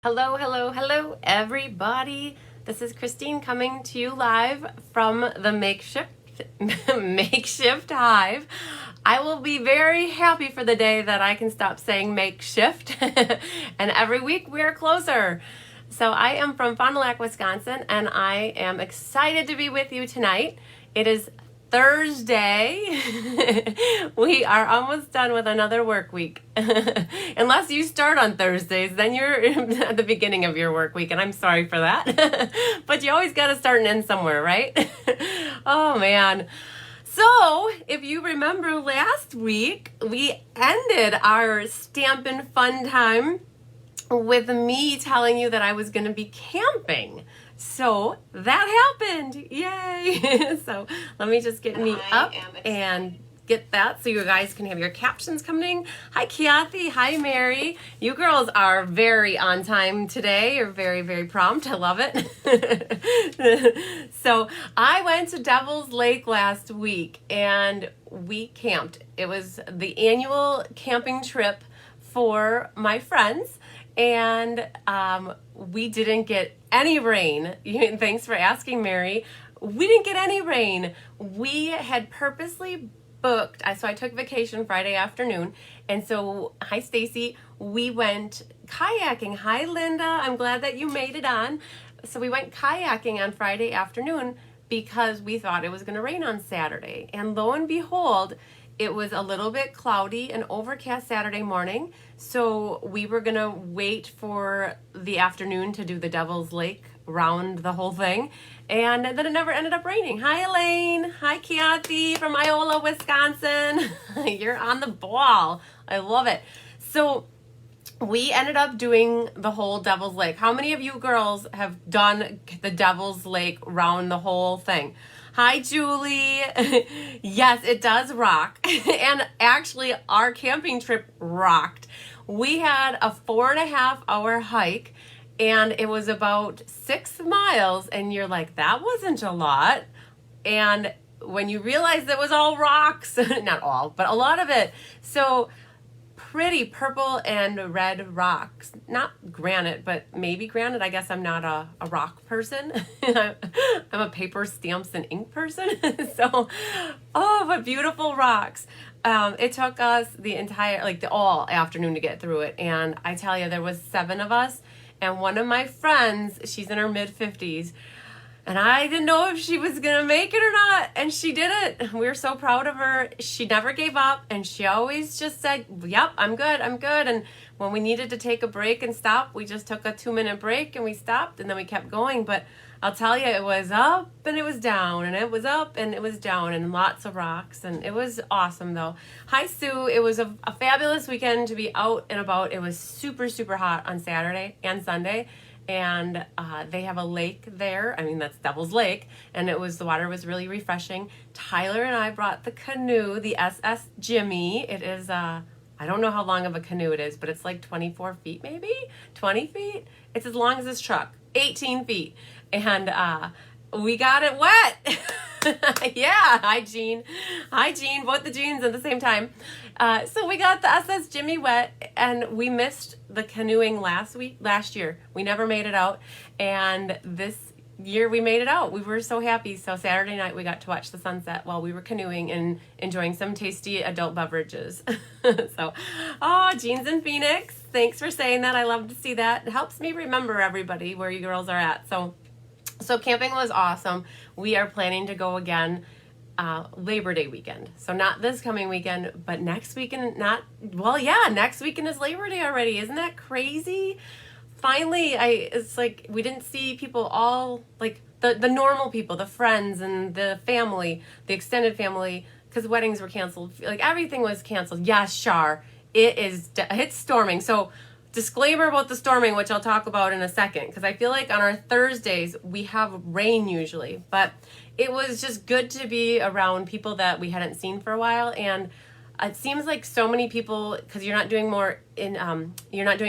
Hello, hello, hello, everybody. This is Christine coming to you live from the makeshift hive. I will be very happy for the day that I can stop saying makeshift, and every week we are closer. So I am from Fond du Lac, Wisconsin, and I am excited to be with you tonight. It is Thursday. We are almost done with another work week. Unless you start on Thursdays, then you're at the beginning of your work week, and I'm sorry for that. But you always got to start and end somewhere, right? Oh man. So, if you remember last week, we ended our Stampin' Fun time with me telling you that I was going to be camping. So that happened. Yay. So let me just get me up and get that so you guys can have your captions coming. Hi Kathy. Hi Mary. You girls are very on time today. You're very, very prompt. I love it. So I went to Devil's Lake last week and we camped. It was the annual camping trip for my friends. And we didn't get any rain. Thanks for asking, Mary. We didn't get any rain. We had purposely booked, so I took vacation Friday afternoon. And so, hi Stacy, we went kayaking. Hi Linda, I'm glad that you made it on. So we went kayaking on Friday afternoon because we thought it was going to rain on Saturday. And lo and behold, it was a little bit cloudy and overcast Saturday morning, so we were gonna wait for the afternoon to do the Devil's Lake round the whole thing, and then it never ended up raining. Hi Elaine, hi Kathy from Iola, Wisconsin. You're on the ball. I love it. So we ended up doing the whole Devil's Lake. How many of you girls have done the Devil's Lake round the whole thing? Hi, Julie. Yes, it does rock. And actually, our camping trip rocked. We had a 4.5-hour hike, and it was about 6 miles, and you're like, that wasn't a lot. And when you realize it was all rocks, not all, but a lot of it. So pretty purple and red rocks. Not granite, but maybe granite. I guess I'm not a rock person. I'm a paper, stamps, and ink person. So, but beautiful rocks. It took us the entire, all afternoon to get through it. And I tell you, there was 7 of us. And one of my friends, she's in her mid-50s. And I didn't know if she was going to make it or not. And she did it. We were so proud of her. She never gave up. And she always just said, yep, I'm good. I'm good. And when we needed to take a break and stop, we just took a 2-minute break and we stopped and then we kept going. But I'll tell you, it was up and it was down and it was up and it was down and lots of rocks. And it was awesome though. Hi, Sue. It was a fabulous weekend to be out and about. It was super, super hot on Saturday and Sunday. And they have a lake there. I mean, that's Devil's Lake. And the water was really refreshing. Tyler and I brought the canoe, the SS Jimmy. It is, I don't know how long of a canoe it is, but it's like 24 feet maybe? 20 feet? It's as long as this truck, 18 feet. And we got it wet. Yeah, hi Jean. Hi Jean, both the Jeans at the same time. So we got the SS Jimmy wet and we missed the canoeing last year. We never made it out. And this year we made it out. We were so happy. So Saturday night we got to watch the sunset while we were canoeing and enjoying some tasty adult beverages. So, Jean's in Phoenix. Thanks for saying that. I love to see that. It helps me remember everybody where you girls are at. So camping was awesome. We are planning to go again Labor Day weekend. So not this coming weekend, but next weekend. Next weekend is Labor Day already. Isn't that crazy? Finally, it's like we didn't see people all, like the normal people, the friends and the family, the extended family, because weddings were canceled. Like everything was canceled. Yes, Shar, it's storming. So disclaimer about the storming, which I'll talk about in a second, because I feel like on our Thursdays we have rain usually, but it was just good to be around people that we hadn't seen for a while. And it seems like so many people, because you're not doing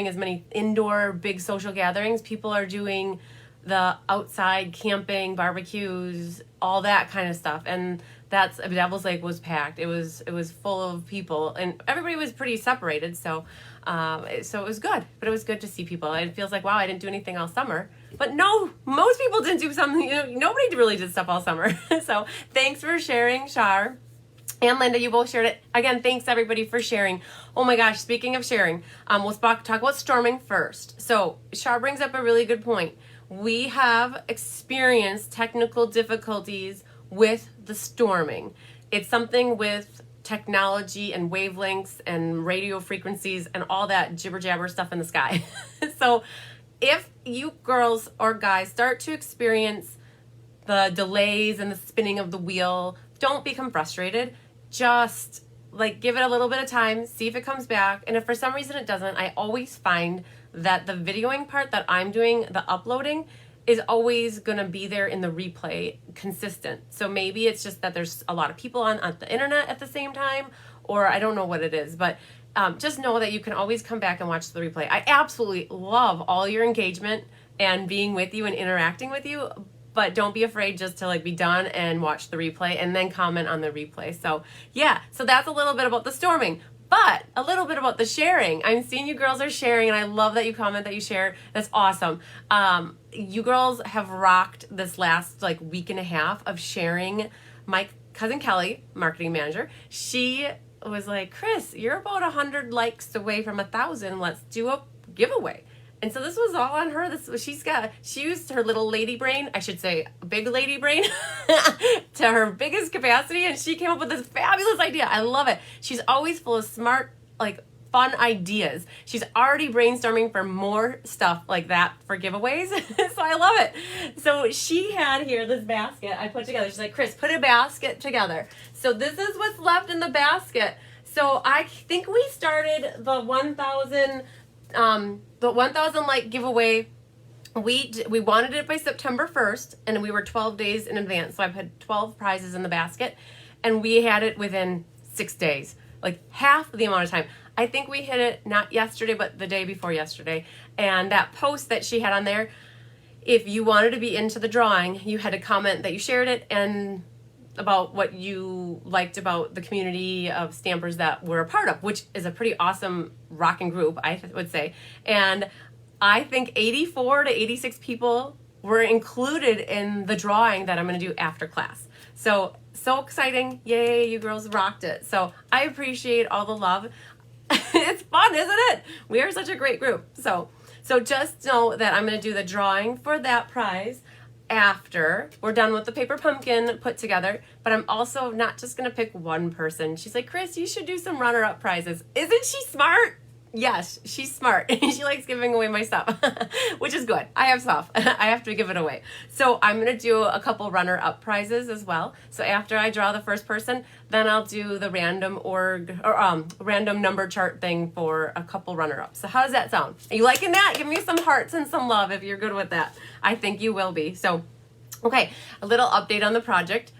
as many indoor big social gatherings. People are doing the outside camping, barbecues, all that kind of stuff. And that's Devil's Lake was packed. It was full of people, and everybody was pretty separated. So it was good, but it was good to see people. It feels like, wow, I didn't do anything all summer. But no, most people didn't do something. Nobody really did stuff all summer. So thanks for sharing, Shar. And Linda, you both shared it. Again, thanks everybody for sharing. Oh my gosh, speaking of sharing, we'll talk about storming first. So Shar brings up a really good point. We have experienced technical difficulties with the storming. It's something with technology and wavelengths and radio frequencies and all that jibber jabber stuff in the sky. So if you girls or guys start to experience the delays and the spinning of the wheel, don't become frustrated. Just give it a little bit of time, see if it comes back. And if for some reason it doesn't, I always find that the videoing part that I'm doing, the uploading, is always going to be there in the replay consistent. So maybe it's just that there's a lot of people on the internet at the same time, or I don't know what it is, but just know that you can always come back and watch the replay. I absolutely love all your engagement and being with you and interacting with you, but don't be afraid just to be done and watch the replay and then comment on the replay. So yeah, so that's a little bit about the storming. But a little bit about the sharing. I'm seeing you girls are sharing, and I love that you comment, that you share. That's awesome. You girls have rocked this last week and a half of sharing. My cousin Kelly, marketing manager, she was like, Chris, you're about 100 likes away from 1,000. Let's do a giveaway. And so this was all on her. She used her little lady brain, I should say big lady brain, to her biggest capacity, and she came up with this fabulous idea. I love it. She's always full of smart, fun ideas. She's already brainstorming for more stuff like that for giveaways. So I love it. So she had here this basket I put together. She's like, Chris, put a basket together. So this is what's left in the basket. So I think we started the 1,000 like giveaway. We wanted it by September 1st, and we were 12 days in advance. So I put 12 prizes in the basket, and we had it within 6 days, half the amount of time. I think we hit it not yesterday, but the day before yesterday. And that post that she had on there, if you wanted to be into the drawing, you had to comment that you shared it and about what you liked about the community of stampers that we're a part of, which is a pretty awesome rocking group, I would say. And I think 84 to 86 people were included in the drawing that I'm going to do after class. So exciting. Yay, you girls rocked it. So I appreciate all the love. It's fun, isn't it? We are such a great group. So just know that I'm going to do the drawing for that prize after we're done with the paper pumpkin put together. But I'm also not just going to pick one person. She's like, Chris, you should do some runner-up prizes. Isn't she smart? Yes, she's smart. She likes giving away my stuff, which is good. I have stuff. I have to give it away. So I'm going to do a couple runner-up prizes as well. So after I draw the first person, then I'll do the random random number chart thing for a couple runner-ups. So how does that sound? Are you liking that? Give me some hearts and some love if you're good with that. I think you will be. So, okay, a little update on the project.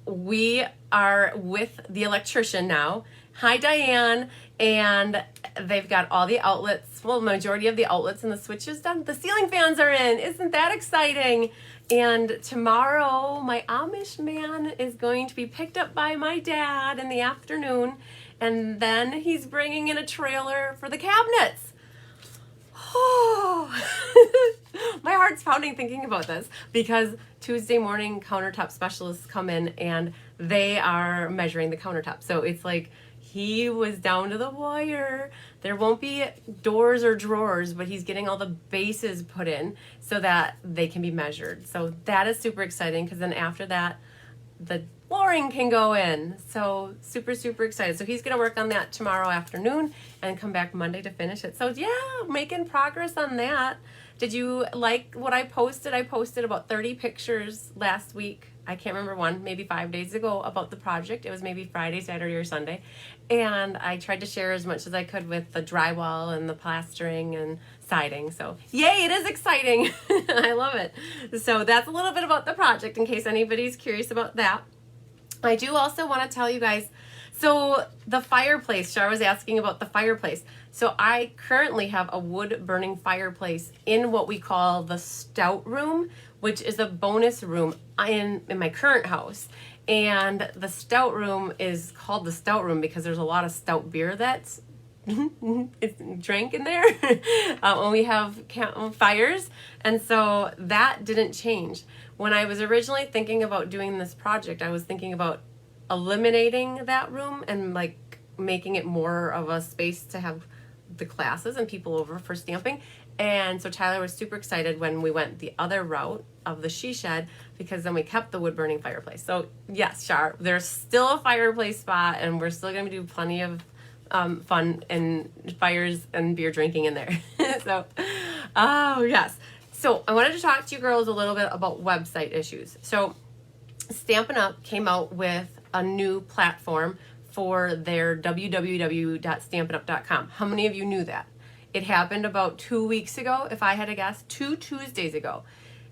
We are with the electrician now. Hi, Diane. And they've got all the outlets, well, majority of the outlets and the switches done. The ceiling fans are in. Isn't that exciting? And tomorrow, my Amish man is going to be picked up by my dad in the afternoon. And then he's bringing in a trailer for the cabinets. Oh, my heart's pounding thinking about this because Tuesday morning countertop specialists come in and they are measuring the countertop. So it's he was down to the wire. There won't be doors or drawers, but he's getting all the bases put in so that they can be measured. So that is super exciting because then after that, the flooring can go in. So super, super excited. So he's going to work on that tomorrow afternoon and come back Monday to finish it. So yeah, making progress on that. Did you like what I posted? I posted about 30 pictures last week. I can't remember one, maybe 5 days ago about the project. It was maybe Friday, Saturday, or Sunday. And I tried to share as much as I could with the drywall and the plastering and siding. So yay, it is exciting. I love it. So that's a little bit about the project in case anybody's curious about that. I do also want to tell you guys, so the fireplace, Shar was asking about the fireplace. So I currently have a wood burning fireplace in what we call the stout room, which is a bonus room in my current house. And the stout room is called the stout room because there's a lot of stout beer that's it's drank in there when we have fires. And so that didn't change. When I was originally thinking about doing this project, I was thinking about eliminating that room and like making it more of a space to have the classes and people over for stamping. And so Tyler was super excited when we went the other route of the she shed, because then we kept the wood burning fireplace. So yes, Char, there's still a fireplace spot, and we're still going to do plenty of fun and fires and beer drinking in there. So, oh yes. So I wanted to talk to you girls a little bit about website issues. So Stampin' Up! Came out with a new platform for their www.stampinup.com. How many of you knew that? It happened about 2 weeks ago, if I had to guess, 2 Tuesdays ago.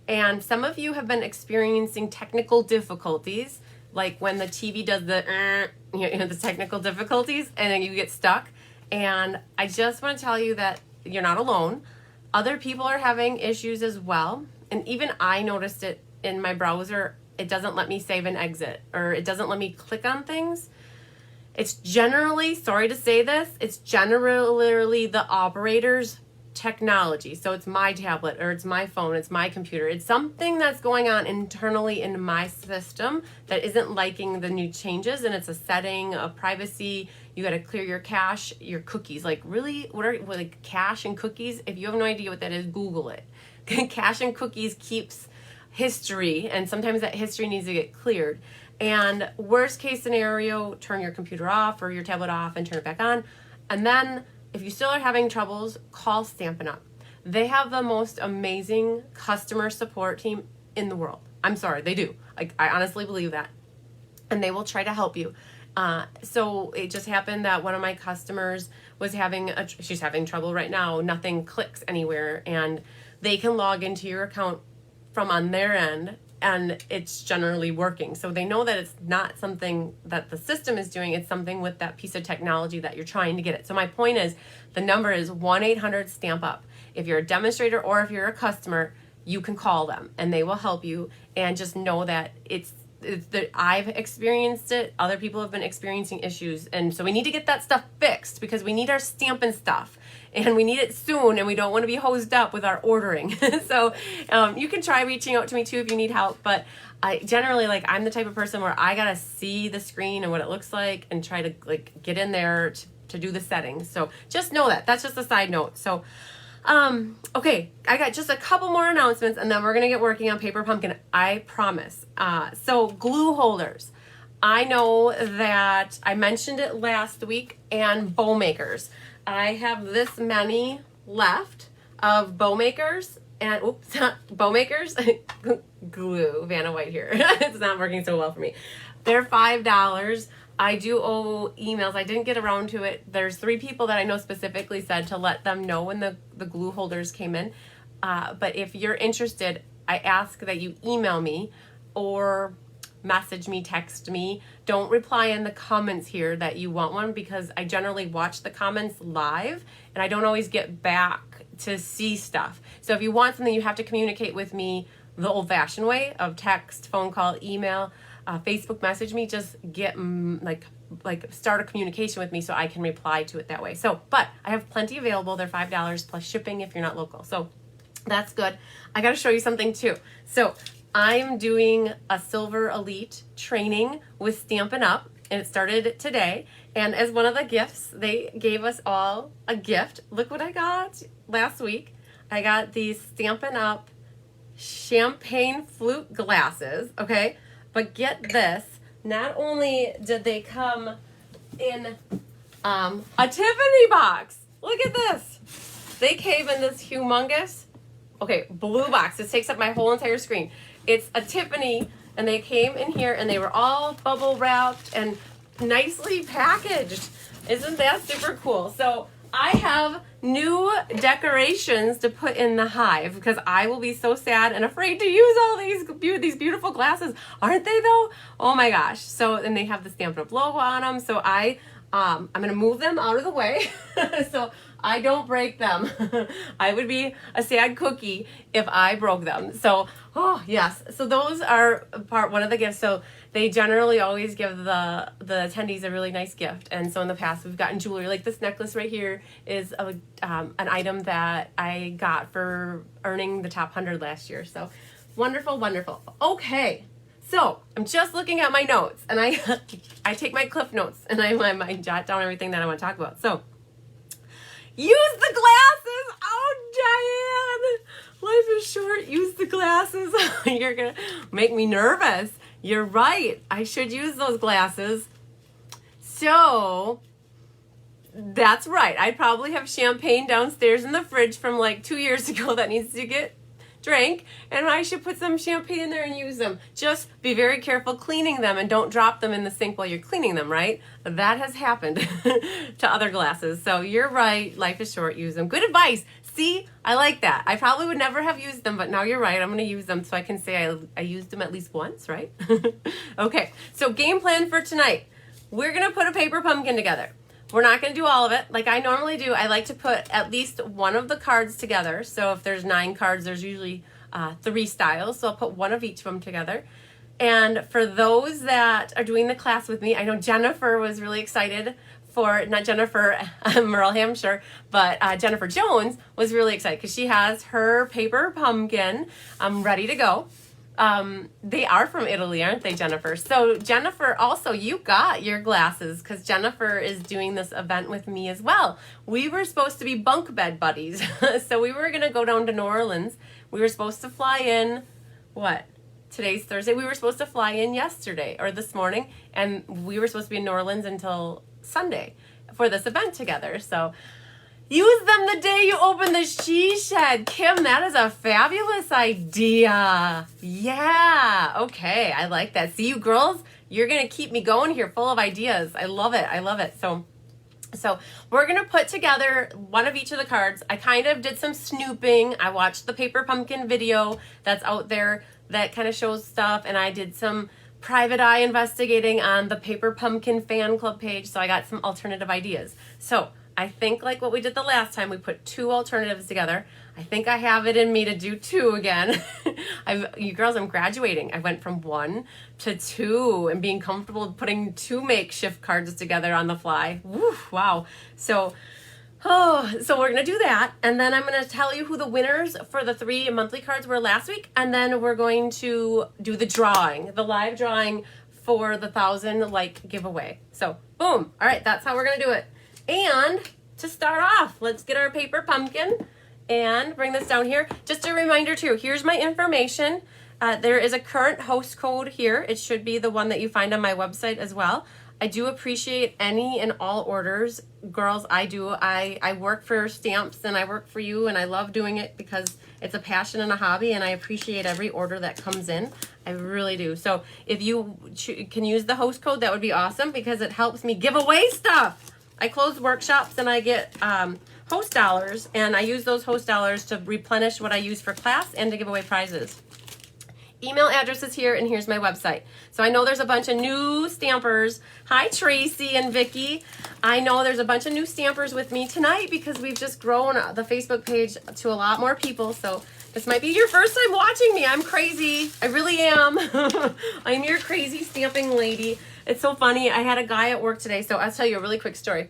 And some of you have been experiencing technical difficulties, like when the TV does the technical difficulties and then you get stuck. And I just want to tell you that you're not alone. Other people are having issues as well. And even I noticed it in my browser. It doesn't let me save and exit, or it doesn't let me click on things. It's generally, sorry to say this, it's generally the operator's technology. So it's my tablet, or it's my phone, it's my computer. It's something that's going on internally in my system that isn't liking the new changes, and it's a setting of privacy. You got to clear your cache, your cookies. Like really, what are like cache and cookies? If you have no idea what that is, Google it. Cache and cookies keeps history, and sometimes that history needs to get cleared. And worst case scenario, turn your computer off or your tablet off and turn it back on. And then if you still are having troubles, call Stampin' Up. They have the most amazing customer support team in the world. I'm sorry, they do. Like, I honestly believe that. And they will try to help you. So it just happened that one of my customers was she's having trouble right now. Nothing clicks anywhere, and they can log into your account from on their end, and it's generally working. So they know that it's not something that the system is doing, it's something with that piece of technology that you're trying to get it. So my point is, the number is 1-800-STAMP-UP. If you're a demonstrator or if you're a customer, you can call them and they will help you. And just know that it's that I've experienced it, other people have been experiencing issues, and so we need to get that stuff fixed because we need our stamping stuff and we need it soon, and we don't want to be hosed up with our ordering. So you can try reaching out to me too if you need help, but I generally, like, I'm the type of person where I gotta see the screen and what it looks like and try to like get in there to do the settings. So just know that. That's just a side note. So okay, I got just a couple more announcements and then we're going to get working on Paper Pumpkin, I promise. So glue holders. I know that I mentioned it last week, and bow makers. I have this many left of bow makers, and bow makers, glue, Vanna White here. It's not working so well for me. They're $5. I do owe emails. I didn't get around to it. There's 3 people that I know specifically said to let them know when the glue holders came in. But if you're interested, I ask that you email me or message me, text me. Don't reply in the comments here that you want one, because I generally watch the comments live and I don't always get back to see stuff. So if you want something, you have to communicate with me the old-fashioned way of text, phone call, email. Facebook message me, just get start a communication with me so I can reply to it that way. So, but I have plenty available. They're $5 plus shipping if you're not local. So that's good. I got to show you something too. So I'm doing a Silver Elite training with Stampin' Up, and it started today. And as one of the gifts, they gave us all a gift. Look what I got last week. I got these Stampin' Up champagne flute glasses. Okay. But get this, not only did they come in a Tiffany box. Look at this. They came in this humongous, blue box. This takes up my whole entire screen. It's a Tiffany, and they came in here, and they were all bubble wrapped and nicely packaged. Isn't that super cool? So I have new decorations to put in the hive because I will be so sad and afraid to use all these beautiful glasses. Aren't they though? Oh my gosh. So, and they have the Stampin' Up logo on them. So I'm going to move them out of the way. So I don't break them. I would be a sad cookie if I broke them. So, oh yes. So those are one of the gifts. So they generally always give the attendees a really nice gift. And so in the past, we've gotten jewelry. Like this necklace right here is an item that I got for earning the top 100 last year. So wonderful, wonderful. Okay. So I'm just looking at my notes, and I take my cliff notes and I jot down everything that I want to talk about. So use the glasses. Oh, Diane, life is short. Use the glasses. You're gonna make me nervous. You're right. I should use those glasses. So that's right. I probably have champagne downstairs in the fridge from like 2 years ago that needs to get drank, and I should put some champagne in there and use them. Just be very careful cleaning them and don't drop them in the sink while you're cleaning them, right? That has happened to other glasses. So you're right. Life is short. Use them. Good advice. See, I like that. I probably would never have used them, but now you're right. I'm going to use them so I can say I used them at least once, right? Okay, so game plan for tonight. We're going to put a paper pumpkin together. We're not going to do all of it like I normally do. I like to put at least one of the cards together. So if there's 9 cards, there's usually 3 styles. So I'll put one of each of them together. And for those that are doing the class with me, I know Jennifer was really excited for, not Jennifer Merle Hampshire, but Jennifer Jones was really excited because she has her paper pumpkin ready to go. They are from Italy, aren't they, Jennifer? So Jennifer, also, you got your glasses because Jennifer is doing this event with me as well. We were supposed to be bunk bed buddies. So we were going to go down to New Orleans. We were supposed to fly in, today's Thursday. We were supposed to fly in yesterday or this morning, and we were supposed to be in New Orleans until Sunday for this event together. So use them the day you open the She Shed. Kim, that is a fabulous idea. Yeah. Okay. I like that. See, you girls, you're going to keep me going here full of ideas. I love it. I love it. So we're going to put together one of each of the cards. I kind of did some snooping. I watched the Paper Pumpkin video that's out there that kind of shows stuff. And I did some private eye investigating on the Paper Pumpkin fan club page. So I got some alternative ideas. So I think like what we did the last time, we put 2 alternatives together. I think I have it in me to do 2 again. You girls, I'm graduating. I went from 1 to 2 and being comfortable putting 2 makeshift cards together on the fly. Woo, wow. So we're going to do that. And then I'm going to tell you who the winners for the 3 monthly cards were last week. And then we're going to do the drawing, the live drawing for the 1,000 like giveaway. So boom. All right. That's how we're going to do it. And to start off, let's get our paper pumpkin and bring this down here. Just a reminder too, here's my information. There is a current host code here. It should be the one that you find on my website as well. I do appreciate any and all orders. Girls, I do. I work for Stamps and I work for you, and I love doing it because it's a passion and a hobby, and I appreciate every order that comes in. I really do. So if you can use the host code, that would be awesome because it helps me give away stuff. I close workshops and I get host dollars, and I use those host dollars to replenish what I use for class and to give away prizes. Email address is here, and here's my website. So I know there's a bunch of new stampers. Hi, Tracy and Vicky. I know there's a bunch of new stampers with me tonight because we've just grown the Facebook page to a lot more people. So this might be your first time watching me. I'm crazy. I really am. I'm your crazy stamping lady. It's so funny. I had a guy at work today, so I'll tell you a really quick story.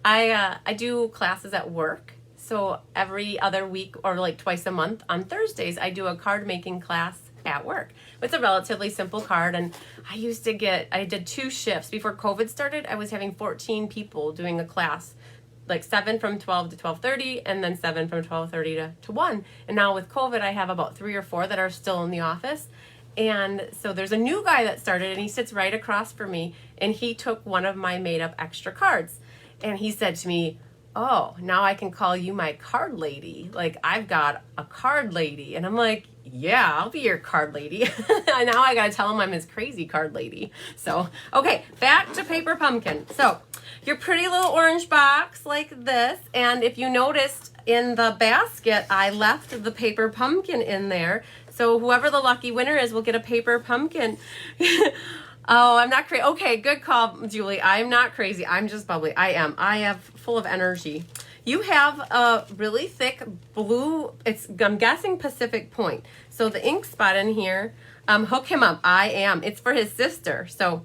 I do classes at work. So every other week or like twice a month on Thursdays, I do a card making class at work. It's a relatively simple card, and I did 2 shifts. Before COVID started, I was having 14 people doing a class, like 7 from 12 to 12:30, and then 7 from 12:30 to 1. And now with COVID, I have about 3 or 4 that are still in the office. And so there's a new guy that started, and he sits right across from me, and he took one of my made up extra cards. And he said to me, "Oh, now I can call you my card lady. Like, I've got a card lady." And I'm like, "Yeah, I'll be your card lady." And now I gotta tell him I'm his crazy card lady. So, okay, back to Paper Pumpkin. So, your pretty little orange box like this. And if you noticed in the basket, I left the Paper Pumpkin in there. So whoever the lucky winner is will get a paper pumpkin. Oh, I'm not crazy. Okay, good call, Julie. I'm not crazy. I'm just bubbly. I am full of energy. You have a really thick blue, I'm guessing Pacific Point. So the ink spot in here, hook him up. It's for his sister. So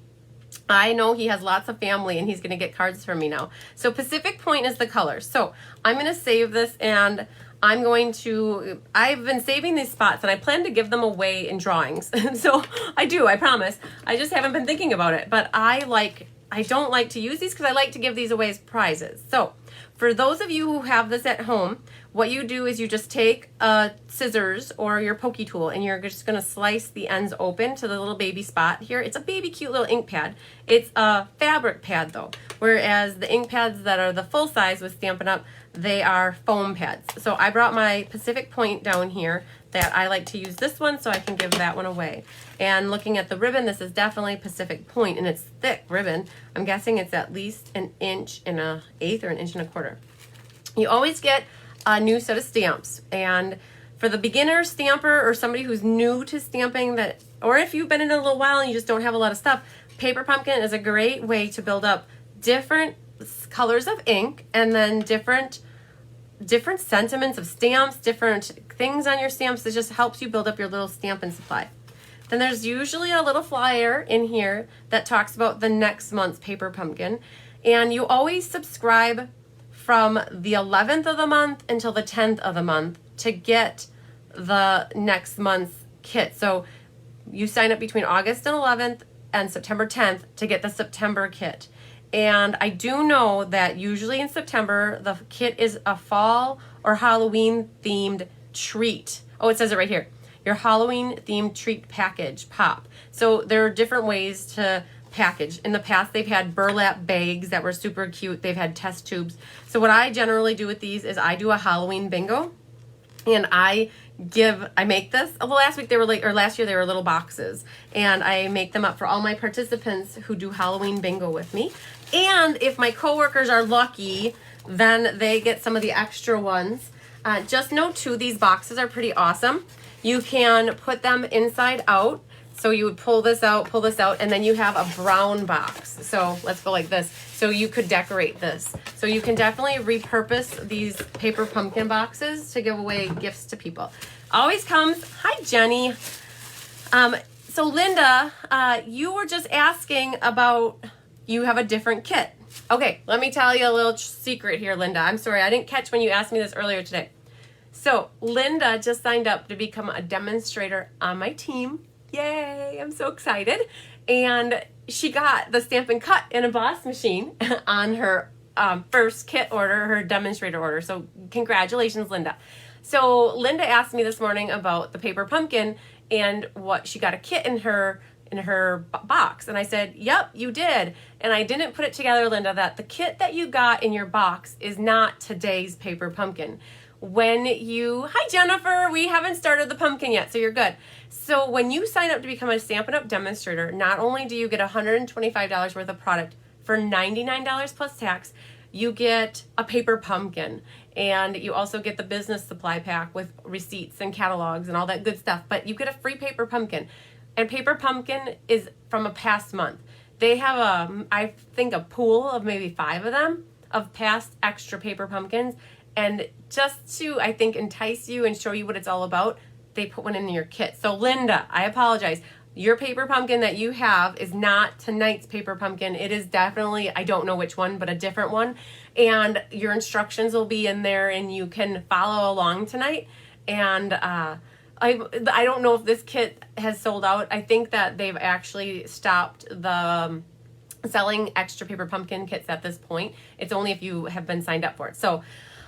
I know he has lots of family and he's going to get cards from me now. So Pacific Point is the color. So I'm going to save this, and I've been saving these spots and I plan to give them away in drawings. So I promise. I just haven't been thinking about it. But I don't like to use these because I like to give these away as prizes. So for those of you who have this at home, what you do is you just take scissors or your pokey tool and you're just going to slice the ends open to the little baby spot here. It's a baby cute little ink pad. It's a fabric pad though, whereas the ink pads that are the full size with Stampin' Up, they are foam pads. So I brought my Pacific Point down here that I like to use this one so I can give that one away. And looking at the ribbon, this is definitely Pacific Point, and it's thick ribbon. I'm guessing it's at least 1 1/8 inches or 1 1/4 inches. You always get a new set of stamps, and for the beginner stamper or somebody who's new to stamping, or if you've been in it a little while and you just don't have a lot of stuff, Paper Pumpkin is a great way to build up different colors of ink and then different sentiments of stamps, different things on your stamps. That just helps you build up your little Stampin' Supply. Then there's usually a little flyer in here that talks about the next month's Paper Pumpkin, and you always subscribe from the 11th of the month until the 10th of the month to get the next month's kit. So you sign up between August and 11th and September 10th to get the September kit. And I do know that usually in September, the kit is a fall or Halloween themed treat. Oh, it says it right here. Your Halloween themed treat package pop. So there are different ways to package. In the past, they've had burlap bags that were super cute. They've had test tubes. So what I generally do with these is I do a Halloween bingo, and I make this. Last year they were little boxes, and I make them up for all my participants who do Halloween bingo with me. And if my coworkers are lucky, then they get some of the extra ones. Just note too, these boxes are pretty awesome. You can put them inside out. So you would pull this out, and then you have a brown box. So let's go like this. So you could decorate this. So you can definitely repurpose these Paper Pumpkin boxes to give away gifts to people. Always comes, hi Jenny. So Linda, you were just asking about, you have a different kit. Okay, let me tell you a little secret here, Linda. I'm sorry, I didn't catch when you asked me this earlier today. So Linda just signed up to become a demonstrator on my team. Yay, I'm so excited. And she got the Stampin' Cut and Emboss machine on her first kit order, her demonstrator order. So congratulations, Linda. So Linda asked me this morning about the Paper Pumpkin and what she got a kit in her box. And I said, yep, you did. And I didn't put it together, Linda, that the kit that you got in your box is not today's Paper Pumpkin. Hi Jennifer, we haven't started the pumpkin yet, so you're good. So when you sign up to become a Stampin' Up! Demonstrator, not only do you get $125 worth of product for $99 plus tax, you get a Paper Pumpkin, and you also get the business supply pack with receipts and catalogs and all that good stuff, but you get a free Paper Pumpkin. And Paper Pumpkin is from a past month. They have I think a pool of maybe 5 of them of past extra Paper Pumpkins. And just to, I think, entice you and show you what it's all about, they put one in your kit. So Linda, I apologize. Your Paper Pumpkin that you have is not tonight's Paper Pumpkin. It is definitely, I don't know which one, but a different one. And your instructions will be in there and you can follow along tonight. And I don't know if this kit has sold out. I think that they've actually stopped the selling extra Paper Pumpkin kits at this point. It's only if you have been signed up for it. So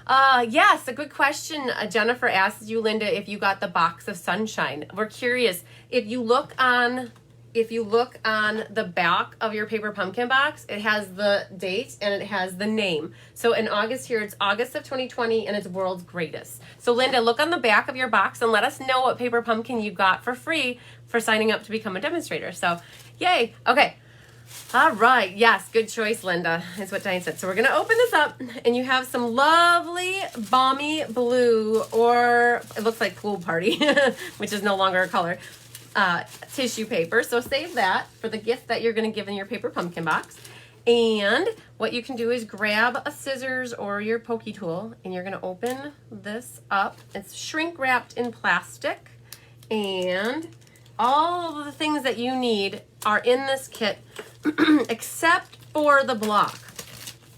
yes, a good question. Jennifer asks you, Linda, if you got the box of sunshine. We're curious. If you look on the back of your Paper Pumpkin box, it has the date and it has the name. So in August here, it's August of 2020 and it's World's Greatest. So Linda, look on the back of your box and let us know what Paper Pumpkin you got for free for signing up to become a demonstrator. So yay. Okay. All right. Yes, good choice, Linda, is what Diane said. So we're going to open this up, and you have some lovely balmy blue, or it looks like pool party, which is no longer a color, tissue paper. So save that for the gift that you're going to give in your Paper Pumpkin box. And what you can do is grab a scissors or your pokey tool, and you're gonna open this up. It's shrink wrapped in plastic, and all of the things that you need are in this kit except for the block.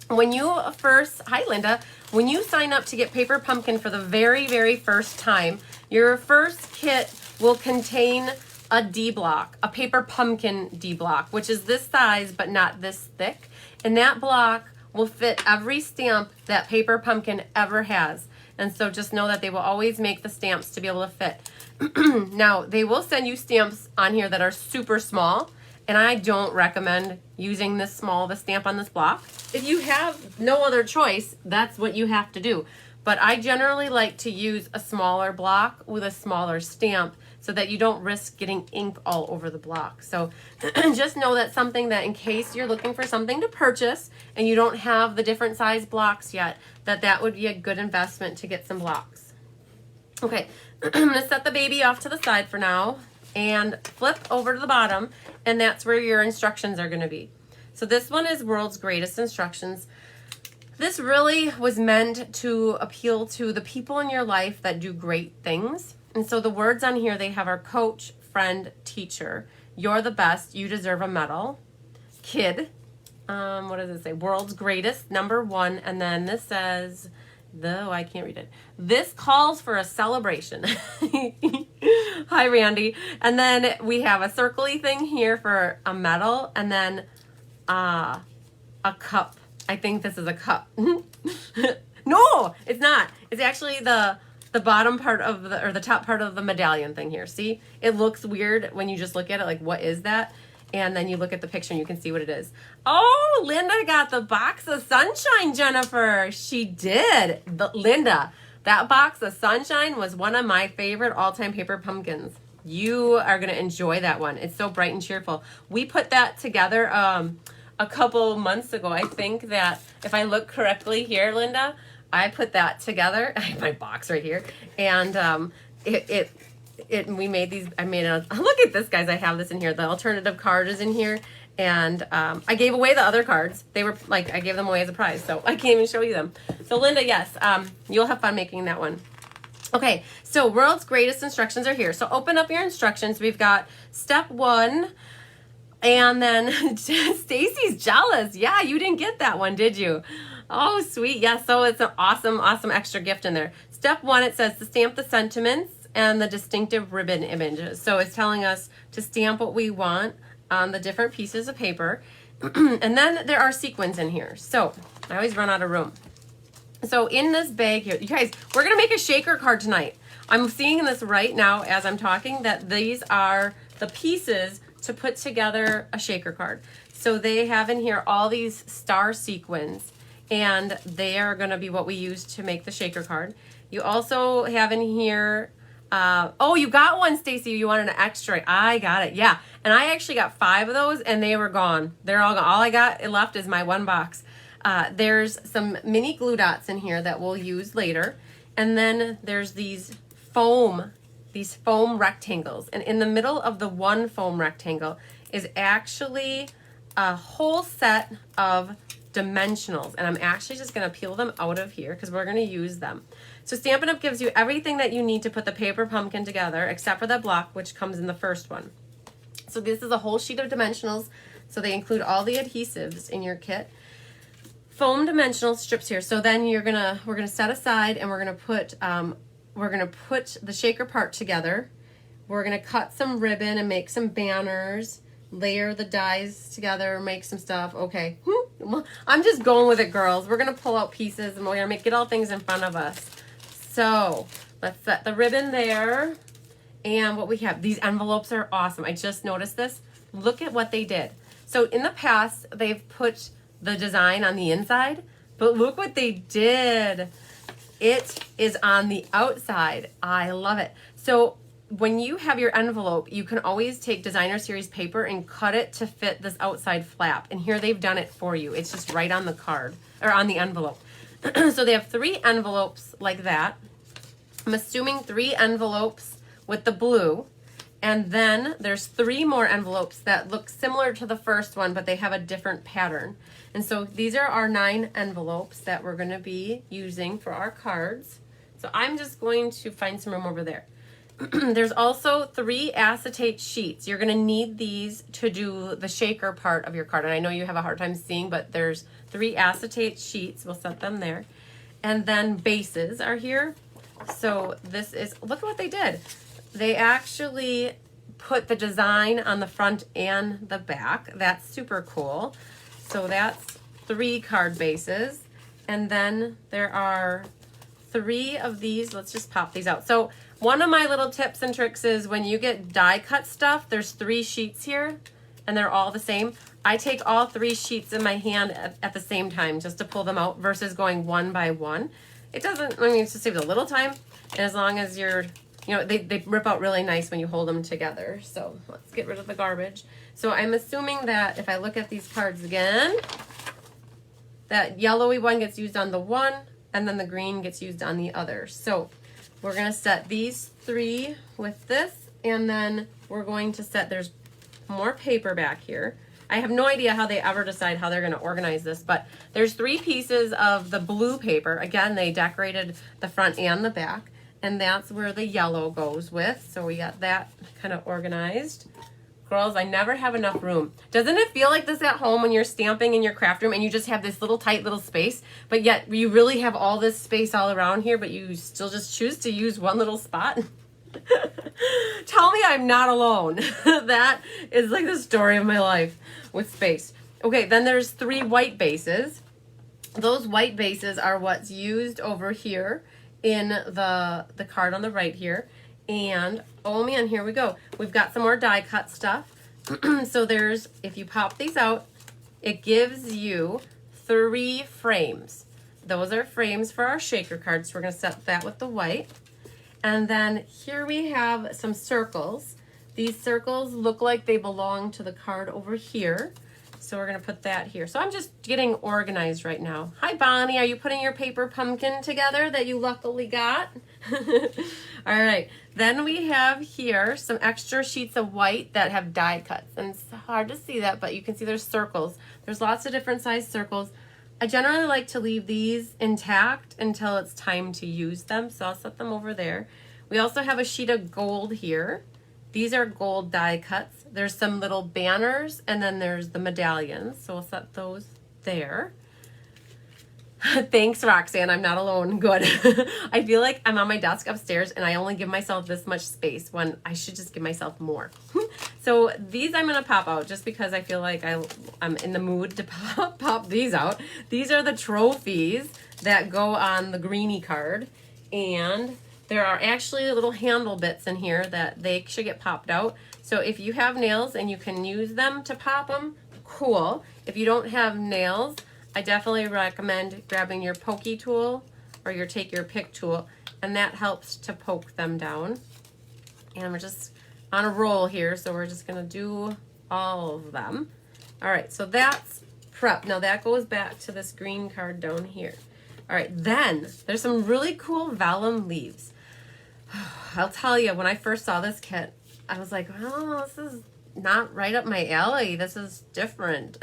When you first, hi Linda, when you sign up to get Paper Pumpkin for the very, very first time, your first kit will contain a D block, a Paper Pumpkin D block, which is this size but not this thick. And that block will fit every stamp that Paper Pumpkin ever has. And so just know that they will always make the stamps to be able to fit. Now, they will send you stamps on here that are super small, and I don't recommend using this small of a stamp on this block. If you have no other choice, that's what you have to do. But I generally like to use a smaller block with a smaller stamp so that you don't risk getting ink all over the block. So just know that's something that in case you're looking for something to purchase and you don't have the different size blocks yet, that would be a good investment to get some blocks. Okay, I'm gonna set the baby off to the side for now and flip over to the bottom, and that's where your instructions are gonna be. So this one is World's Greatest Instructions. This really was meant to appeal to the people in your life that do great things. And so the words on here, they have our coach, friend, teacher, you're the best, you deserve a medal, kid, what does it say? World's greatest, number one, and then this says, I can't read it. This calls for a celebration. Hi, Randy. And then we have a circly thing here for a medal, and then a cup. I think this is a cup. No, it's not. It's actually the bottom part of the top part of the medallion thing here. See, it looks weird when you just look at it, like what is that? And then you look at the picture and you can see what it is. Oh, Linda got the box of sunshine, Jennifer. She did. Linda, that box of sunshine was one of my favorite all-time Paper Pumpkins. You are going to enjoy that one. It's so bright and cheerful. We put that together a couple months ago. I think that if I look correctly here, Linda, I put that together. I have my box right here. And we made these, look at this, guys. I have this in here. The alternative card is in here. And I gave away the other cards. They were like, I gave them away as a prize. So I can't even show you them. So Linda, yes, you'll have fun making that one. Okay, so World's Greatest Instructions are here. So open up your instructions. We've got step 1. And then Stacy's jealous. Yeah, you didn't get that one, did you? Oh, sweet. Yeah, so it's an awesome, awesome extra gift in there. Step 1, it says to stamp the sentiments and the distinctive ribbon images. So it's telling us to stamp what we want on the different pieces of paper. And then there are sequins in here. So I always run out of room. So in this bag here, you guys, we're going to make a shaker card tonight. I'm seeing this right now as I'm talking that these are the pieces to put together a shaker card. So they have in here all these star sequins, and they are going to be what we use to make the shaker card. You also have in here, oh, you got one, Stacy. You wanted an extra. I got it. Yeah. And I actually got 5 of those, and they were gone. They're all gone. All I got left is my one box. There's some mini glue dots in here that we'll use later. And then there's these foam rectangles. And in the middle of the one foam rectangle is actually a whole set of dimensionals. And I'm actually just going to peel them out of here because we're going to use them. So Stampin' Up! Gives you everything that you need to put the paper pumpkin together except for that block, which comes in the first one. So this is a whole sheet of dimensionals. So they include all the adhesives in your kit. Foam dimensional strips here. So then we're gonna set aside and we're gonna put the shaker part together. We're gonna cut some ribbon and make some banners, layer the dies together, make some stuff. Okay, I'm just going with it, girls. We're gonna pull out pieces and we're gonna get all things in front of us. So let's set the ribbon there. And what we have, these envelopes are awesome. I just noticed this. Look at what they did. So in the past, they've put the design on the inside, but look what they did. It is on the outside. I love it. So when you have your envelope, you can always take Designer Series paper and cut it to fit this outside flap. And here they've done it for you. It's just right on the card, or on the envelope. So they have 3 envelopes like that. I'm assuming 3 envelopes with the blue. And then there's 3 more envelopes that look similar to the first one, but they have a different pattern. And so these are our 9 envelopes that we're going to be using for our cards. So I'm just going to find some room over there. There's also 3 acetate sheets. You're going to need these to do the shaker part of your card. And I know you have a hard time seeing, but there's 3 acetate sheets. We'll set them there. And then bases are here. So this is, look at what they did. They actually put the design on the front and the back. That's super cool. So that's 3 card bases. And then there are 3 of these. Let's just pop these out. So one of my little tips and tricks is when you get die cut stuff, there's 3 sheets here and they're all the same. I take all 3 sheets in my hand at the same time just to pull them out versus going one by one. It doesn't, I mean, it just saves a little time. And as long as you're, you know, they rip out really nice when you hold them together. So let's get rid of the garbage. So I'm assuming that if I look at these cards again, that yellowy one gets used on the one and then the green gets used on the other. So we're going to set these 3 with this, and then we're going to set, there's more paper back here. I have no idea how they ever decide how they're going to organize this, but there's 3 pieces of the blue paper. Again, they decorated the front and the back, and that's where the yellow goes with. So we got that kind of organized. Girls, I never have enough room. Doesn't it feel like this at home when you're stamping in your craft room and you just have this little tight little space, but yet you really have all this space all around here, but you still just choose to use one little spot? Tell me I'm not alone. That is like the story of my life with space. Okay, then there's 3 white bases. Those white bases are what's used over here in the card on the right here. And oh man, here we go. We've got some more die cut stuff. So there's, if you pop these out, it gives you 3 frames. Those are frames for our shaker cards. So we're going to set that with the white. And then here we have some circles. These circles look like they belong to the card over here. So we're going to put that here. So I'm just getting organized right now. Hi, Bonnie. Are you putting your paper pumpkin together that you luckily got? All right. Then we have here some extra sheets of white that have die cuts. And it's hard to see that, but you can see there's circles. There's lots of different size circles. I generally like to leave these intact until it's time to use them. So I'll set them over there. We also have a sheet of gold here. These are gold die cuts. There's some little banners, and then there's the medallions. So we'll set those there. Thanks, Roxanne. I'm not alone. Good. I feel like I'm on my desk upstairs, and I only give myself this much space when I should just give myself more. So these I'm going to pop out just because I feel like I'm in the mood to pop these out. These are the trophies that go on the greenie card, and there are actually little handle bits in here that they should get popped out. So if you have nails and you can use them to pop them, cool. If you don't have nails, I definitely recommend grabbing your pokey tool or your take your pick tool, and that helps to poke them down. And we're just on a roll here, so we're just gonna do all of them. All right, so that's prep. Now that goes back to this green card down here. All right, then there's some really cool vellum leaves. I'll tell you, when I first saw this kit, I was like, oh, this is not right up my alley. This is different.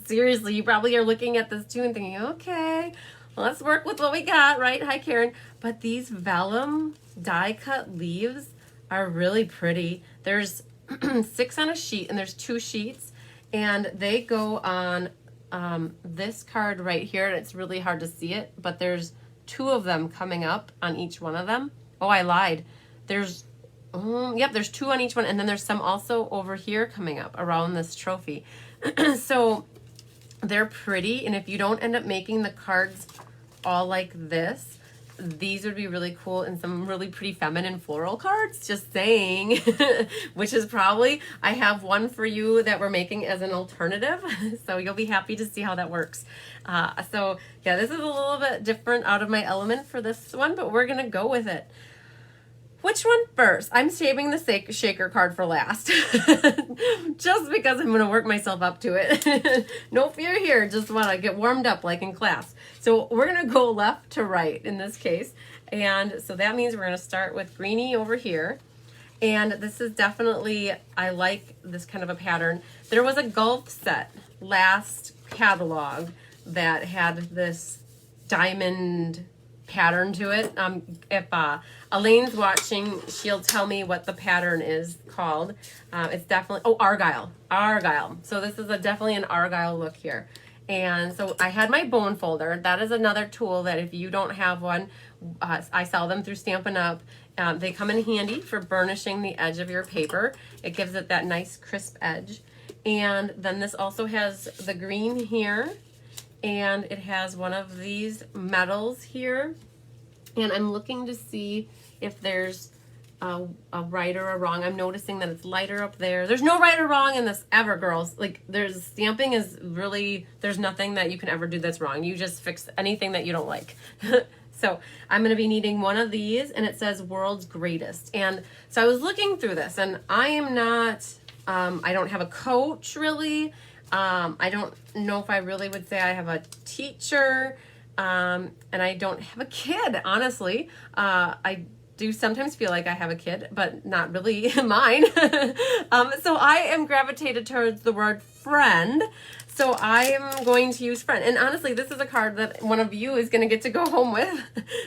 Seriously, you probably are looking at this too and thinking, okay, well, let's work with what we got, right? Hi, Karen. But these vellum die cut leaves are really pretty. There's 6 on a sheet, and there's 2 sheets, and they go on this card right here, and it's really hard to see it, but there's 2 of them coming up on each one of them. Oh, I lied. There's, yep, there's 2 on each one, and then there's some also over here coming up around this trophy. So they're pretty, and if you don't end up making the cards all like this, these would be really cool in some really pretty feminine floral cards, just saying. Which is probably, I have one for you that we're making as an alternative, so you'll be happy to see how that works. So yeah, this is a little bit different out of my element for this one, but we're gonna go with it. Which one first? I'm saving the shaker card for last. Just because I'm going to work myself up to it. No fear here. Just want to get warmed up like in class. So we're going to go left to right in this case. And so that means we're going to start with greenie over here. And this is definitely, I like this kind of a pattern. There was a golf set last catalog that had this diamond pattern to it. If Elaine's watching, she'll tell me what the pattern is called. It's definitely, oh, Argyle. So this is definitely an Argyle look here. And so I had my bone folder. That is another tool that if you don't have one, I sell them through Stampin' Up. They come in handy for burnishing the edge of your paper. It gives it that nice crisp edge. And then this also has the green here, and it has one of these metals here. And I'm looking to see if there's a right or a wrong. I'm noticing that it's lighter up there. There's no right or wrong in this ever, girls. Like, stamping is really, there's nothing that you can ever do that's wrong. You just fix anything that you don't like. So I'm going to be needing one of these, and it says World's Greatest. And so I was looking through this, and I am not, I don't have a coach really. I don't know if I really would say I have a teacher, and I don't have a kid, honestly. I do sometimes feel like I have a kid, but not really mine. So I am gravitated towards the word friend. So I am going to use friend. And honestly, this is a card that one of you is going to get to go home with.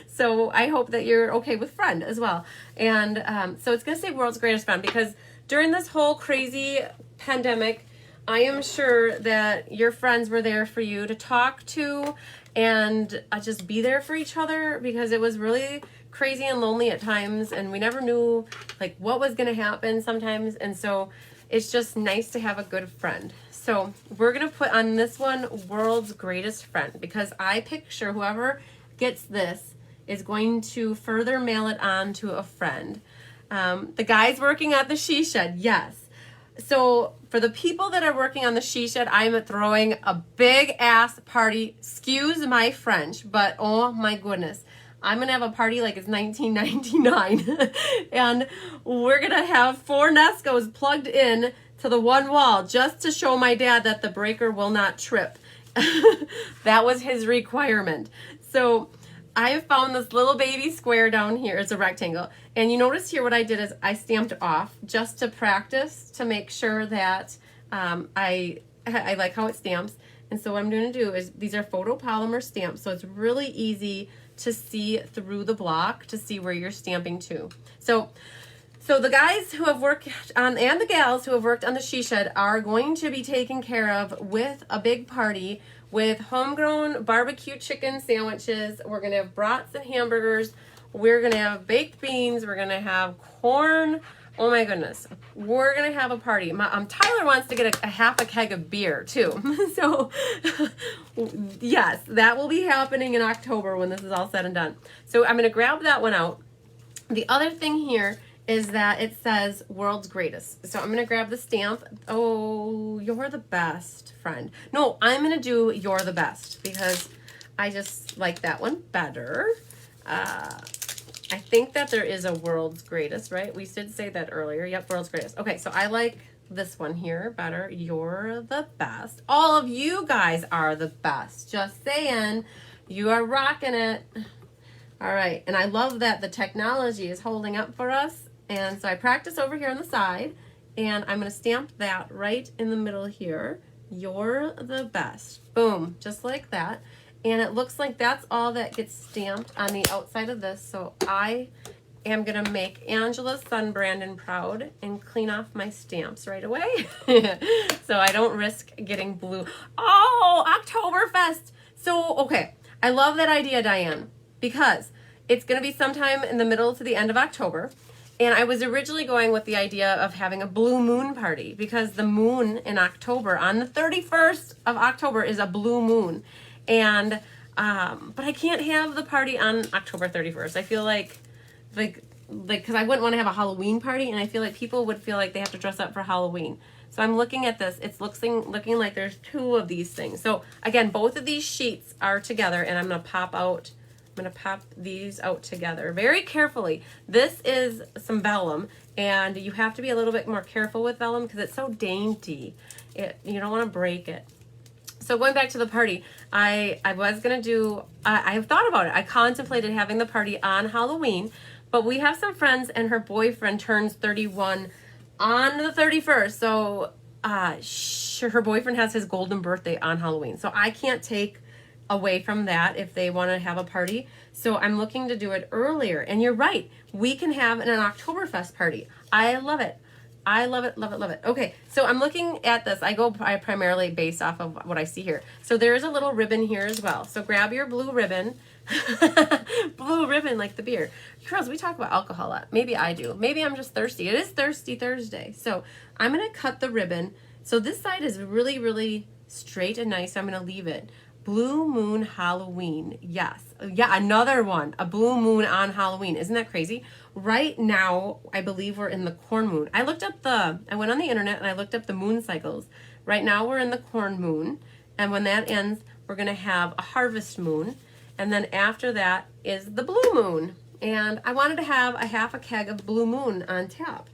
So I hope that you're okay with friend as well. And so it's going to say World's Greatest Friend, because during this whole crazy pandemic, I am sure that your friends were there for you to talk to and just be there for each other, because it was really crazy and lonely at times, and we never knew like what was going to happen sometimes. And so it's just nice to have a good friend. So we're going to put on this one World's Greatest Friend, because I picture whoever gets this is going to further mail it on to a friend. The guys working at the She Shed, yes. So for the people that are working on the She Shed, I'm throwing a big ass party. Excuse my French, but oh my goodness. I'm going to have a party like it's 1999. And we're going to have 4 Nescos plugged in to the one wall just to show my dad that the breaker will not trip. That was his requirement. So I found this little baby square down here. It's a rectangle. And you notice here what I did is I stamped off just to practice, to make sure that I like how it stamps. And so what I'm going to do is, these are photopolymer stamps, so it's really easy to see through the block to see where you're stamping to. So the guys who have worked on, and the gals who have worked on the She Shed, are going to be taken care of with a big party with homegrown barbecue chicken sandwiches. We're going to have brats and hamburgers. We're going to have baked beans. We're going to have corn. Oh my goodness. We're going to have a party. Tyler wants to get a half a keg of beer too. So yes, that will be happening in October when this is all said and done. So I'm going to grab that one out. The other thing here is that it says World's Greatest. So I'm going to grab the stamp. Oh, you're the best, friend. No, I'm going to do You're the Best, because I just like that one better. I think that there is a World's Greatest, right? We did say that earlier. Yep, World's Greatest. Okay, so I like this one here better. You're the best. All of you guys are the best. Just saying. You are rocking it. All right, and I love that the technology is holding up for us. And so I practice over here on the side, and I'm going to stamp that right in the middle here. You're the best. Boom, just like that. And it looks like that's all that gets stamped on the outside of this. So I am going to make Angela's son Brandon proud and clean off my stamps right away. So I don't risk getting blue. Oh, Oktoberfest. So, okay. I love that idea, Diane, because it's going to be sometime in the middle to the end of October. And I was originally going with the idea of having a blue moon party, because the moon in October, on the 31st of October, is a blue moon. And, but I can't have the party on October 31st. I feel like, because I wouldn't want to have a Halloween party, and I feel like people would feel like they have to dress up for Halloween. So I'm looking at this. It's looking like there's 2 of these things. So again, both of these sheets are together, and I'm going to pop these out together very carefully. This is some vellum, and you have to be a little bit more careful with vellum because it's so dainty. You don't want to break it. So going back to the party, I was going to do, I have thought about it. I contemplated having the party on Halloween, But we have some friends, and her boyfriend turns 31 on the 31st. So her boyfriend has his golden birthday on Halloween. So I can't take away from that if they want to have a party. So I'm looking to do it earlier. And you're right. We can have an Oktoberfest party. I love it. I love it, love it, love it. Okay, so I'm looking at this. I primarily based off of what I see here. So there's a little ribbon here as well. So grab your blue ribbon. Blue ribbon like the beer. Girls, we talk about alcohol a lot. Maybe I do. Maybe I'm just thirsty. It is Thirsty Thursday. So I'm going to cut the ribbon. So this side is really, really straight and nice. So I'm going to leave it. Blue Moon Halloween. Yes. Yeah, another one. A blue moon on Halloween. Isn't that crazy? Right now, I believe we're in the corn moon. I went on the internet and I looked up the moon cycles. Right now we're in the corn moon. And when that ends, we're going to have a harvest moon. And then after that is the blue moon. And I wanted to have a half a keg of blue moon on tap.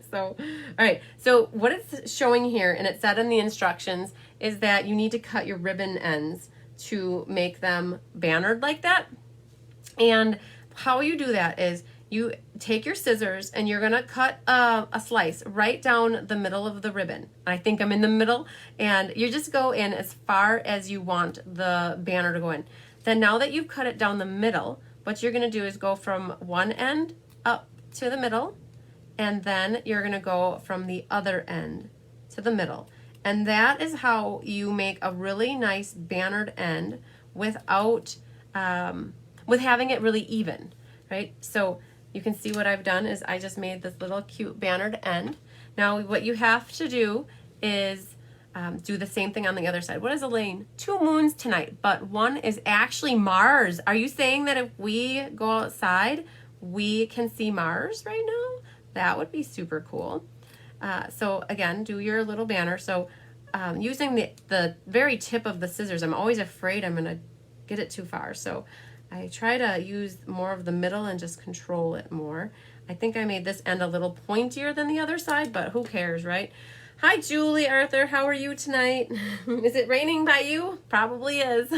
So, all right. So what it's showing here, and it said in the instructions, is that you need to cut your ribbon ends to make them bannered like that. And how you do that is you take your scissors and you're going to cut a slice right down the middle of the ribbon. I think I'm in the middle. And you just go in as far as you want the banner to go in. Then now that you've cut it down the middle, what you're going to do is go from one end up to the middle, and then you're going to go from the other end to the middle. And that is how you make a really nice bannered end without, with having it really even, right? So you can see what I've done is I just made this little cute bannered end. Now what you have to do is do the same thing on the other side. What is Elaine? 2 moons tonight, but one is actually Mars. Are you saying that if we go outside, we can see Mars right now? That would be super cool. So again, do your little banner. So using the very tip of the scissors, I'm always afraid I'm gonna get it too far. So I try to use more of the middle and just control it more. I think I made this end a little pointier than the other side, but who cares, right? Hi, Julie, Arthur, how are you tonight? Is it raining by you? Probably is.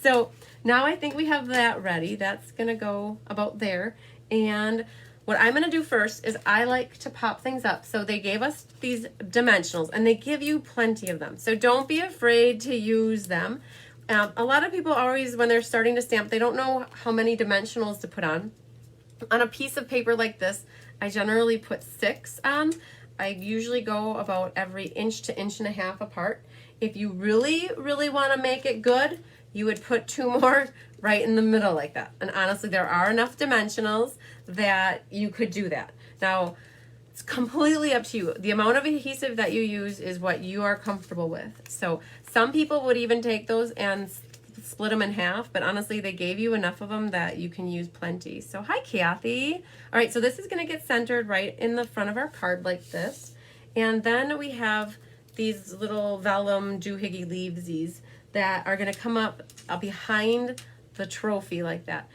So now I think we have that ready. That's gonna go about there. And what I'm gonna do first is I like to pop things up. So they gave us these dimensionals and they give you plenty of them. So don't be afraid to use them. A lot of people always, when they're starting to stamp, they don't know how many dimensionals to put on. On a piece of paper like this, I generally put 6 on. I usually go about every 1 to 1.5 inches apart. If you really, really want to make it good, you would put 2 more right in the middle like that. And honestly, there are enough dimensionals that you could do that. Now, it's completely up to you. The amount of adhesive that you use is what you are comfortable with. So some people would even take those and split them in half, but honestly, they gave you enough of them that you can use plenty. So hi, Kathy. All right, so this is going to get centered right in the front of our card like this. And then we have these little vellum doohickey leavesies that are going to come up behind the trophy like that.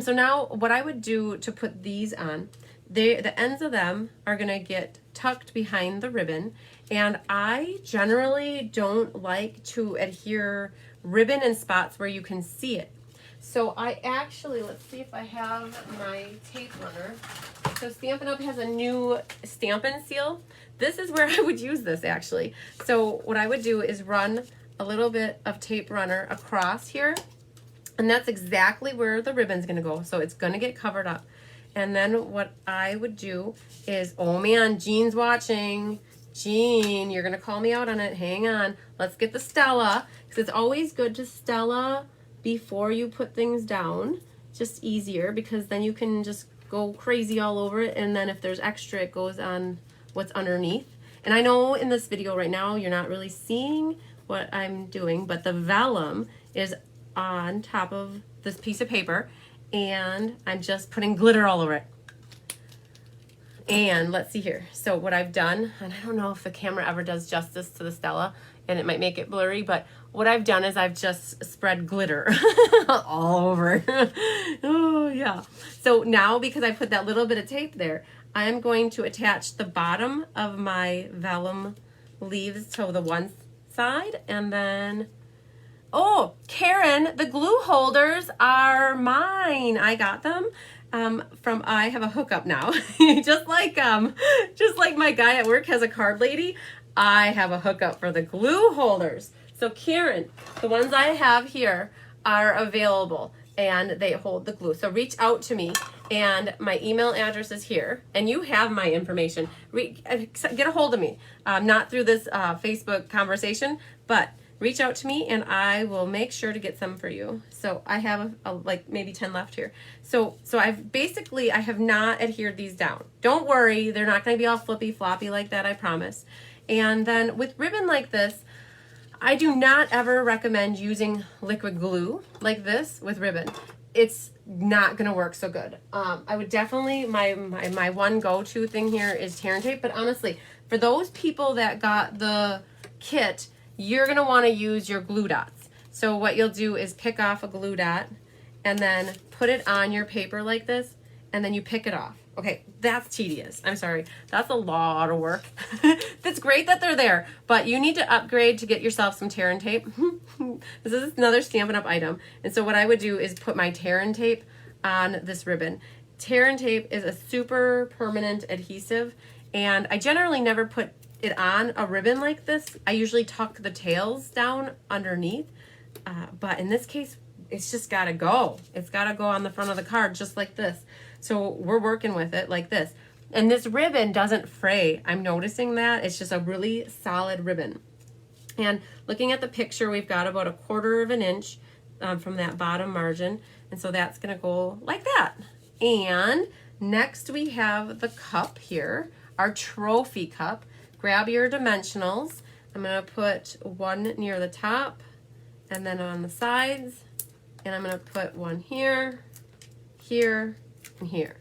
So now what I would do to put these on, the ends of them are going to get tucked behind the ribbon. And I generally don't like to adhere ribbon in spots where you can see it. So I actually, let's see if I have my tape runner. So Stampin' Up! Has a new Stampin' Seal. This is where I would use this actually. So what I would do is run a little bit of tape runner across here, and that's exactly where the ribbon's gonna go. So it's gonna get covered up. And then what I would do is, oh man, Jean's watching. Jean, you're gonna call me out on it. Hang on. Let's get the Stella, because it's always good to Stella before you put things down. Just easier, because then you can just go crazy all over it, and then if there's extra, it goes on what's underneath. And I know in this video right now, you're not really seeing what I'm doing, but the vellum is on top of this piece of paper, and I'm just putting glitter all over it. And let's see here. So what I've done, and I don't know if the camera ever does justice to the Stella, and it might make it blurry, but what I've done is I've just spread glitter all over. Oh yeah. So now, because I put that little bit of tape there, I am going to attach the bottom of my vellum leaves to the one side, and then, oh, Karen, the glue holders are mine. I got them. from I Have a Hookup Now. just like my guy at work has a card lady, I have a hookup for the glue holders. So Karen, the ones I have here are available and they hold the glue. So reach out to me, and my email address is here, and you have my information. Get a hold of me, not through this Facebook conversation, but reach out to me and I will make sure to get some for you. So I have like maybe 10 left here. So I have not adhered these down. Don't worry, they're not going to be all flippy floppy like that, I promise. And then with ribbon like this, I do not ever recommend using liquid glue like this with ribbon. It's not going to work so good. I would definitely, my one go-to thing here is Tear and Tape, but honestly, for those people that got the kit, you're going to want to use your glue dots. So what you'll do is pick off a glue dot and then put it on your paper like this, and then you pick it off. Okay, that's tedious. I'm sorry. That's a lot of work. That's great that they're there, but you need to upgrade to get yourself some Tear and Tape. This is another Stampin' Up! Item. And so what I would do is put my Tear and Tape on this ribbon. Tear and Tape is a super permanent adhesive, and I generally never put it on a ribbon like this. I usually tuck the tails down underneath, but in this case, it's just gotta go. It's gotta go on the front of the card just like this. So we're working with it like this. And this ribbon doesn't fray. I'm noticing that. It's just a really solid ribbon. And looking at the picture, we've got about 1/4 of an inch from that bottom margin. And so that's gonna go like that. And next we have the cup here, our trophy cup. Grab your dimensionals. I'm gonna put one near the top and then on the sides. And I'm gonna put one here, here, and here.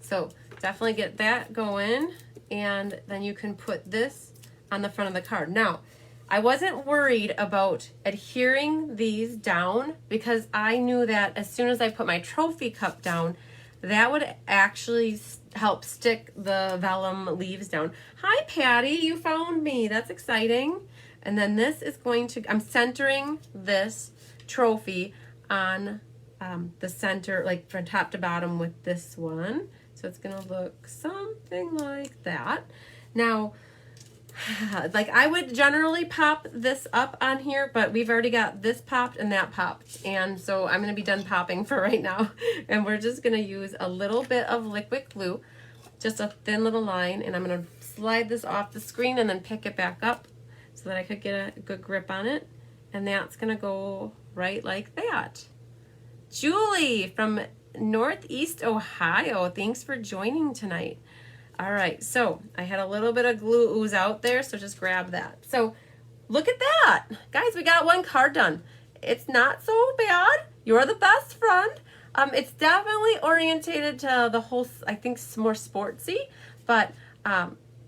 So definitely get that going, and then you can put this on the front of the card. Now, I wasn't worried about adhering these down because I knew that as soon as I put my trophy cup down, that would actually help stick the vellum leaves down. Hi, Patty, you found me. That's exciting. And then this is going to, I'm centering this trophy on the center, like from top to bottom with this one. So it's gonna look something like that. Now, like I would generally pop this up on here, but we've already got this popped and that popped. And so I'm gonna be done popping for right now. And we're just gonna use a little bit of liquid glue, just a thin little line, and I'm gonna slide this off the screen and then pick it back up so that I could get a good grip on it. And that's gonna go right like that. Julie from Northeast Ohio, thanks for joining tonight. All right, so I had a little bit of glue ooze out there, so just grab that. So look at that. Guys, we got one card done. It's not so bad. You're the best friend. It's definitely orientated to the whole, I think, more sportsy, but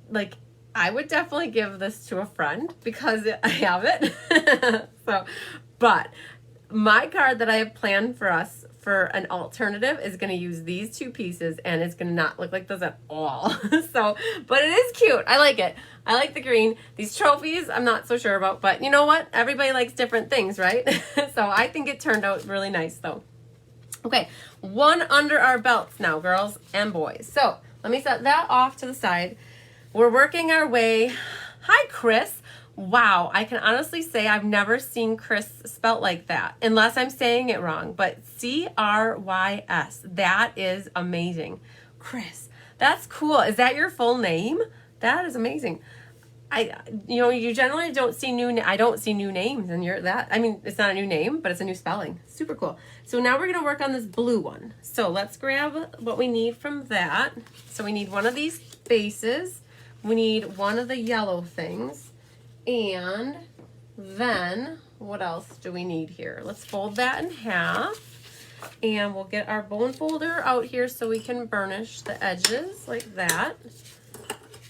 like I would definitely give this to a friend because I have it. So, but my card that I have planned for us for an alternative is going to use these two pieces, and it's going to not look like those at all. So, but it is cute. I like it. I like the green. These trophies, I'm not so sure about, but you know what? Everybody likes different things, right? So I think it turned out really nice though. Okay, one under our belts now, girls and boys. So let me set that off to the side. We're working our way. Hi, Chris. Wow, I can honestly say I've never seen Chris spelt like that, unless I'm saying it wrong, but C-R-Y-S. That is amazing. Chris, that's cool. Is that your full name? That is amazing. You generally don't see I don't see new names, and it's not a new name, but it's a new spelling. Super cool. So now we're gonna work on this blue one. So let's grab what we need from that. So we need one of these bases. We need one of the yellow things. And then what else do we need here? Let's fold that in half, and we'll get our bone folder out here so we can burnish the edges like that.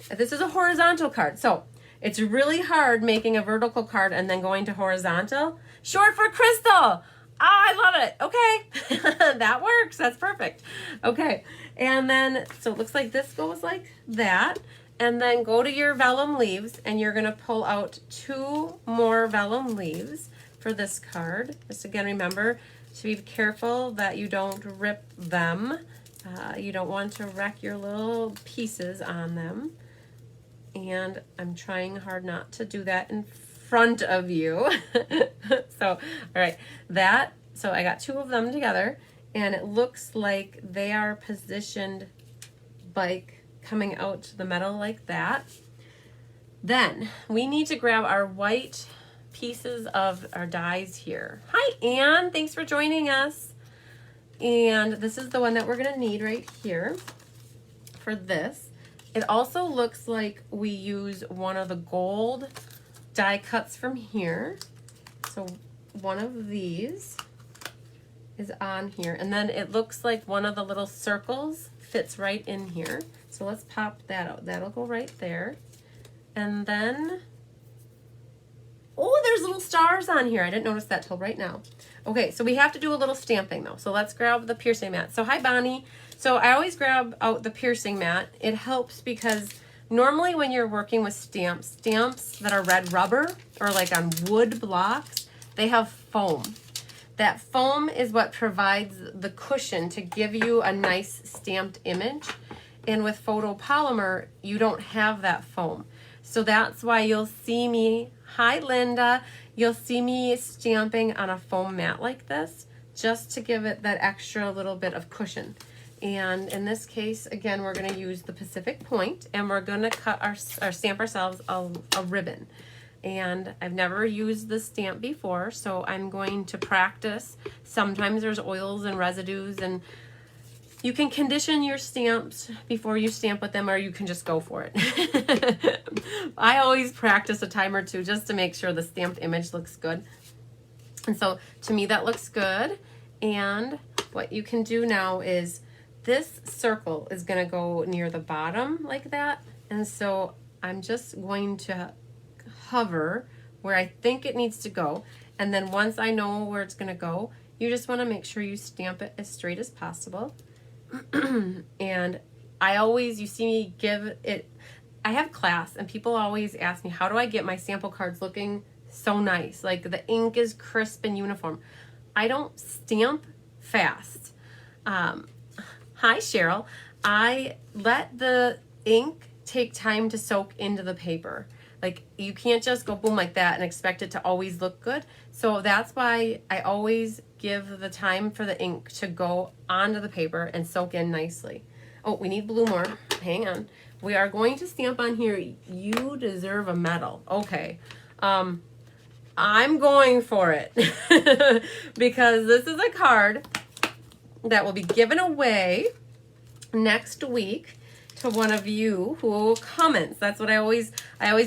This is a horizontal card, so it's really hard making a vertical card and then going to horizontal. Short for crystal. I love it. Okay, that works. That's perfect. Okay, and then so it looks like this goes like that. And then go to your vellum leaves, and you're going to pull out 2 more vellum leaves for this card. Just again, remember to be careful that you don't rip them. You don't want to wreck your little pieces on them. And I'm trying hard not to do that in front of you. So, all right, so I got two of them together, and it looks like they are positioned like coming out to the metal like that. Then we need to grab our white pieces of our dies here. Hi, Anne. Thanks for joining us. And this is the one that we're going to need right here for this. It also looks like we use one of the gold die cuts from here. So one of these is on here. And then it looks like one of the little circles fits right in here. So let's pop that out. That'll go right there. And then, oh, there's little stars on here. I didn't notice that till right now. Okay, so we have to do a little stamping though. So let's grab the piercing mat. So hi, Bonnie. So I always grab out the piercing mat. It helps because normally when you're working with stamps that are red rubber or like on wood blocks, they have foam. That foam is what provides the cushion to give you a nice stamped image. And with photopolymer, you don't have that foam. So that's why you'll see me, hi Linda, you'll see me stamping on a foam mat like this, just to give it that extra little bit of cushion. And in this case, again, we're gonna use the Pacific Point, and we're gonna cut stamp ourselves a ribbon. And I've never used this stamp before, so I'm going to practice. Sometimes there's oils and residues, and you can condition your stamps before you stamp with them, or you can just go for it. I always practice a time or two just to make sure the stamped image looks good. And so to me that looks good. And what you can do now is this circle is going to go near the bottom like that. And so I'm just going to hover where I think it needs to go. And then once I know where it's going to go, you just want to make sure you stamp it as straight as possible. And I always, you see me give it, I have class and people always ask me, how do I get my sample cards looking so nice? Like the ink is crisp and uniform. I don't stamp fast. Hi, Cheryl. I let the ink take time to soak into the paper. Like you can't just go boom like that and expect it to always look good. So that's why I always give the time for the ink to go onto the paper and soak in nicely. Oh, we need blue more. Hang on. We are going to stamp on here, you deserve a medal. Okay. I'm going for it because this is a card that will be given away next week to one of you who comments. That's what I always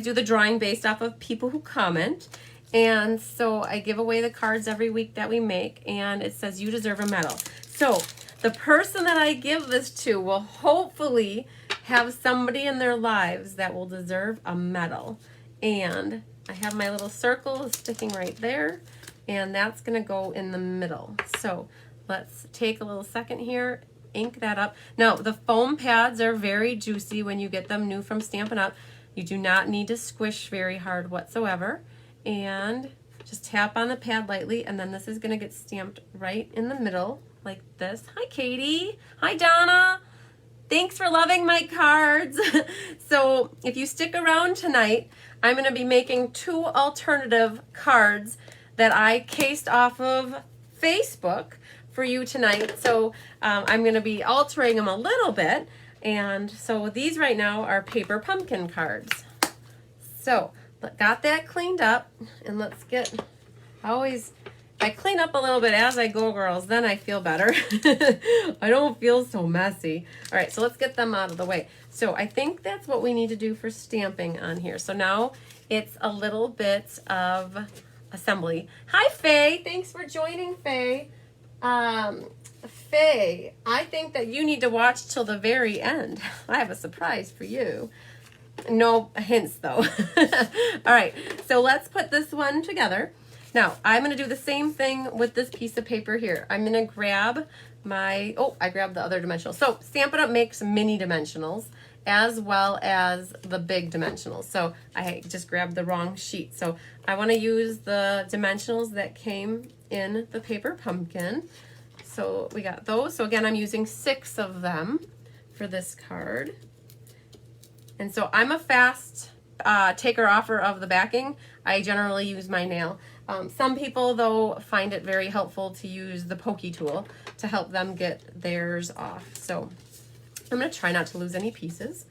do the drawing based off of people who comment. And so I give away the cards every week that we make, and it says you deserve a medal. So the person that I give this to will hopefully have somebody in their lives that will deserve a medal. And I have my little circle sticking right there, and that's gonna go in the middle. So let's take a little second here, ink that up. Now the foam pads are very juicy when you get them new from Stampin' Up. You do not need to squish very hard whatsoever. And just tap on the pad lightly, and then this is gonna get stamped right in the middle like this. Hi Katie, hi Donna. Thanks for loving my cards. So if you stick around tonight, I'm gonna be making 2 alternative cards that I cased off of Facebook for you tonight. So I'm gonna be altering them a little bit. And so these right now are paper pumpkin cards. So got that cleaned up, and let's get, I clean up a little bit as I go, girls, then I feel better. I don't feel so messy. All right, so let's get them out of the way. So I think that's what we need to do for stamping on here. So now it's a little bit of assembly. Hi, Faye. Thanks for joining, Faye. Faye, I think that you need to watch till the very end. I have a surprise for you. No hints though. All right, so let's put this one together. Now I'm going to do the same thing with this piece of paper here. I'm going to grab my, I grabbed the other dimensional. So Stampin' Up! Makes mini dimensionals as well as the big dimensionals. So I just grabbed the wrong sheet. So I want to use the dimensionals that came in the paper pumpkin. So we got those. So again, I'm using 6 of them for this card. And so I'm a fast taker-offer of the backing. I generally use my nail. Some people, though, find it very helpful to use the pokey tool to help them get theirs off. So I'm going to try not to lose any pieces.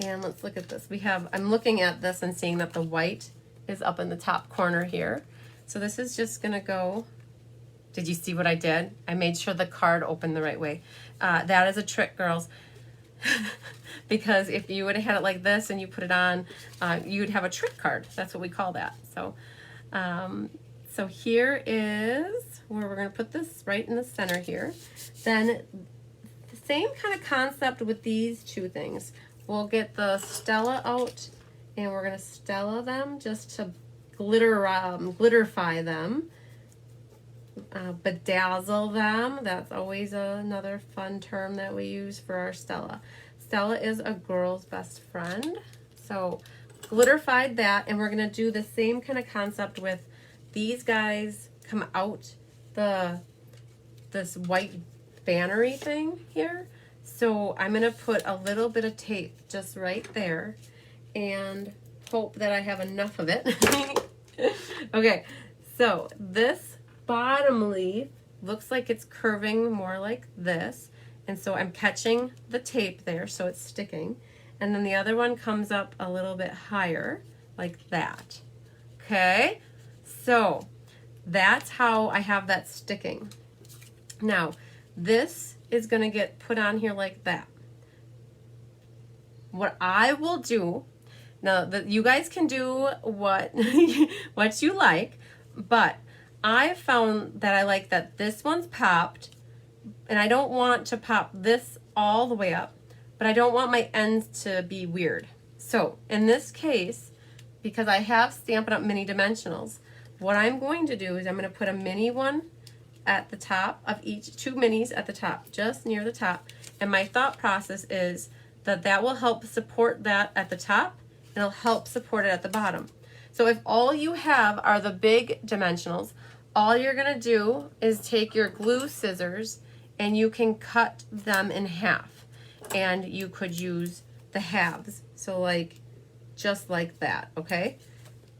And let's look at this. I'm looking at this and seeing that the white is up in the top corner here. So this is just going to go. Did you see what I did? I made sure the card opened the right way. That is a trick, girls. Because if you would have had it like this and you put it on, you'd have a trick card. That's what we call that. So, so here is where we're going to put this right in the center here. Then the same kind of concept with these two things. We'll get the Stella out and we're going to Stella them just to glitterify them. Bedazzle them. That's always another fun term that we use for our Stella. Stella is a girl's best friend. So glitterified that, and we're going to do the same kind of concept with these guys come out this white bannery thing here. So I'm going to put a little bit of tape just right there and hope that I have enough of it. Okay, so this bottom leaf looks like it's curving more like this, and so I'm catching the tape there so it's sticking, and then the other one comes up a little bit higher like that. Okay, so that's how I have that sticking. Now this is going to get put on here like that. What I will do now, you guys can do what what you like, but I found that I like that this one's popped, and I don't want to pop this all the way up, but I don't want my ends to be weird. So in this case, because I have Stampin' Up! Mini Dimensionals, what I'm going to do is I'm going to put a mini one at the top of each, 2 minis at the top, just near the top. And my thought process is that that will help support that at the top, and it'll help support it at the bottom. So if all you have are the big dimensionals, all you're going to do is take your glue scissors and you can cut them in half. And you could use the halves. So like, just like that, okay?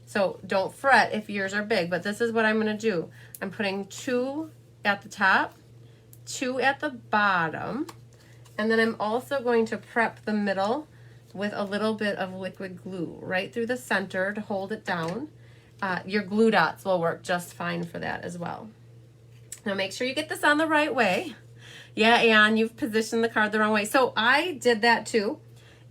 So don't fret if yours are big, but this is what I'm going to do. I'm putting 2 at the top, 2 at the bottom, and then I'm also going to prep the middle with a little bit of liquid glue right through the center to hold it down. Your glue dots will work just fine for that as well. Now make sure you get this on the right way. Yeah, Anne, you've positioned the card the wrong way. So I did that too.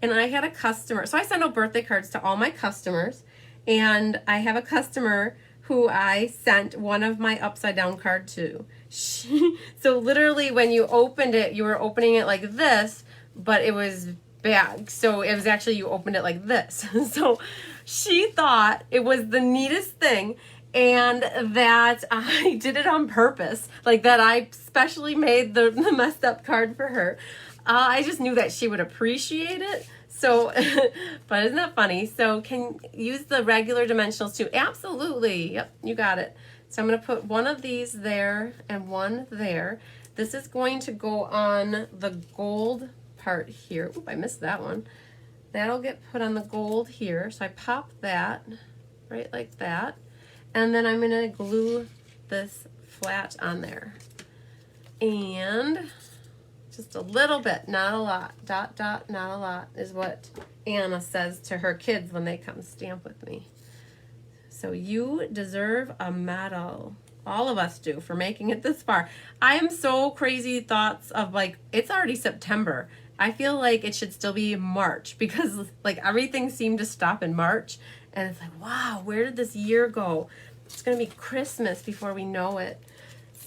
And I had a customer. So I send out birthday cards to all my customers. And I have a customer who I sent one of my upside down card to. So literally when you opened it, you were opening it like this, but it was bad. So it was actually, you opened it like this. So she thought it was the neatest thing, and that I did it on purpose, like that I specially made the messed up card for her. I just knew that she would appreciate it. So, but isn't that funny? So can use the regular dimensionals too. Absolutely. Yep, you got it. So I'm going to put one of these there and one there. This is going to go on the gold part here. Oop, I missed that one. That'll get put on the gold here. So I pop that right like that. And then I'm going to glue this flat on there. And just a little bit, not a lot. Dot, dot, not a lot is what Anna says to her kids when they come stamp with me. So you deserve a medal. All of us do, for making it this far. I am so crazy thoughts of like, it's already September. I feel like it should still be March, because like everything seemed to stop in March, and it's like, wow, where did this year go? It's gonna be Christmas before we know it.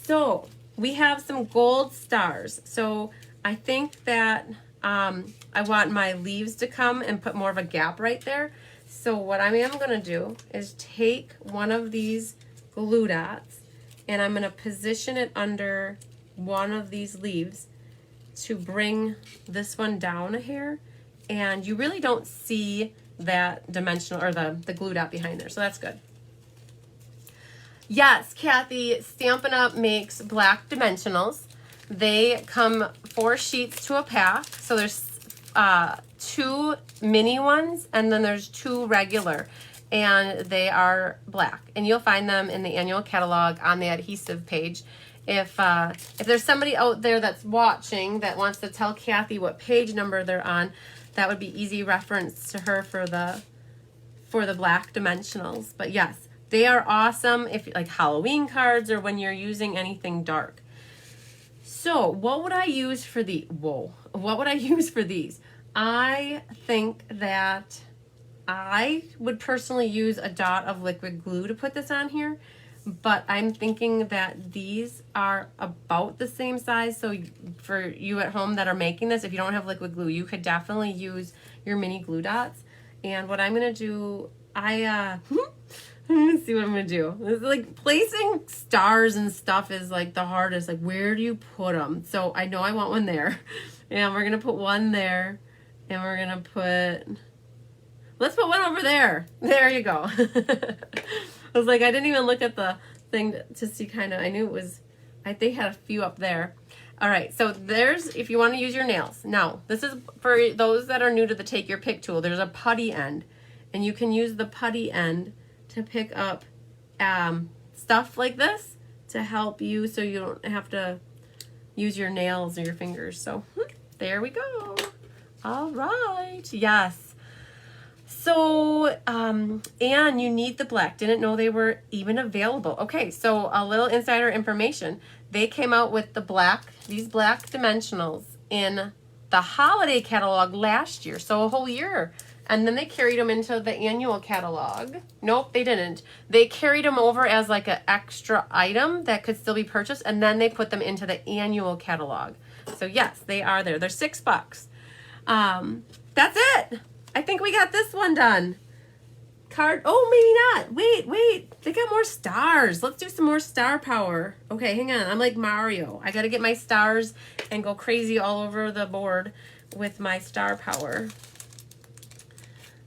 So we have some gold stars. So I think that I want my leaves to come and put more of a gap right there. So what I am gonna do is take one of these glue dots, and I'm gonna position it under one of these leaves to bring this one down a hair, and you really don't see that dimensional or the glue dot behind there, so that's good. Yes, Kathy, Stampin' Up! Makes black dimensionals. They come 4 sheets to a pack. So there's 2 mini ones, and then there's 2 regular, and they are black. And you'll find them in the annual catalog on the adhesive page. If there's somebody out there that's watching that wants to tell Kathy what page number they're on, that would be easy reference to her for the black dimensionals. But yes, they are awesome if like Halloween cards or when you're using anything dark. So what would I use for what would I use for these? I think that I would personally use a dot of liquid glue to put this on here, but I'm thinking that these are about the same size. So for you at home that are making this, if you don't have liquid glue, you could definitely use your mini glue dots. And what I'm gonna do, I'm gonna see what I'm gonna do. It's like placing stars and stuff is like the hardest. Like, where do you put them? So I know I want one there, and we're gonna put one there, and we're gonna put. Let's put one over there. There you go. I was like, I didn't even look at the thing to see kind of. I knew it was. They had a few up there. All right, so there's, if you want to use your nails. Now, this is for those that are new to the Take Your Pick tool. There's a putty end, and you can use the putty end to pick up stuff like this to help you so you don't have to use your nails or your fingers. So there we go. All right, yes. So, and you need the black. Didn't know they were even available. Okay, so a little insider information. They came out with these black dimensionals in the holiday catalog last year, so a whole year. And then they carried them into the annual catalog. Nope, they didn't. They carried them over as like an extra item that could still be purchased, and then they put them into the annual catalog. So yes, they are there. They're $6. That's it. I think we got this one done. Oh, maybe not. Wait. They got more stars. Let's do some more star power. Okay, hang on. I'm like Mario. I got to get my stars and go crazy all over the board with my star power.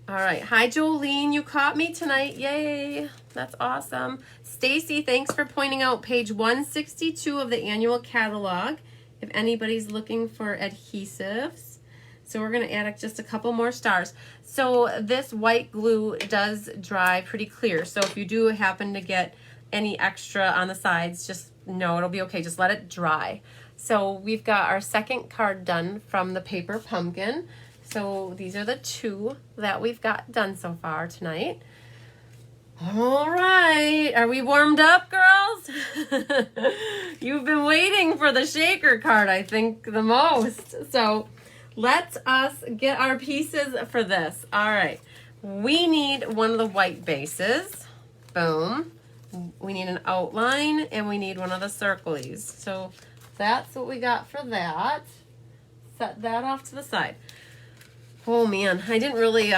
All right. Hi, Jolene. You caught me tonight. Yay. That's awesome. Stacy, thanks for pointing out page 162 of the annual catalog if anybody's looking for adhesives. So we're going to add just a couple more stars. So this white glue does dry pretty clear. So if you do happen to get any extra on the sides, just know it'll be okay. Just let it dry. So we've got our second card done from the paper pumpkin. So these are the 2 that we've got done so far tonight. All right. Are we warmed up, girls? You've been waiting for the shaker card, I think, the most. So let us get our pieces for this. All right. We need one of the white bases. Boom. We need an outline, and we need one of the circlies. So that's what we got for that. Set that off to the side. Oh, man. I didn't really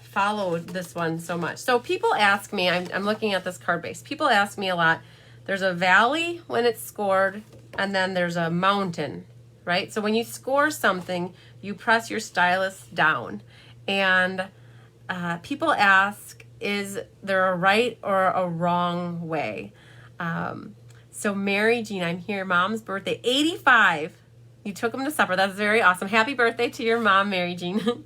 follow this one so much. So people ask me, I'm looking at this card base. People ask me a lot. There's a valley when it's scored, and then there's a mountain, right? So when you score something, you press your stylus down. And people ask, is there a right or a wrong way? So Mary Jean, I'm here. Mom's birthday, 85. You took them to supper. That's very awesome. Happy birthday to your mom, Mary Jean.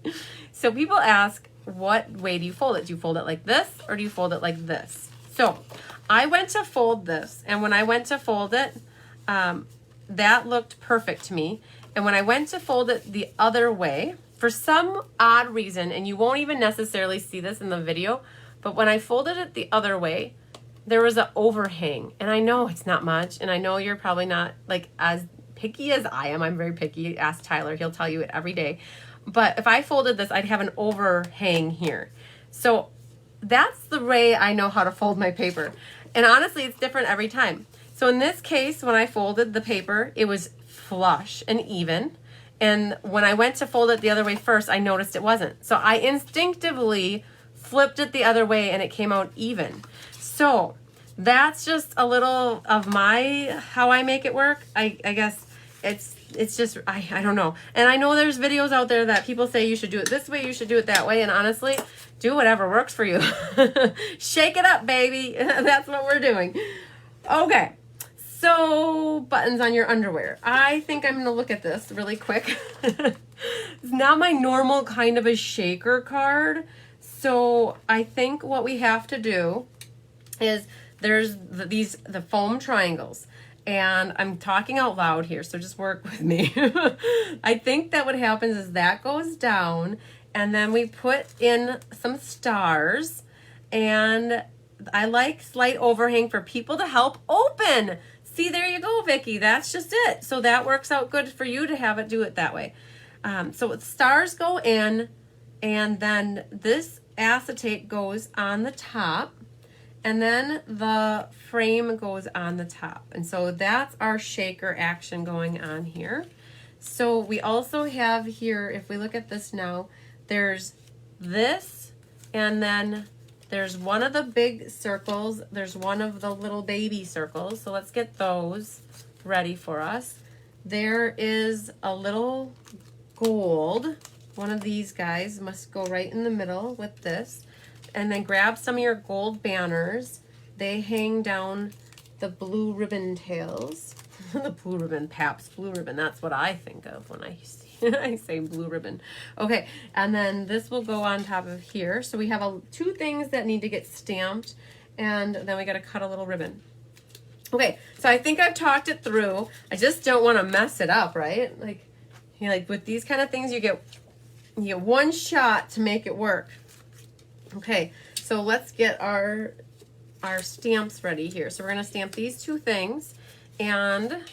So people ask, what way do you fold it? Do you fold it like this or do you fold it like this? So I went to fold this, and when I went to fold it, that looked perfect to me. And when I went to fold it the other way, for some odd reason, and you won't even necessarily see this in the video, but when I folded it the other way, there was an overhang. And I know it's not much, and I know you're probably not like as picky as I am. I'm very picky. Ask Tyler. He'll tell you it every day. But if I folded this, I'd have an overhang here. So that's the way I know how to fold my paper. And honestly, it's different every time. So in this case, when I folded the paper, it was flush and even. And when I went to fold it the other way first, I noticed it wasn't. So I instinctively flipped it the other way and it came out even. So that's just a little of how I make it work. I guess it's just, I don't know. And I know there's videos out there that people say you should do it this way, you should do it that way. And honestly, do whatever works for you. Shake it up, baby. That's what we're doing. Okay. So, buttons on your underwear. I think I'm going to look at this really quick. It's not my normal kind of a shaker card. So, I think what we have to do is there's the foam triangles. And I'm talking out loud here, so just work with me. I think that what happens is that goes down, and then we put in some stars, and I like slight overhang for people to help open. See, there you go, Vicki. That's just it. So that works out good for you to have it do it that way. So stars go in, and then this acetate goes on the top, and then the frame goes on the top. And so that's our shaker action going on here. So we also have here, if we look at this now, there's this, and then there's one of the big circles. There's one of the little baby circles. So let's get those ready for us. There is a little gold. One of these guys must go right in the middle with this. And then grab some of your gold banners. They hang down the blue ribbon tails. The blue ribbon, Pabst blue ribbon. That's what I think of when I I say blue ribbon. Okay, and then this will go on top of here. So we have two things that need to get stamped, and then we got to cut a little ribbon. Okay, so I think I've talked it through. I just don't want to mess it up, right? Like, you know, like with these kind of things, you get one shot to make it work. Okay, so let's get our stamps ready here. So we're going to stamp these two things, and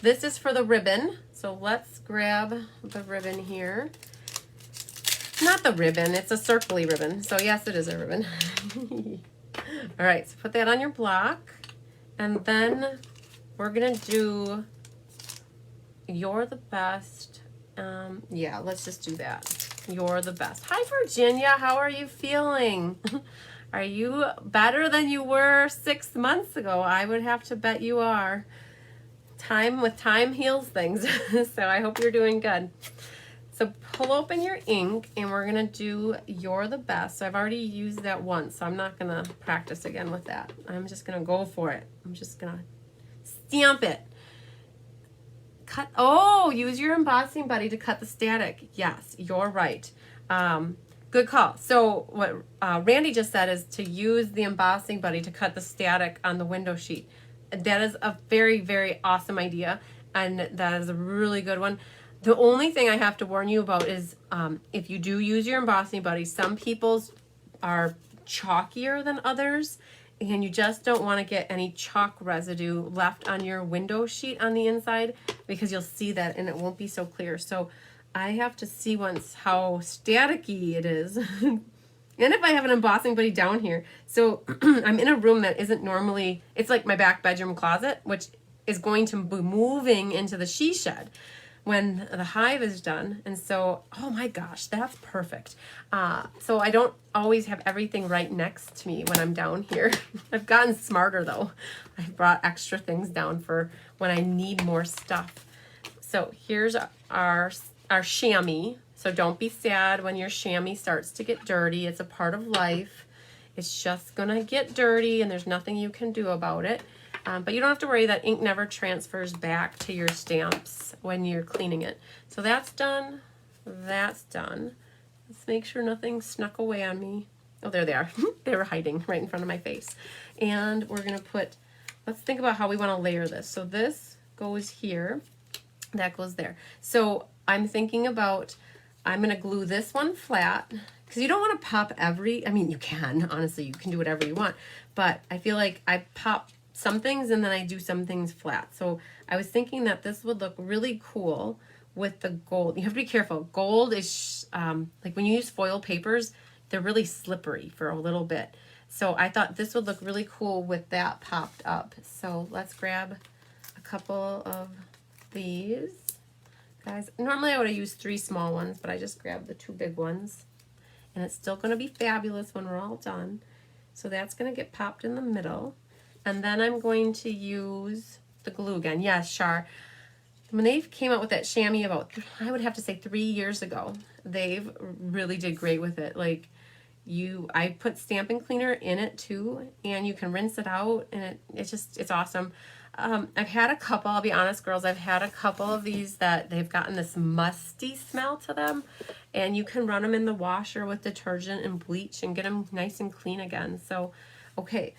this is for the ribbon. So let's grab the ribbon here. Not the ribbon, it's a circly ribbon. So yes, it is a ribbon. All right, so put that on your block, and then we're going to do You're the Best. Yeah, let's just do that. You're the best. Hi, Virginia. How are you feeling? Are you better than you were 6 months ago? I would have to bet you are. Time heals things. So I hope you're doing good. So pull open your ink, and we're going to do You're the Best. So I've already used that once, so I'm not going to practice again with that. I'm just going to go for it. I'm just going to stamp it. Use your embossing buddy to cut the static. Yes, you're right. Good call. So what Randy just said is to use the embossing buddy to cut the static on the window sheet. That is a very, very awesome idea, and that is a really good one. The only thing I have to warn you about is if you do use your embossing buddy, some people's are chalkier than others, and you just don't want to get any chalk residue left on your window sheet on the inside, because you'll see that and it won't be so clear. So I have to see once how staticky it is. And if I have an embossing buddy down here. So I'm in a room that isn't normally, it's like my back bedroom closet, which is going to be moving into the she shed when the hive is done. And so, oh my gosh, that's perfect. So I don't always have everything right next to me when I'm down here. I've gotten smarter though. I brought extra things down for when I need more stuff. So here's our chamois. So don't be sad when your chamois starts to get dirty. It's a part of life. It's just gonna get dirty, and there's nothing you can do about it. But you don't have to worry, that ink never transfers back to your stamps when you're cleaning it. So that's done. That's done. Let's make sure nothing snuck away on me. Oh, there they are. They were hiding right in front of my face. And we're going to put, let's think about how we want to layer this. So this goes here. That goes there. So I'm thinking about, I'm going to glue this one flat, because you don't want to pop I mean, you can, honestly, you can do whatever you want. But I feel like I pop some things and then I do some things flat. So I was thinking that this would look really cool with the gold. You have to be careful. Gold is like when you use foil papers, they're really slippery for a little bit. So I thought this would look really cool with that popped up. So let's grab a couple of these guys. Normally I would have used 3 small ones, but I just grabbed the 2 big ones. And it's still going to be fabulous when we're all done. So that's going to get popped in the middle. And then I'm going to use the glue again. Yes, Char. When they came out with that chamois about, I would have to say 3 years ago, they've really did great with it. Like I put stamping cleaner in it too, and you can rinse it out, and it's awesome. I've had a couple, I'll be honest, girls, I've had a couple of these that they've gotten this musty smell to them, and you can run them in the washer with detergent and bleach and get them nice and clean again. So, okay,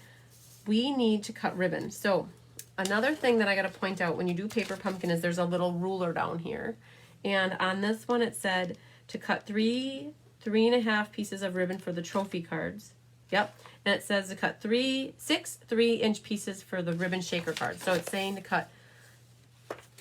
we need to cut ribbon. So another thing that I got to point out when you do paper pumpkin is there's a little ruler down here. And on this one it said to cut 3.5 pieces of ribbon for the trophy cards. Yep. And it says to cut 6 3-inch pieces for the ribbon shaker cards. So it's saying to cut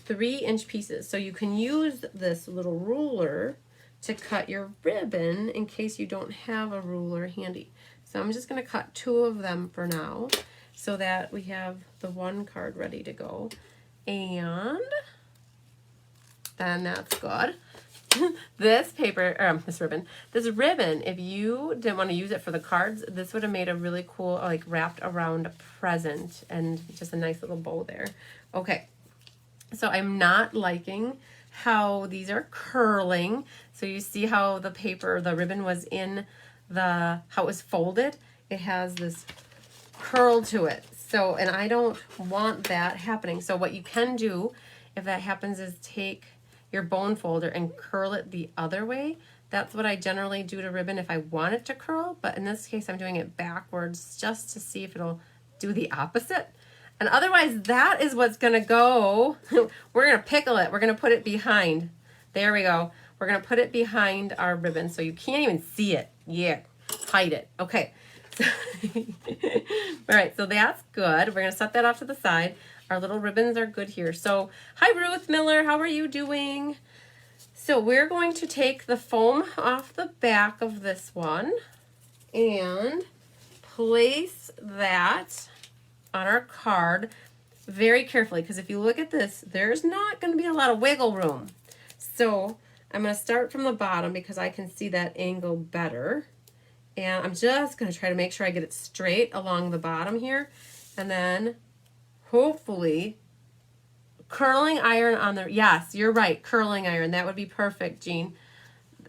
3-inch pieces. So you can use this little ruler to cut your ribbon in case you don't have a ruler handy. So I'm just going to cut 2 of them for now so that we have the one card ready to go. And then that's good. This paper, this ribbon, if you didn't want to use it for the cards, this would have made a really cool, like, wrapped around present and just a nice little bow there. Okay, so I'm not liking how these are curling. So you see how the ribbon was in how it was folded? It has this curl to it. So, and I don't want that happening. So what you can do if that happens is take your bone folder and curl it the other way. That's what I generally do to ribbon if I want it to curl, but in this case I'm doing it backwards just to see if it'll do the opposite. And otherwise that is what's gonna go. We're gonna pickle it. We're gonna put it behind. There we go. We're gonna put it behind our ribbon so you can't even see it. Yeah, hide it. Okay. All right, so that's good. We're gonna set that off to the side. Our little ribbons are good here. So, hi Ruth Miller, how are you doing? So we're going to take the foam off the back of this one and place that on our card very carefully, because if you look at this, there's not going to be a lot of wiggle room. So I'm going to start from the bottom because I can see that angle better. And I'm just going to try to make sure I get it straight along the bottom here. And then hopefully curling iron on the, yes, you're right, curling iron. That would be perfect, Jean.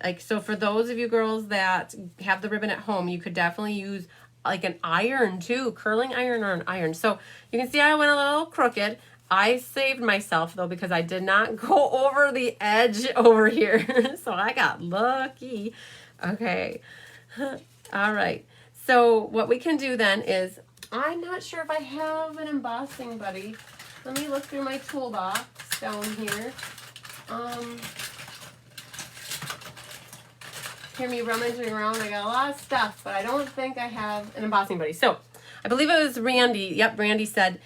Like, so for those of you girls that have the ribbon at home, you could definitely use like an iron too, curling iron or an iron. So you can see I went a little crooked. I saved myself though because I did not go over the edge over here. So I got lucky. Okay. All right. So what we can do then is, I'm not sure if I have an embossing buddy. Let me look through my toolbox down here. Hear me rummaging around. I got a lot of stuff, but I don't think I have an embossing buddy. So I believe it was Randy. Yep, Randy said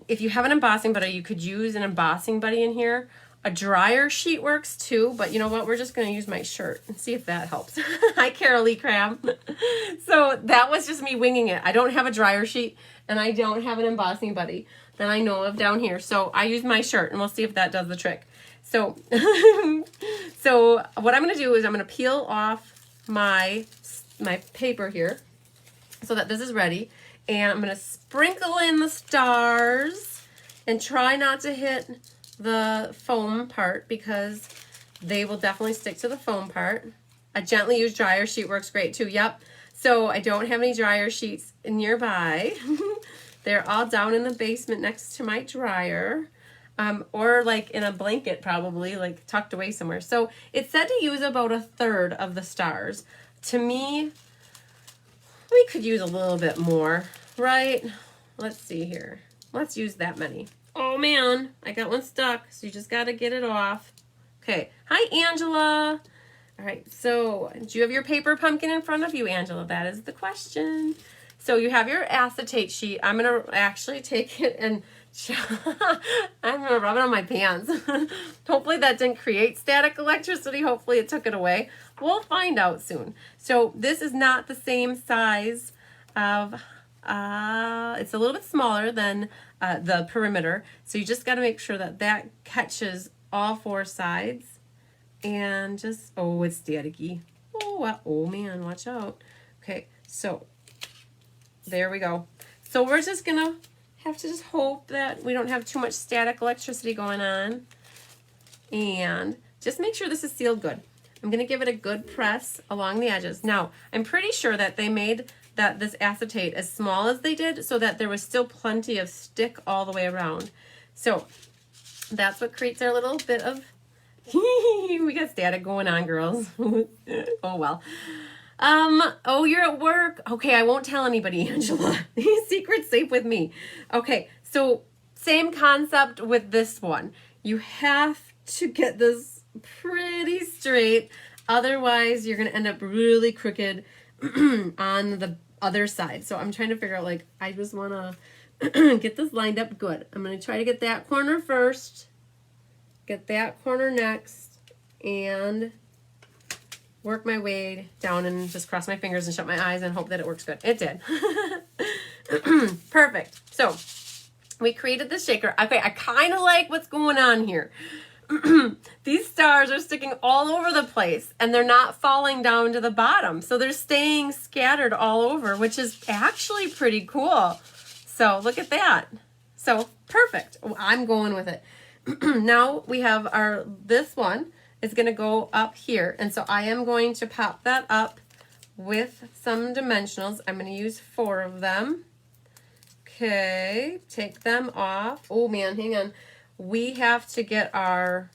if you have an embossing buddy, you could use an embossing buddy in here. A dryer sheet works too, but you know what? We're just going to use my shirt and see if that helps. Hi, Carolee Cram. So that was just me winging it. I don't have a dryer sheet and I don't have an embossing buddy that I know of down here. So I use my shirt and we'll see if that does the trick. So, so what I'm going to do is I'm going to peel off my paper here so that this is ready. And I'm going to sprinkle in the stars and try not to hit the foam part because they will definitely stick to the foam part. A gently used dryer sheet works great too. Yep. So I don't have any dryer sheets nearby. They're all down in the basement next to my dryer. Or like in a blanket probably, like tucked away somewhere. So it said to use about 1/3 of the stars. To me, we could use a little bit more, right? Let's see here. Let's use that many. Oh man, I got one stuck, so you just got to get it off. Okay, hi Angela. All right, so do you have your paper pumpkin in front of you, Angela? That is the question. So you have your acetate sheet. I'm going to actually take it and I'm going to rub it on my pants. Hopefully that didn't create static electricity. Hopefully it took it away. We'll find out soon. So this is not the same size of, it's a little bit smaller than the perimeter. So you just got to make sure that that catches all 4 sides. And just, oh, it's staticky. Oh, wow. Oh man, watch out. Okay, so there we go. So we're just going to have to just hope that we don't have too much static electricity going on. And just make sure this is sealed good. I'm going to give it a good press along the edges. Now, I'm pretty sure that they made this acetate as small as they did so that there was still plenty of stick all the way around. So that's what creates our little bit of, we got static going on, girls. Oh, well. Oh, you're at work. Okay, I won't tell anybody, Angela. Secret's safe with me. Okay, so same concept with this one. You have to get this pretty straight. Otherwise, you're going to end up really crooked on the other side. So I'm trying to figure out, like, I just want to get this lined up good. I'm going to try to get that corner first, get that corner next, and work my way down and just cross my fingers and shut my eyes and hope that it works good. It did. Perfect. So we created this shaker. Okay, I kind of like what's going on here. These stars are sticking all over the place and they're not falling down to the bottom. So they're staying scattered all over, which is actually pretty cool. So look at that. So perfect. I'm going with it. Now we have this one is going to go up here. And so I am going to pop that up with some dimensionals. I'm going to use 4 of them. Okay, take them off. Oh man, hang on. We have to get our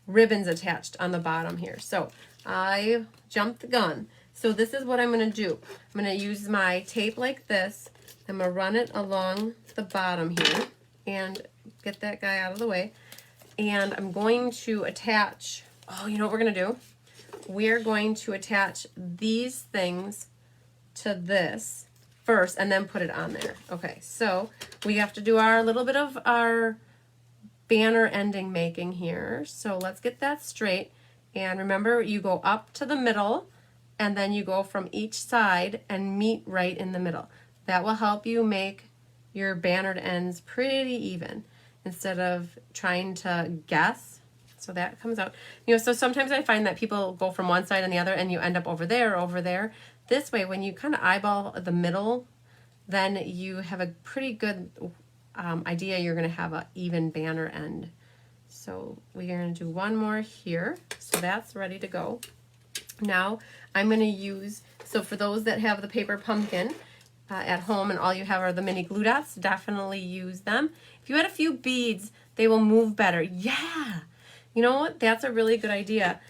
ribbons attached on the bottom here. So I jumped the gun. So this is what I'm going to do. I'm going to use my tape like this. I'm going to run it along the bottom here and get that guy out of the way. And I'm going to attach, oh, you know what we're going to do? We're going to attach these things to this first and then put it on there. Okay, so we have to do our little bit of our banner ending making here. So let's get that straight. And remember, you go up to the middle and then you go from each side and meet right in the middle. That will help you make your bannered ends pretty even instead of trying to guess. So that comes out. You know, so sometimes I find that people go from one side and the other and you end up over there, over there. This way, when you kind of eyeball the middle, then you have a pretty good idea you're going to have an even banner end. So we're going to do one more here. So that's ready to go. Now I'm going to use, so for those that have the paper pumpkin at home and all you have are the mini glue dots, definitely use them. If you had a few beads, they will move better. Yeah, you know what? That's a really good idea.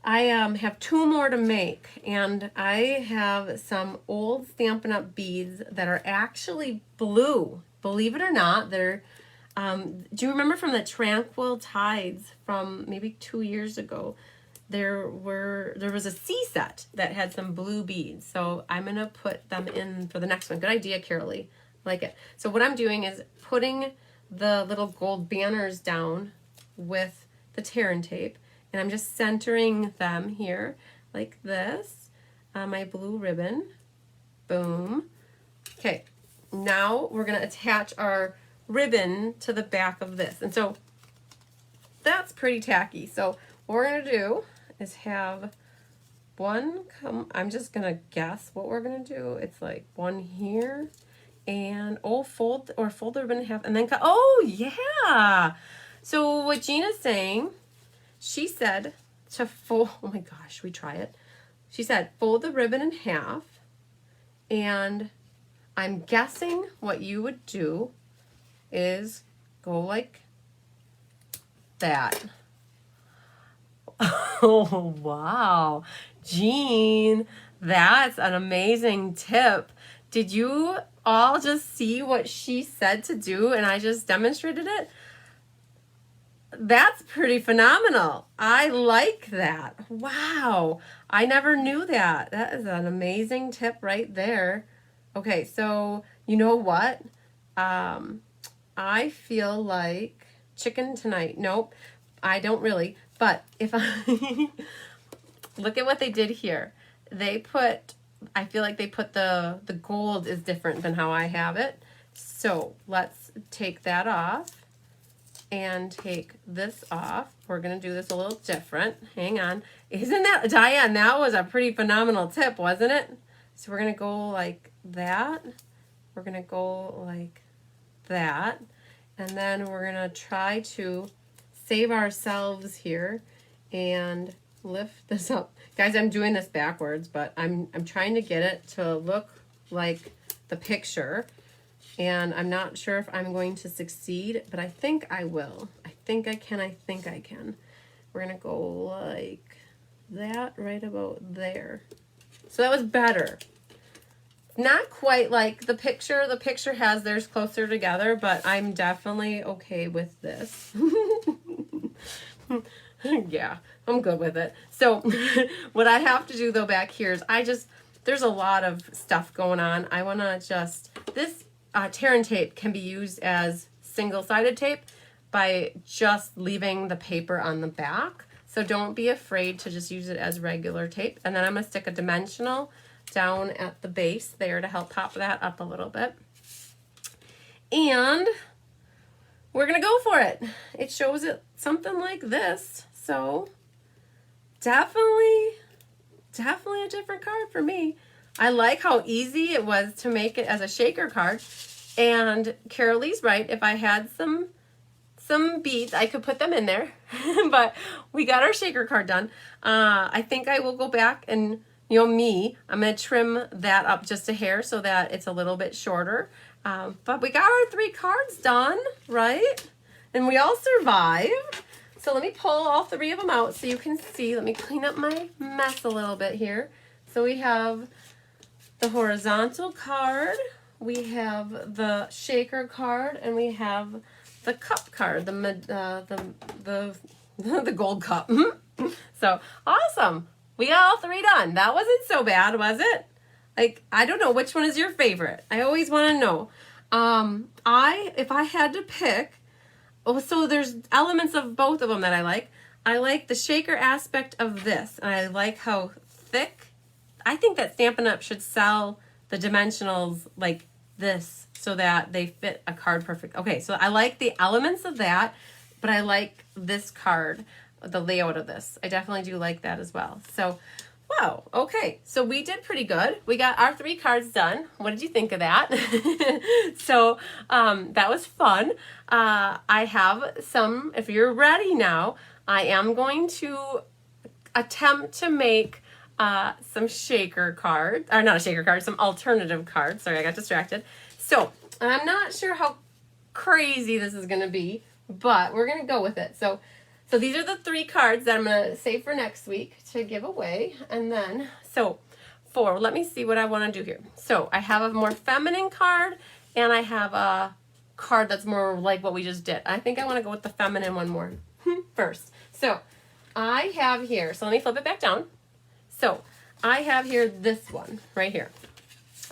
I have 2 more to make, and I have some old Stampin' Up! Beads that are actually blue. Believe it or not, they're, do you remember from the Tranquil Tides from maybe 2 years ago? There was a C set that had some blue beads, so I'm going to put them in for the next one. Good idea, Carolee. Like it. So what I'm doing is putting the little gold banners down with the tear and tape, and I'm just centering them here like this on my blue ribbon. Boom. Okay, now we're going to attach our ribbon to the back of this. And so that's pretty tacky. So what we're going to do is have one come, I'm just going to guess what we're going to do. It's like one here and fold the ribbon in half and then cut. Oh, yeah. So what Gina's saying, she said to fold, oh my gosh, we try it. She said, fold the ribbon in half, and I'm guessing what you would do is go like that. Oh, wow. Jean, that's an amazing tip. Did you all just see what she said to do and I just demonstrated it? That's pretty phenomenal. I like that. Wow. I never knew that. That is an amazing tip right there. Okay, so you know what? I feel like chicken tonight. Nope, I don't really. But if I look at what they did here. They put, I feel like they put the gold is different than how I have it. So let's take that off and take this off. We're going to do this a little different. Hang on. Isn't that, Diane, that was a pretty phenomenal tip, wasn't it? So we're going to go like that. We're going to go like that. And then we're going to try to save ourselves here and lift this up. Guys, I'm doing this backwards, but I'm trying to get it to look like the picture. And I'm not sure if I'm going to succeed, but I think I will. I think I can. We're gonna go like that right about there. So that was better. Not quite like the picture. The picture has theirs closer together, but I'm definitely okay with this. Yeah, I'm good with it. So what I have to do though back here is there's a lot of stuff going on. I want to this tear and tape can be used as single-sided tape by just leaving the paper on the back. So don't be afraid to just use it as regular tape. And then I'm going to stick a dimensional down at the base there to help pop that up a little bit. And we're going to go for it. It shows it something like this. So definitely a different card for me. I like how easy it was to make it as a shaker card. And Carolee's right. If I had some beads, I could put them in there. But we got our shaker card done. I think I will go back and, I'm going to trim that up just a hair so that it's a little bit shorter. But we got our 3 cards done, right? And we all survived. So let me pull all 3 of them out so you can see. Let me clean up my mess a little bit here. So we have the horizontal card, we have the shaker card, and we have the cup card, the gold cup. So awesome. We got all 3 done. That wasn't so bad, was it? Like, I don't know, which one is your favorite? I always want to know. If I had to pick, so there's elements of both of them that I like. I like the shaker aspect of this, and I like how thick. I think that Stampin' Up! Should sell the dimensionals like this so that they fit a card perfect. Okay, so I like the elements of that, but I like this card, the layout of this. I definitely do like that as well. So, wow, okay, so we did pretty good. We got our 3 cards done. What did you think of that? So that was fun. I have some, if you're ready now, I am going to attempt to make some shaker cards, or not a shaker card, some alternative cards. Sorry, I got distracted. So I'm not sure how crazy this is going to be, but we're going to go with it. So these are the 3 cards that I'm going to save for next week to give away. And then, let me see what I want to do here. So I have a more feminine card, and I have a card that's more like what we just did. I think I want to go with the feminine one more first. So I have here, so let me flip it back down. So I have here this one right here.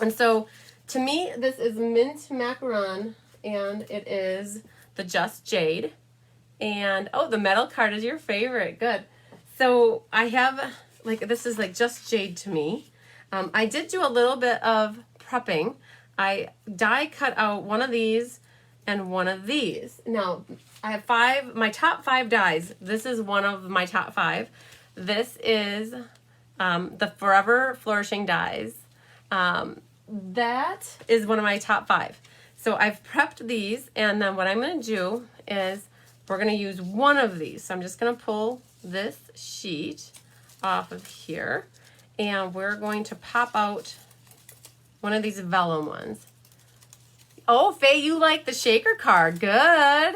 And so to me, this is Mint Macaron, and it is the Just Jade. And, oh, the metal card is your favorite. Good. So I have, this is Just Jade to me. I did do a little bit of prepping. I die cut out one of these and one of these. Now, I have my top 5 dies. This is one of my top 5. This is the Forever Flourishing dies. That is one of my top 5. So I've prepped these, and then what I'm going to do is we're going to use one of these. So I'm just going to pull this sheet off of here, and we're going to pop out one of these vellum ones. Oh, Faye, you like the shaker card. Good.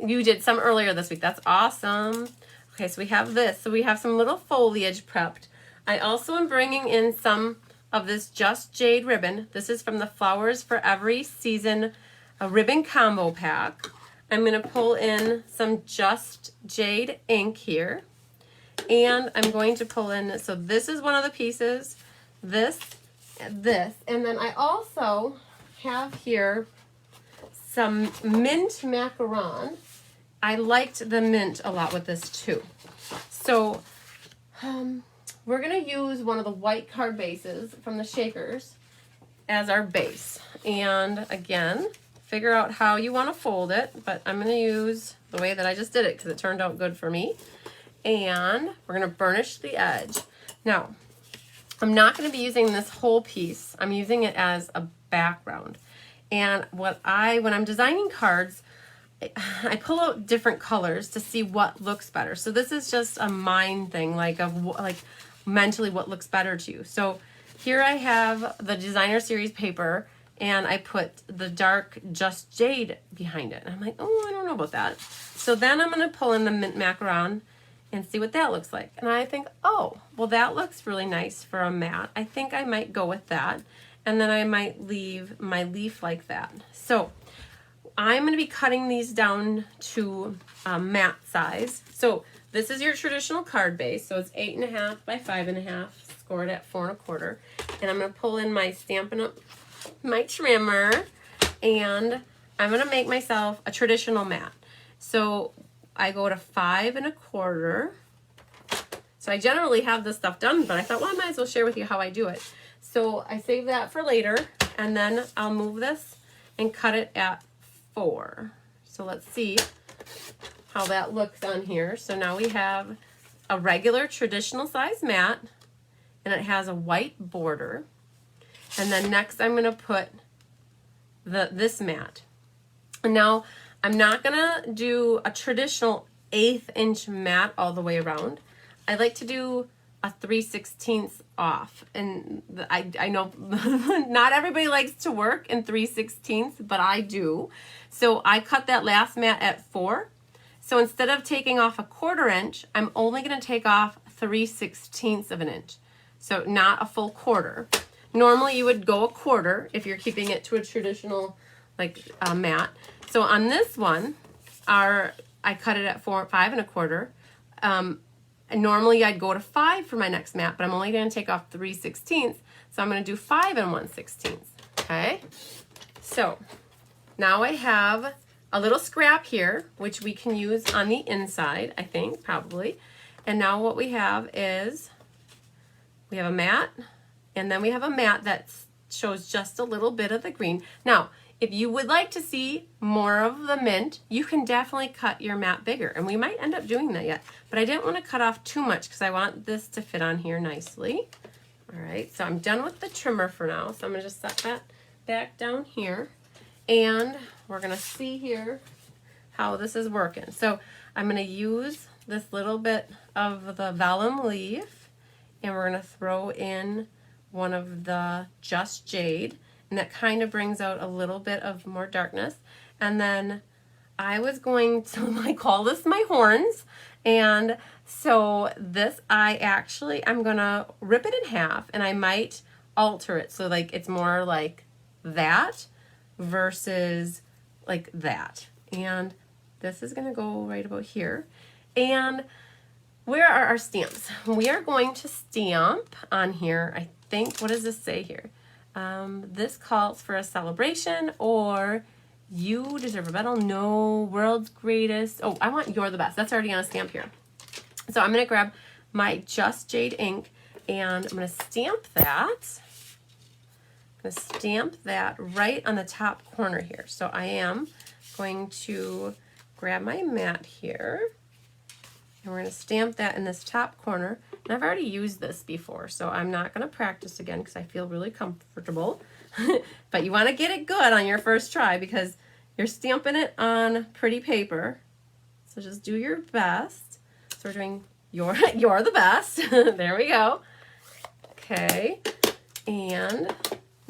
You did some earlier this week. That's awesome. Okay, so we have this. So we have some little foliage prepped. I also am bringing in some of this Just Jade ribbon. This is from the Flowers for Every Season ribbon combo pack. I'm going to pull in some Just Jade ink here. And I'm going to pull in, so this is one of the pieces, this, and then I also have here some Mint Macaron. I liked the mint a lot with this too. So we're going to use one of the white card bases from the Shakers as our base. And again, figure out how you want to fold it, but I'm going to use the way that I just did it because it turned out good for me. And we're going to burnish the edge. Now, I'm not going to be using this whole piece. I'm using it as a background. And when I'm designing cards, I pull out different colors to see what looks better. So this is just a mind thing, like mentally what looks better to you. So here I have the Designer Series paper, and I put the dark Just Jade behind it. And I'm like, oh, I don't know about that. So then I'm going to pull in the Mint Macaron and see what that looks like. And I think, oh, well, that looks really nice for a mat. I think I might go with that. And then I might leave my leaf like that. So I'm going to be cutting these down to mat size. So this is your traditional card base. So it's 8.5 by 5.5, scored at 4 1/4. And I'm going to pull in my Stampin' Up! My trimmer, and I'm going to make myself a traditional mat. So I go to 5 1/4. So I generally have this stuff done, but I thought, well, I might as well share with you how I do it. So I save that for later, and then I'll move this and cut it at 4. So let's see how that looks on here. So now we have a regular traditional size mat, and it has a white border. And then next I'm going to put this mat. And now I'm not going to do a traditional 1/8 inch mat all the way around. I like to do a 3/16 off. And I know not everybody likes to work in 3/16, but I do. So I cut that last mat at 4. So instead of taking off a 1/4 inch, I'm only going to take off 3/16 of an inch. So not a full 1/4. Normally you would go a 1/4 if you're keeping it to a traditional mat. So on this one, I cut it at 5 1/4. Normally I'd go to 5 for my next mat, but I'm only going to take off 3/16. So I'm going to do 5 1/16. Okay. So now I have a little scrap here, which we can use on the inside, I think, probably. And now what we have is we have a mat, and then we have a mat that shows just a little bit of the green. Now, if you would like to see more of the mint, you can definitely cut your mat bigger, and we might end up doing that yet. But I didn't want to cut off too much because I want this to fit on here nicely. All right, so I'm done with the trimmer for now. So I'm going to just set that back down here, and we're going to see here how this is working. So I'm going to use this little bit of the vellum leaf, and we're going to throw in one of the Just Jade, and that kind of brings out a little bit of more darkness. And then I was going to call this my horns, and so this I'm gonna rip it in half, and I might alter it so it's more like that versus like that. And this is gonna go right about here. And where are our stamps? We are going to stamp on here, I think. What does this say here? This calls for a celebration, or you deserve a medal. No, world's greatest. Oh, I want you're the best. That's already on a stamp here. So I'm going to grab my Just Jade ink, and I'm going to stamp that. I'm going to stamp that right on the top corner here. So I am going to grab my mat here, and we're going to stamp that in this top corner. And I've already used this before, so I'm not going to practice again because I feel really comfortable. But you want to get it good on your first try because you're stamping it on pretty paper. So just do your best. So we're doing you're the best. There we go. Okay. And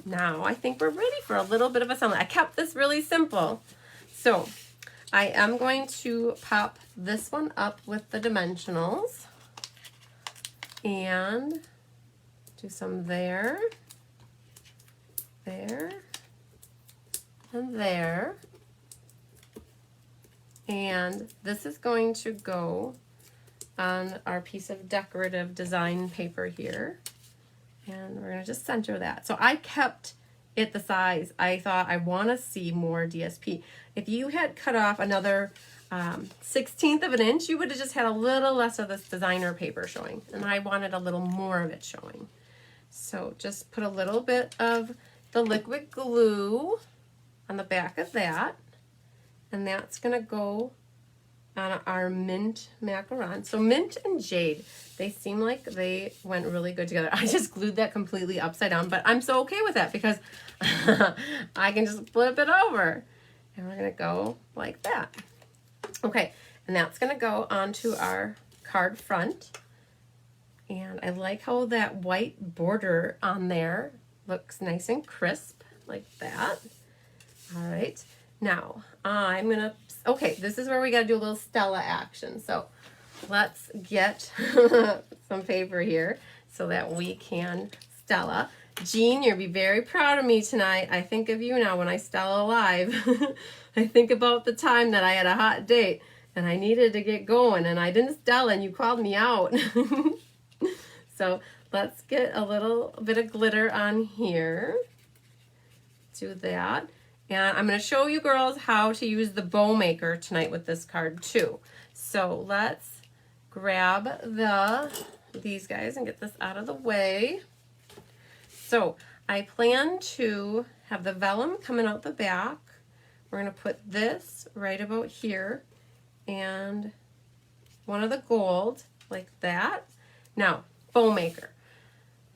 now I think we're ready for a little bit of assembly. I kept this really simple. So I am going to pop this one up with the dimensionals and do some there, and there. And this is going to go on our piece of decorative design paper here. And we're going to just center that. So I kept it the size. I thought I want to see more DSP. If you had cut off another 1/16 of an inch, you would have just had a little less of this designer paper showing. And I wanted a little more of it showing. So just put a little bit of the liquid glue on the back of that. And that's going to go on our mint macaron. So mint and jade, they seem like they went really good together. I just glued that completely upside down, but I'm so okay with that because I can just flip it over. And we're going to go like that. Okay, and that's going to go onto our card front. And I like how that white border on there looks nice and crisp like that. All right, now I'm gonna, okay, this is where we gotta do a little Stella action. So let's get some paper here so that we can Stella. Jean, you'll be very proud of me tonight. I think of you now when I Stella live. I think about the time that I had a hot date and I needed to get going and I didn't Stella and you called me out. So let's get a little bit of glitter on here. Do that. And I'm going to show you girls how to use the bow maker tonight with this card too. So let's grab these guys and get this out of the way. So I plan to have the vellum coming out the back. We're going to put this right about here and one of the gold like that. Now, bow maker.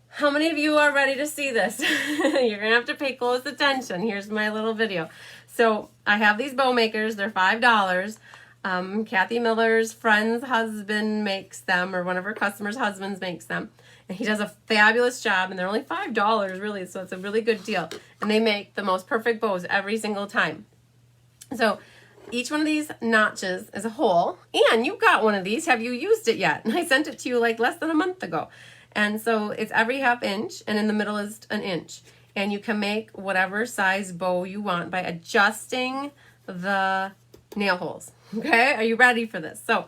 How many of you are ready to see this? You're going to have to pay close attention. Here's my little video. So I have these bow makers. They're $5. Kathy Miller's friend's husband makes them, or one of her customers' husbands makes them. And he does a fabulous job, and they're only $5 really, so it's a really good deal. And they make the most perfect bows every single time. So each one of these notches is a hole, and you got one of these. Have you used it yet? And I sent it to you like less than a month ago. And so it's every ½ inch, and in the middle is an inch. And you can make whatever size bow you want by adjusting the nail holes. Okay, are you ready for this? So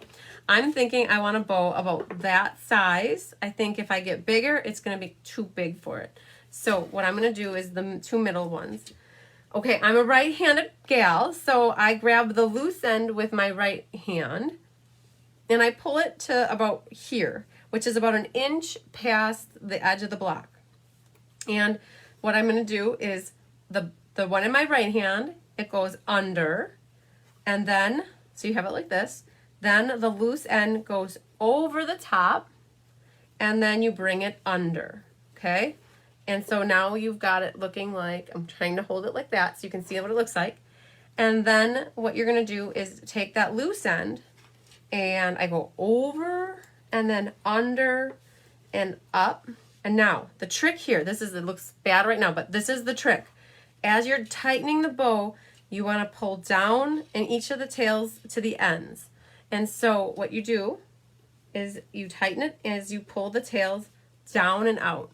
I'm thinking I want a bow about that size. I think if I get bigger, it's going to be too big for it. So what I'm going to do is the two middle ones. Okay, I'm a right-handed gal, so I grab the loose end with my right hand, and I pull it to about here, which is about an inch past the edge of the block. And what I'm going to do is the one in my right hand, it goes under, and then, so you have it like this, then the loose end goes over the top, and then you bring it under, okay? And so now you've got it looking like, I'm trying to hold it like that so you can see what it looks like. And then what you're going to do is take that loose end, and I go over and then under and up. And now the trick here, it looks bad right now, but this is the trick. As you're tightening the bow, you want to pull down in each of the tails to the ends. And so what you do is you tighten it as you pull the tails down and out.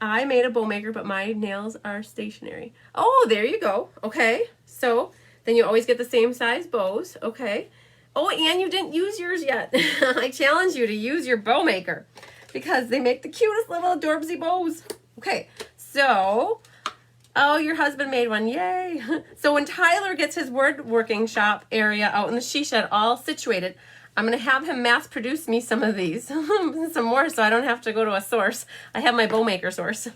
I made a bow maker, but my nails are stationary. Oh, there you go. Okay. So then you always get the same size bows. Okay. Oh, and you didn't use yours yet. I challenge you to use your bow maker because they make the cutest little adorbsy bows. Okay. So, oh, your husband made one. Yay. So when Tyler gets his woodworking shop area out in the she shed all situated, I'm going to have him mass produce me some of these, some more, so I don't have to go to a source. I have my bow maker source.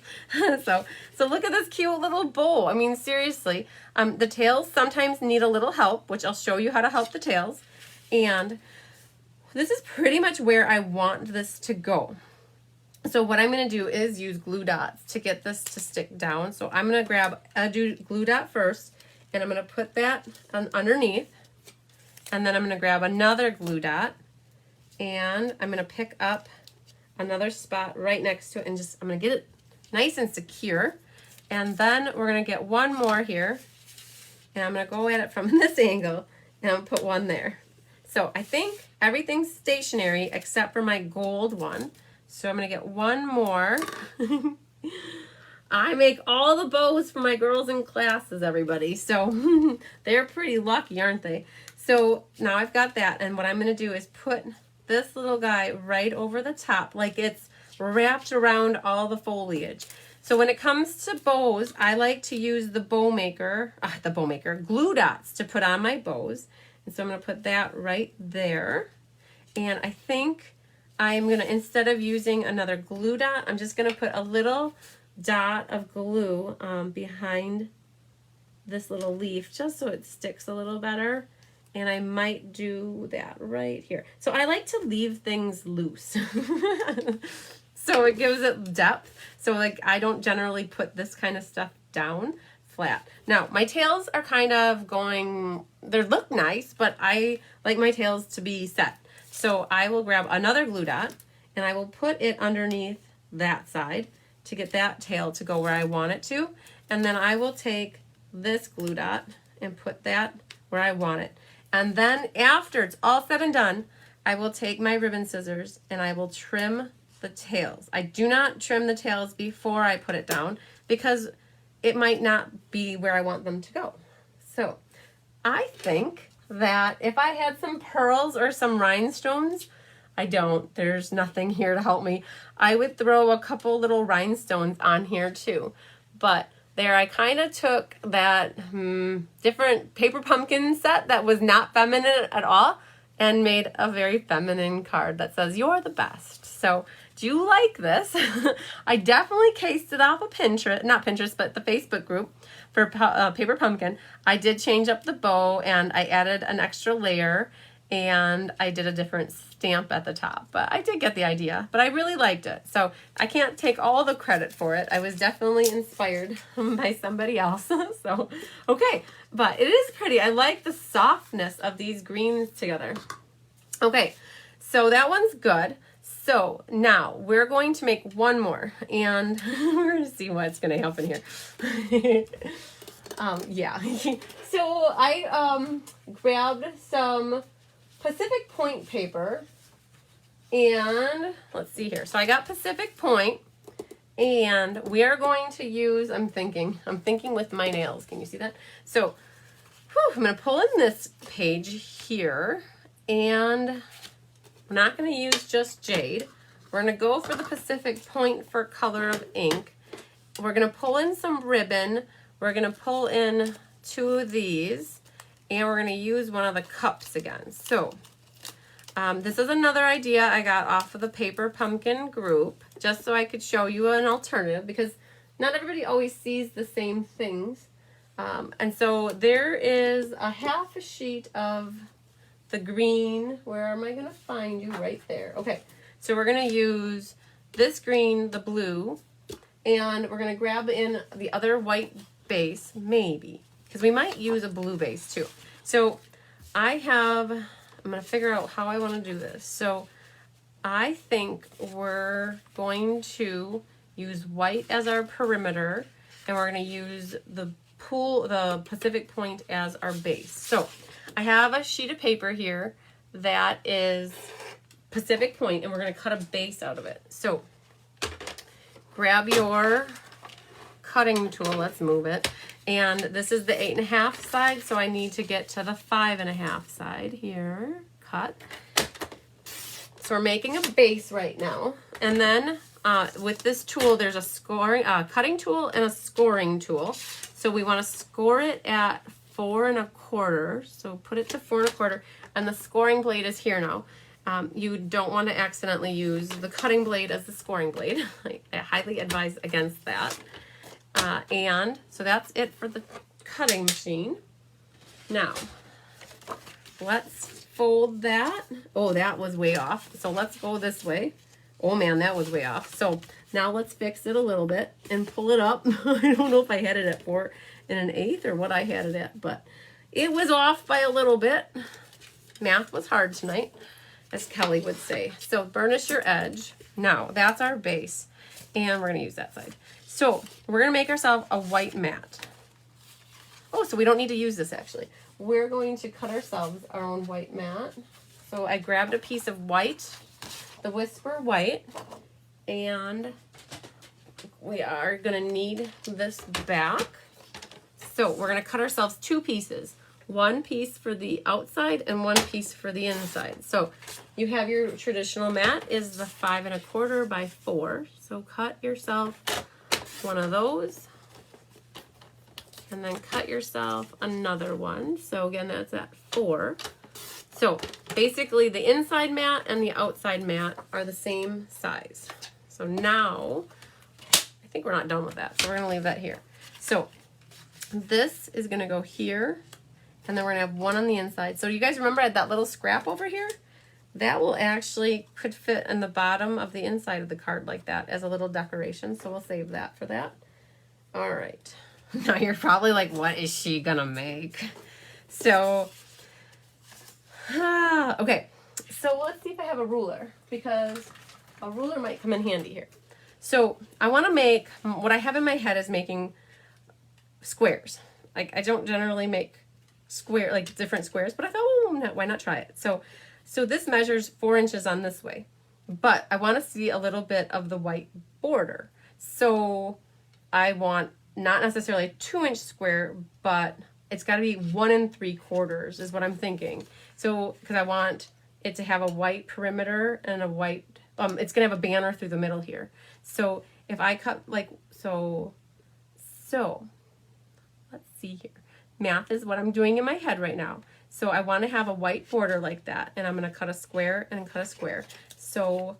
So look at this cute little bow. I mean, seriously, the tails sometimes need a little help, which I'll show you how to help the tails. And this is pretty much where I want this to go. So what I'm going to do is use glue dots to get this to stick down. So I'm going to grab a glue dot first, and I'm going to put that underneath. And then I'm going to grab another glue dot, and I'm going to pick up another spot right next to it, and I'm going to get it nice and secure. And then we're going to get one more here, and I'm going to go at it from this angle, and I'm going to put one there. So I think everything's stationary except for my gold one. So I'm going to get one more. I make all the bows for my girls in classes, everybody. So they're pretty lucky, aren't they? So now I've got that, and what I'm going to do is put this little guy right over the top, like it's wrapped around all the foliage. So when it comes to bows, I like to use the bow maker glue dots to put on my bows. And so I'm going to put that right there. And I think I'm going to, instead of using another glue dot, I'm just going to put a little dot of glue behind this little leaf, just so it sticks a little better. And I might do that right here. So I like to leave things loose. So it gives it depth. So like I don't generally put this kind of stuff down flat. Now my tails are kind of going, they look nice, but I like my tails to be set. So I will grab another glue dot, and I will put it underneath that side to get that tail to go where I want it to. And then I will take this glue dot and put that where I want it. And then after it's all said and done, I will take my ribbon scissors and I will trim the tails. I do not trim the tails before I put it down because it might not be where I want them to go. So I think that if I had some pearls or some rhinestones, I don't, there's nothing here to help me, I would throw a couple little rhinestones on here too. But there I kind of took that different paper pumpkin set that was not feminine at all and made a very feminine card that says, "You're the best." So do you like this? I definitely cased it off of Pinterest, not Pinterest, but the Facebook group for Paper Pumpkin. I did change up the bow and I added an extra layer and I did a different stamp at the top, but I did get the idea, but I really liked it. So I can't take all the credit for it. I was definitely inspired by somebody else. So, okay, but it is pretty. I like the softness of these greens together. Okay, so that one's good. So now we're going to make one more and we're going to see what's going to happen here. Yeah. So I grabbed some Pacific Point paper and let's see here. So I got Pacific Point and we are going to use, I'm thinking with my nails. Can you see that? So I'm going to pull in this page here and we're not going to use just jade. We're going to go for the Pacific Point for color of ink. We're going to pull in some ribbon. We're going to pull in 2 of these. And we're going to use one of the cups again. So this is another idea I got off of the Paper Pumpkin group. Just so I could show you an alternative. Because not everybody always sees the same things. And so there is a half a sheet of the green. Where am I going to find you? Right there. Okay, so we're going to use this green, the blue, and we're going to grab in the other white base, maybe, because we might use a blue base too. So I'm going to figure out how I want to do this. So I think we're going to use white as our perimeter, and we're going to use the Pacific Point as our base. So I have a sheet of paper here that is Pacific Point, and we're going to cut a base out of it. So grab your cutting tool. Let's move it. And this is the 8.5 side, so I need to get to the 5.5 side here. Cut. So we're making a base right now. And then with this tool, there's a cutting tool and a scoring tool. So we want to score it at 4 1/4. So put it to 4 1/4, and the scoring blade is here now. You don't want to accidentally use the cutting blade as the scoring blade. I highly advise against that. And so that's it for the cutting machine. Now, let's fold that. Oh, that was way off. So let's go this way. Oh man, that was way off. So now let's fix it a little bit and pull it up. I don't know if I had it at 4 1/8 or what I had it at, but it was off by a little bit. Math was hard tonight, as Kelly would say. So burnish your edge. Now, that's our base, and we're going to use that side. So we're going to make ourselves a white mat. Oh, so we don't need to use this actually. We're going to cut ourselves our own white mat. So I grabbed a piece of white, the Whisper White, and we are going to need this back. So we're going to cut ourselves 2 pieces. 1 piece for the outside and 1 piece for the inside. So you have your traditional mat is the 5 1/4 by 4. So cut yourself one of those. And then cut yourself another one. So again, that's at 4. So basically the inside mat and the outside mat are the same size. So now, I think we're not done with that. So we're going to leave that here. So this is going to go here. And then we're going to have one on the inside. So you guys remember I had that little scrap over here? That will actually could fit in the bottom of the inside of the card like that as a little decoration. So we'll save that for that. All right. Now you're probably like, what is she going to make? So, okay. So let's see if I have a ruler. Because a ruler might come in handy here. So I want to make, what I have in my head is making squares. Like I don't generally make square, like different squares, but I thought, oh, why not try it? So this measures 4 inches on this way, but I want to see a little bit of the white border. So I want not necessarily a 2-inch square, but it's got to be 1 3/4 is what I'm thinking. So, because I want it to have a white perimeter and a white, it's going to have a banner through the middle here. So if I cut like, so let's see here. Math is what I'm doing in my head right now. So I want to have a white border like that, and I'm going to cut a square and cut a square. So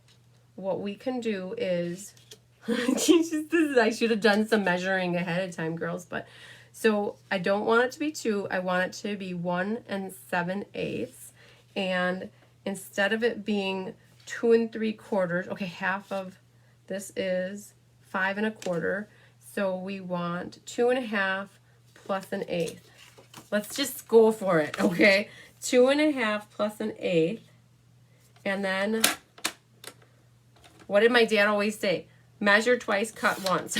what we can do is, I should have done some measuring ahead of time, girls, but so I don't want it to be 2, I want it to be 1 7/8. And instead of it being 2 3/4, okay, half of this is 5 1/4. So we want 2 1/2 plus 1/8. Let's just go for it, okay? 2 1/2 plus 1/8. And then, what did my dad always say? Measure twice, cut once.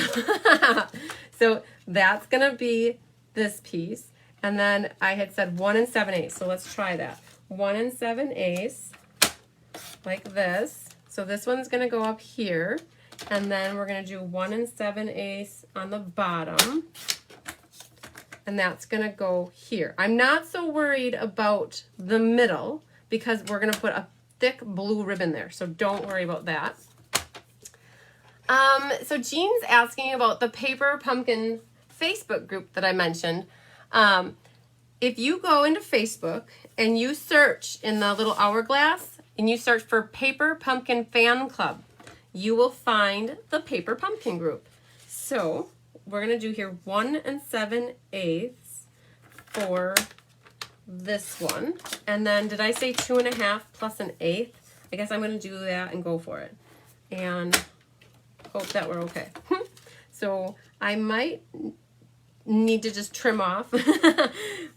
So that's going to be this piece. And then I had said 1 7/8. So let's try that. 1 7/8, like this. So this one's going to go up here. And then we're going to do 1 7/8 on the bottom. And that's going to go here. I'm not so worried about the middle because we're going to put a thick blue ribbon there. So don't worry about that. So Jean's asking about the Paper Pumpkin Facebook group that I mentioned. If you go into Facebook and you search in the little hourglass and you search for Paper Pumpkin Fan Club, you will find the Paper Pumpkin group. So we're going to do here 1 7/8 for this one. And then did I say 2 1/2 plus 1/8? I guess I'm going to do that and go for it. And hope that we're okay. So I might need to just trim off. We're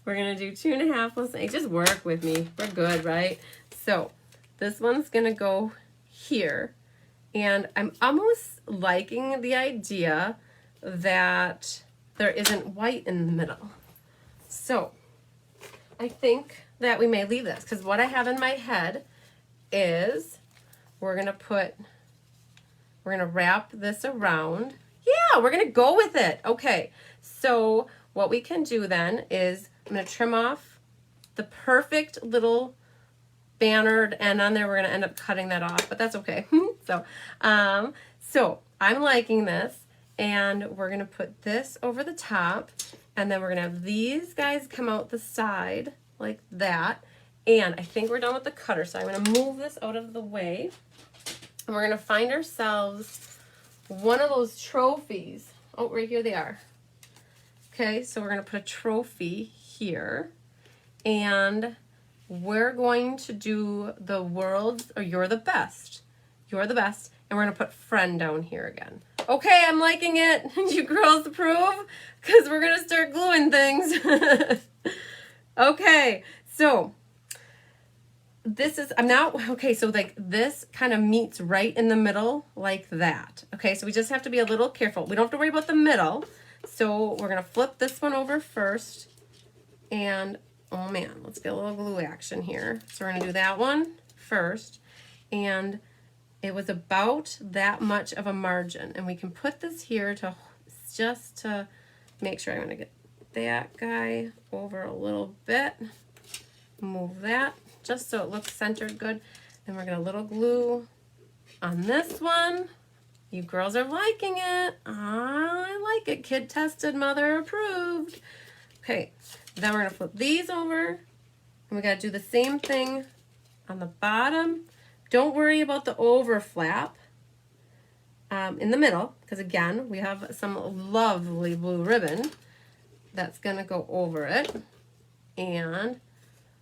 going to do 2 1/2 plus 8. Just work with me. We're good, right? So this one's going to go here. And I'm almost liking the idea that there isn't white in the middle. So I think that we may leave this because what I have in my head is we're going to wrap this around. Yeah, we're going to go with it. Okay, so what we can do then is I'm going to trim off the perfect little bannered end on there. We're going to end up cutting that off, but that's okay. So I'm liking this, and we're going to put this over the top, and then we're going to have these guys come out the side like that. And I think we're done with the cutter, so I'm going to move this out of the way. And we're going to find ourselves one of those trophies. Oh, right here they are. Okay, so we're going to put a trophy here. And we're going to do the world's, or you're the best. You're the best. And we're going to put friend down here again. Okay, I'm liking it. You girls approve? Because we're going to start gluing things. Okay, so this is, I'm now, okay, so like this kind of meets right in the middle like that. Okay, so we just have to be a little careful. We don't have to worry about the middle. So we're going to flip this one over first. And, oh man, let's get a little glue action here. So we're going to do that one first. And it was about that much of a margin. And we can put this here to just to make sure I'm going to get that guy over a little bit. Move that just so it looks centered good. And we're going to little glue on this one. You girls are liking it. I like it. Kid tested, mother approved. Okay, then we're going to flip these over. And we got to do the same thing on the bottom. Don't worry about the overflap in the middle, because again, we have some lovely blue ribbon that's going to go over it. And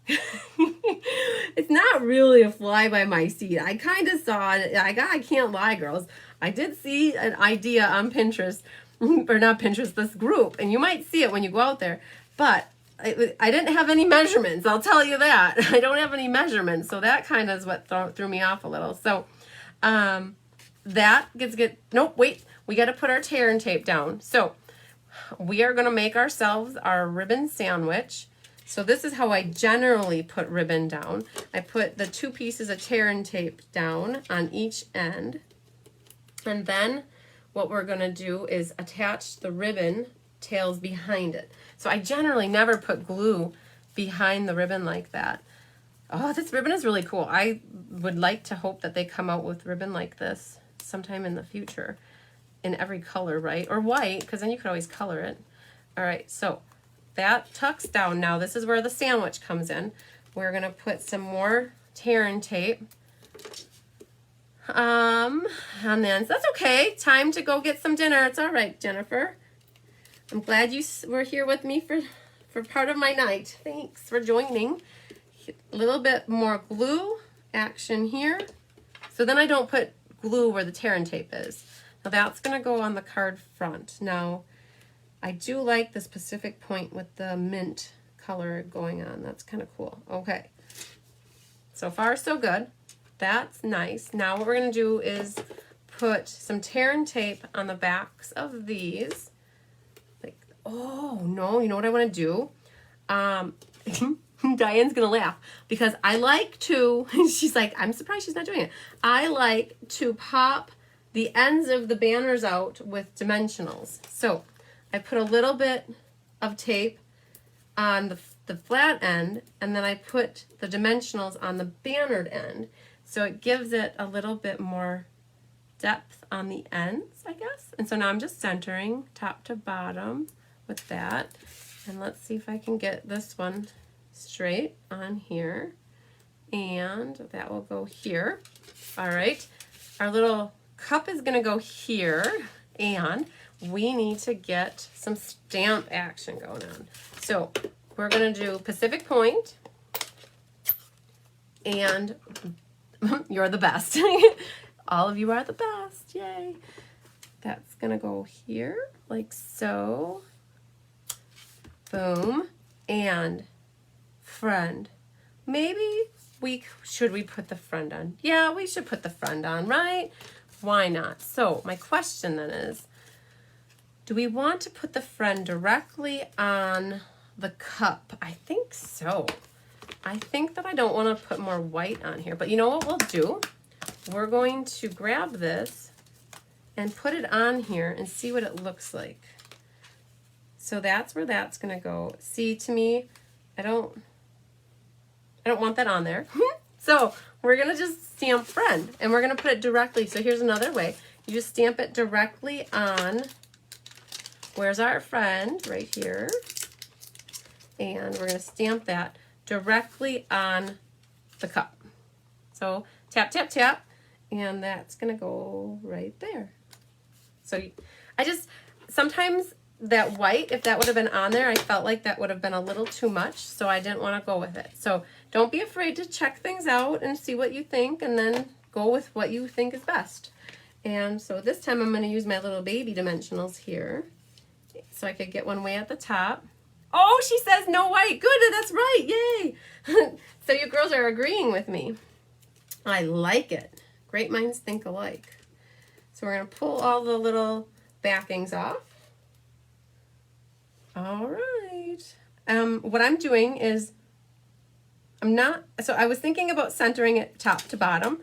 it's not really a fly by my seat. I kind of saw it. I can't lie, girls. I did see an idea on Pinterest, or not Pinterest, this group, and you might see it when you go out there, but I didn't have any measurements. I'll tell you that. I don't have any measurements, so that kind of is what threw me off a little. So That gets nope, wait, we got to put our tear and tape down. So we are going to make ourselves our ribbon sandwich. So this is how I generally put ribbon down. I put the 2 pieces of tear and tape down on each end. And then what we're going to do is attach the ribbon tails behind it. So I generally never put glue behind the ribbon like that. Oh, this ribbon is really cool. I would like to hope that they come out with ribbon like this sometime in the future in every color, right? Or white, because then you could always color it. All right, so that tucks down. Now this is where the sandwich comes in. We're gonna put some more tear and tape. And then, so that's okay. Time to go get some dinner. It's all right, Jennifer. I'm glad you were here with me for part of my night. Thanks for joining. A little bit more glue action here. So then I don't put glue where the tear and tape is. Now that's gonna go on the card front. Now, I do like this Pacific Point with the mint color going on. That's kind of cool. Okay, so far so good. That's nice. Now what we're gonna do is put some tear and tape on the backs of these. Like, oh no, you know what I wanna do? Diane's gonna laugh because I like to, she's like, I'm surprised she's not doing it. I like to pop the ends of the banners out with dimensionals. So I put a little bit of tape on the flat end, and then I put the dimensionals on the bannered end. So it gives it a little bit more depth on the ends, I guess. And so now I'm just centering top to bottom with that. And let's see if I can get this one straight on here. And that will go here. All right. Our little cup is gonna go here, and we need to get some stamp action going on. So we're gonna do Pacific Point, and you're the best. All of you are the best, yay. That's gonna go here, like so. Boom, and friend. Maybe should we put the friend on? Yeah, we should put the friend on, right? Why not? So my question then is, do we want to put the friend directly on the cup? I think so. I think that I don't want to put more white on here, but you know what we'll do? We're going to grab this and put it on here and see what it looks like. So that's where that's going to go. See, to me, I don't want that on there. So we're going to just stamp friend, and we're going to put it directly. So here's another way. You just stamp it directly on, where's our friend? Right here. And we're going to stamp that directly on the cup. So tap, tap, tap, and that's going to go right there. So sometimes that white, if that would have been on there, I felt like that would have been a little too much, so I didn't want to go with it. So don't be afraid to check things out and see what you think, and then go with what you think is best. And so this time I'm going to use my little baby dimensionals here, so I could get one way at the top. Oh, she says no white. Good, that's right. Yay. So you girls are agreeing with me. I like it. Great minds think alike. So we're going to pull all the little backings off. All right. What I'm doing is so I was thinking about centering it top to bottom,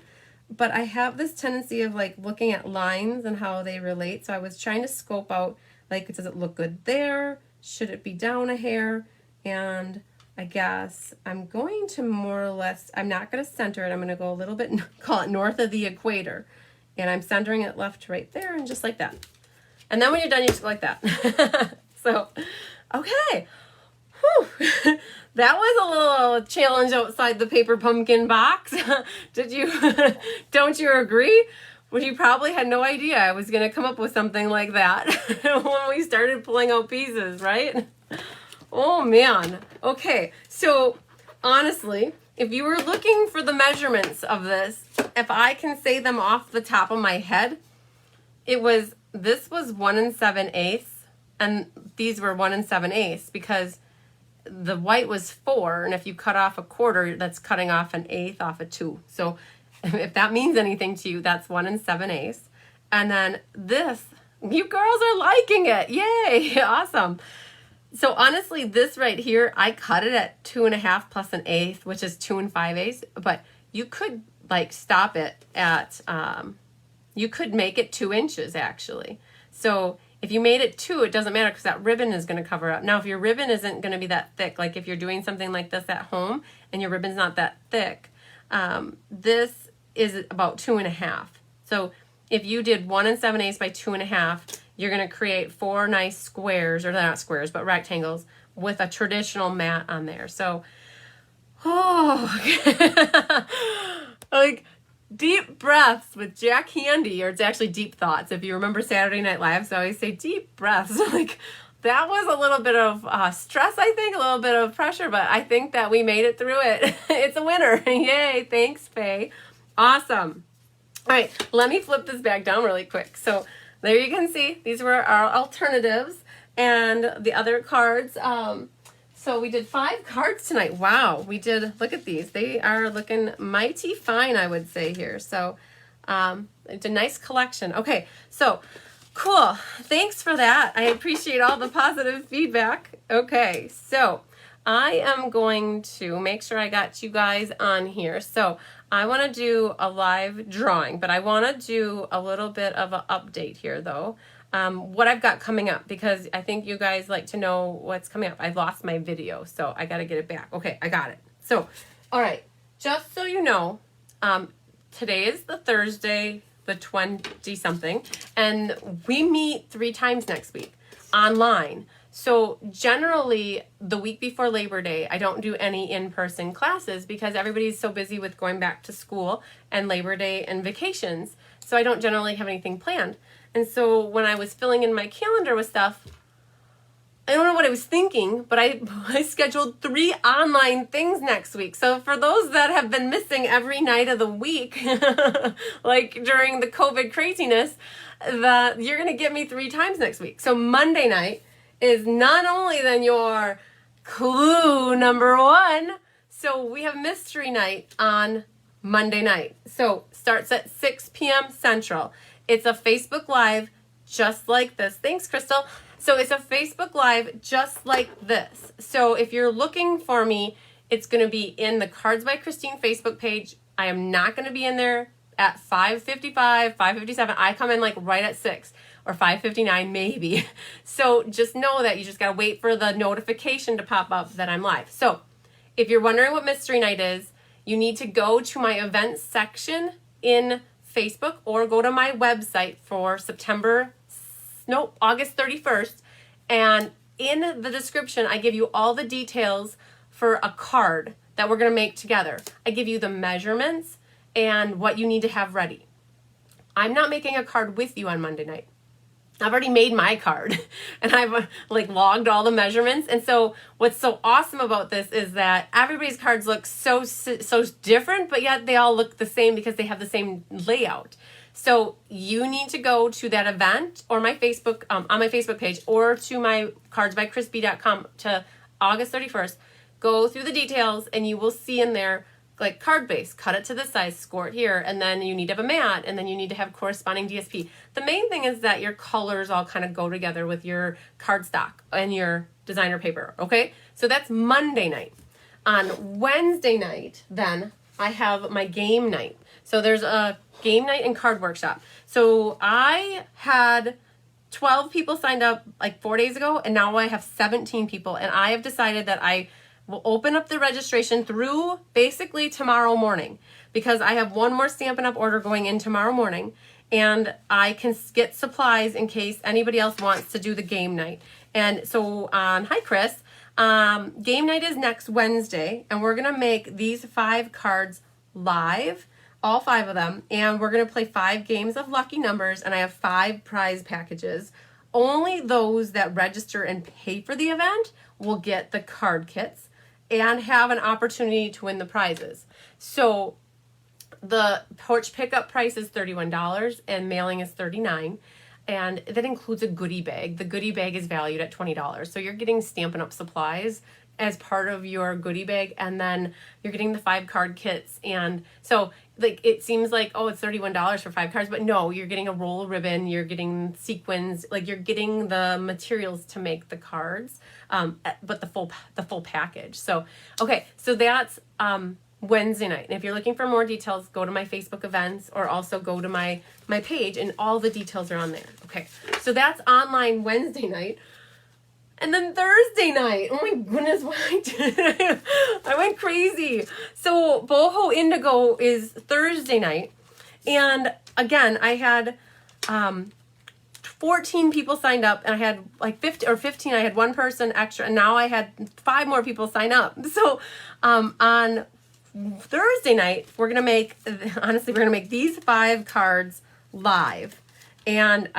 but I have this tendency of like looking at lines and how they relate. So I was trying to scope out, like, does it look good there? Should it be down a hair? And I guess I'm going to more or less, I'm not going to center it. I'm going to go a little bit, call it north of the equator. And I'm centering it left to right there, and just like that. And then when you're done, you just go like that. So, okay. Whew. That was a little challenge outside the paper pumpkin box. Don't you agree? Well, you probably had no idea I was going to come up with something like that when we started pulling out pieces, right? Oh, man. Okay, so honestly, if you were looking for the measurements of this, if I can say them off the top of my head, this was 1 7/8, and these were 1 7/8, because the white was 4, and if you cut off a quarter, that's cutting off an eighth off a 2. So If that means anything to you, that's 1 7/8. And then this, you girls are liking it. Yay, awesome. So honestly, this right here, I cut it at 2.5 plus 1/8, which is 2 5/8. But you could like stop it at, you could make it 2 inches actually. So if you made it 2, it doesn't matter because that ribbon is going to cover up. Now, if your ribbon isn't going to be that thick, like if you're doing something like this at home and your ribbon's not that thick, this is about 2.5. So if you did 1 7/8 by 2.5, you're going to create 4 nice squares, or they're not squares, but rectangles with a traditional mat on there. So, like deep breaths with Jack Handy, or it's actually deep thoughts. If you remember Saturday Night Live, so I always say deep breaths. Like that was a little bit of stress, I think, a little bit of pressure, but I think that we made it through it. It's a winner. Yay. Thanks, Faye. Awesome. All right, let me flip this back down really quick. So there you can see, these were our alternatives and the other cards. So we did 5 cards tonight. Wow, we did, look at these. They are looking mighty fine, I would say here. So it's a nice collection. Okay, so cool. Thanks for that. I appreciate all the positive feedback. Okay, so I am going to make sure I got you guys on here. So I want to do a live drawing, but I want to do a little bit of an update here though. What I've got coming up, because I think you guys like to know what's coming up. I lost my video, so I got to get it back. Okay, I got it. So, all right, just so you know, today is the Thursday, the 20-something, and we meet 3 times next week online. So generally, the week before Labor Day, I don't do any in-person classes because everybody's so busy with going back to school and Labor Day and vacations. So I don't generally have anything planned. And so when I was filling in my calendar with stuff, I don't know what I was thinking, but I scheduled 3 online things next week. So for those that have been missing every night of the week, like during the COVID craziness, that you're going to get me 3 times next week. So Monday night is not only then your clue number 1. So we have mystery night on Monday night. So starts at 6 p.m. Central. It's a Facebook Live just like this. Thanks, Crystal. So it's a Facebook Live just like this. So if you're looking for me, it's going to be in the Cards by Christine Facebook page. I am not going to be in there at 5:55, 5:57. I come in like right at 6 or 5:59 maybe. So just know that you just got to wait for the notification to pop up that I'm live. So if you're wondering what Mystery Night is, you need to go to my events section in Facebook or go to my website for August 31st. And in the description, I give you all the details for a card that we're going to make together. I give you the measurements and what you need to have ready. I'm not making a card with you on Monday night. I've already made my card and I've like logged all the measurements. And so what's so awesome about this is that everybody's cards look so different, but yet they all look the same because they have the same layout. So you need to go to that event or my Facebook, on my Facebook page, or to my cardsbychrisb.com to August 31st. Go through the details and you will see in there like card base, cut it to this size, score it here, and then you need to have a mat, and then you need to have corresponding DSP. The main thing is that your colors all kind of go together with your cardstock and your designer paper, okay? So that's Monday night. On Wednesday night, then, I have my game night. So there's a game night and card workshop. So I had 12 people signed up like 4 days ago, and now I have 17 people, and I have decided that I will open up the registration through basically tomorrow morning because I have one more Stampin' Up! Order going in tomorrow morning, and I can get supplies in case anybody else wants to do the game night. And so, hi Chris, game night is next Wednesday, and we're gonna make these 5 cards live, all 5 of them, and we're gonna play 5 games of lucky numbers, and I have 5 prize packages. Only those that register and pay for the event will get the card kits and have an opportunity to win the prizes. So the porch pickup price is $31 and mailing is $39, and that includes a goodie bag. The goodie bag is valued at $20. So you're getting Stampin' Up! Supplies as part of your goodie bag, and then you're getting the 5 card kits. And so like it seems like, oh, it's $31 for 5 cards, but no, you're getting a roll of ribbon, you're getting sequins, like you're getting the materials to make the cards, but the full package. So okay, so that's Wednesday night. And if you're looking for more details, go to my Facebook events or also go to my page, and all the details are on there. Okay, so that's online Wednesday night. And then Thursday night, oh my goodness, what I did. I went crazy. So Boho Indigo is Thursday night. And again, I had 14 people signed up, and I had like 15, I had one person extra, and now I had 5 more people sign up. So on Thursday night, we're going to make these 5 cards live. And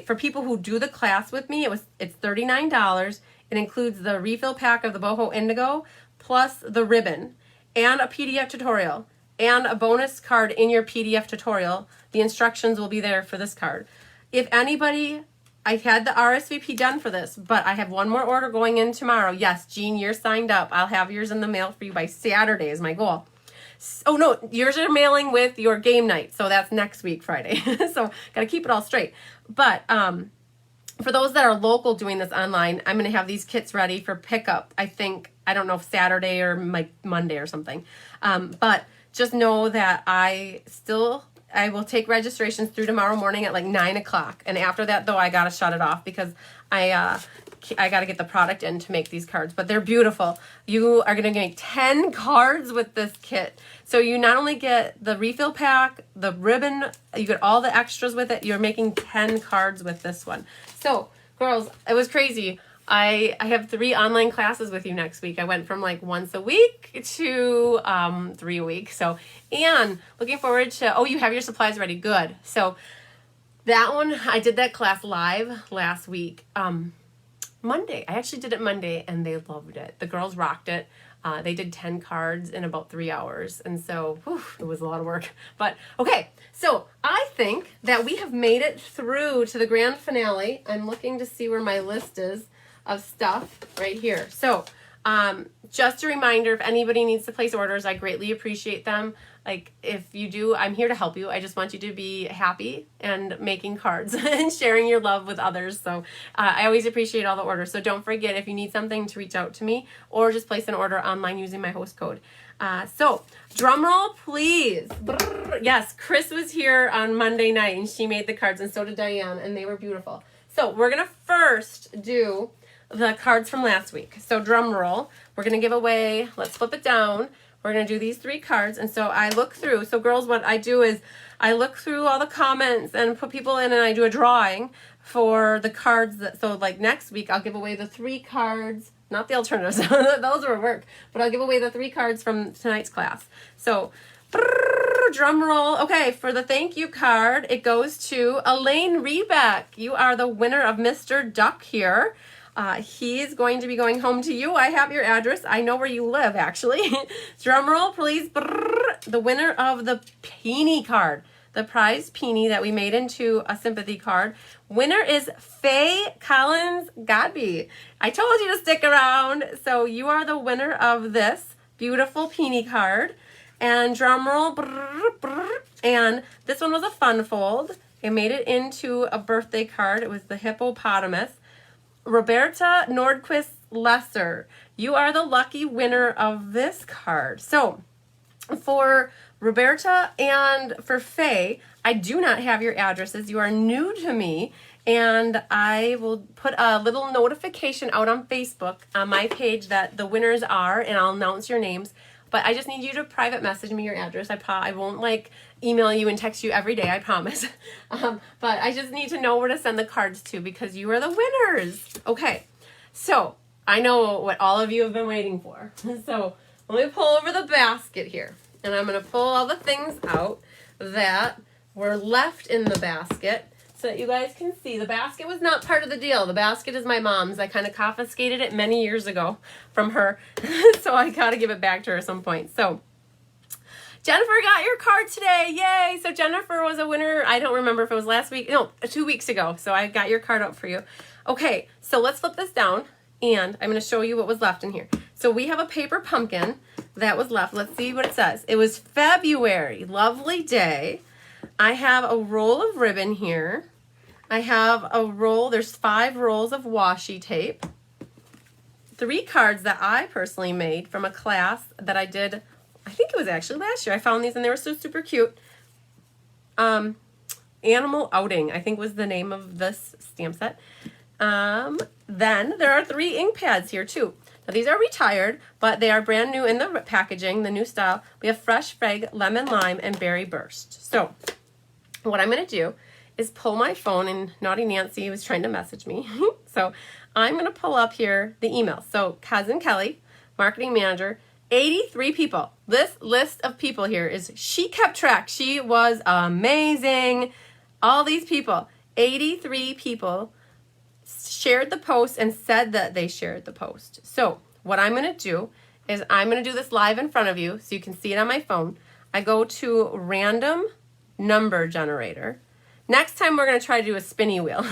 for people who do the class with me, it's $39. It includes the refill pack of the Boho Indigo, plus the ribbon, and a PDF tutorial, and a bonus card in your PDF tutorial. The instructions will be there for this card. If anybody, I had the RSVP done for this, but I have one more order going in tomorrow. Yes, Jean, you're signed up. I'll have yours in the mail for you by Saturday is my goal. Oh no, yours are mailing with your game night, so that's next week, Friday. So gotta keep it all straight. But for those that are local doing this online, I'm gonna have these kits ready for pickup. I don't know if Saturday or Monday or something. But just know that I will take registrations through tomorrow morning at like 9 o'clock. And after that, though, I gotta shut it off because I got to get the product in to make these cards, but they're beautiful. You are going to make 10 cards with this kit. So you not only get the refill pack, the ribbon, you get all the extras with it. You're making 10 cards with this one. So girls, it was crazy. I have 3 online classes with you next week. I went from like once a week to 3 a week. So, and looking forward to, oh, you have your supplies ready. Good. So that one, I did that class live last week. Monday. I actually did it Monday, and they loved it. The girls rocked it. They did 10 cards in about 3 hours. And so it was a lot of work. But okay, so I think that we have made it through to the grand finale. I'm looking to see where my list is of stuff right here. So just a reminder, if anybody needs to place orders, I greatly appreciate them. Like if you do, I'm here to help you. I just want you to be happy and making cards and sharing your love with others. So I always appreciate all the orders. So don't forget, if you need something, to reach out to me or just place an order online using my host code. So drum roll, please. Brrr. Yes, Chris was here on Monday night and she made the cards, and so did Diane, and they were beautiful. So we're going to first do the cards from last week. So drum roll. We're going to give away, let's flip it down. We're going to do these 3 cards. And so I look through. So girls, what I do is I look through all the comments and put people in, and I do a drawing for the cards. So like next week, I'll give away the 3 cards, not the alternatives. Those are work. But I'll give away the 3 cards from tonight's class. So drum roll. Okay, for the thank you card, it goes to Elaine Rebeck. You are the winner of Mr. Duck here. He's going to be going home to you. I have your address. I know where you live, actually. Drum roll, please. The winner of the Peony card, the prize Peony that we made into a sympathy card. Winner is Faye Collins Godby. I told you to stick around. So you are the winner of this beautiful Peony card. And drum roll. And this one was a fun fold. It made it into a birthday card. It was the hippopotamus. Roberta Nordquist Lesser, you are the lucky winner of this card. So for Roberta and for Faye, I do not have your addresses. You are new to me, and I will put a little notification out on Facebook on my page that the winners are, and I'll announce your names. But I just need you to private message me your address. I won't like email you and text you every day, I promise. But I just need to know where to send the cards to because you are the winners. Okay, so I know what all of you have been waiting for. So let me pull over the basket here. And I'm going to pull all the things out that were left in the basket so that you guys can see. The basket was not part of the deal. The basket is my mom's. I kind of confiscated it many years ago from her. So I got to give it back to her at some point. So Jennifer got your card today. Yay. So Jennifer was a winner. I don't remember if it was last week. No, 2 weeks ago. So I got your card out for you. Okay, so let's flip this down. And I'm going to show you what was left in here. So we have a paper pumpkin that was left. Let's see what it says. It was February. Lovely day. I have a roll of ribbon here. I have a roll. There's 5 rolls of washi tape. 3 cards that I personally made from a class that I did, I think it was actually last year. I found these and they were so super cute. Animal Outing, I think was the name of this stamp set. Then there are 3 ink pads here too. Now these are retired, but they are brand new in the packaging, the new style. We have Fresh Fig, Lemon Lime, and Berry Burst. So what I'm going to do is pull my phone, and Naughty Nancy was trying to message me. So I'm going to pull up here the email. So Cousin Kelly, marketing manager, 83 people. This list of people here is, she kept track. She was amazing. All these people, 83 people shared the post and said that they shared the post. So what I'm going to do is I'm going to do this live in front of you so you can see it on my phone. I go to random number generator. Next time we're going to try to do a spinny wheel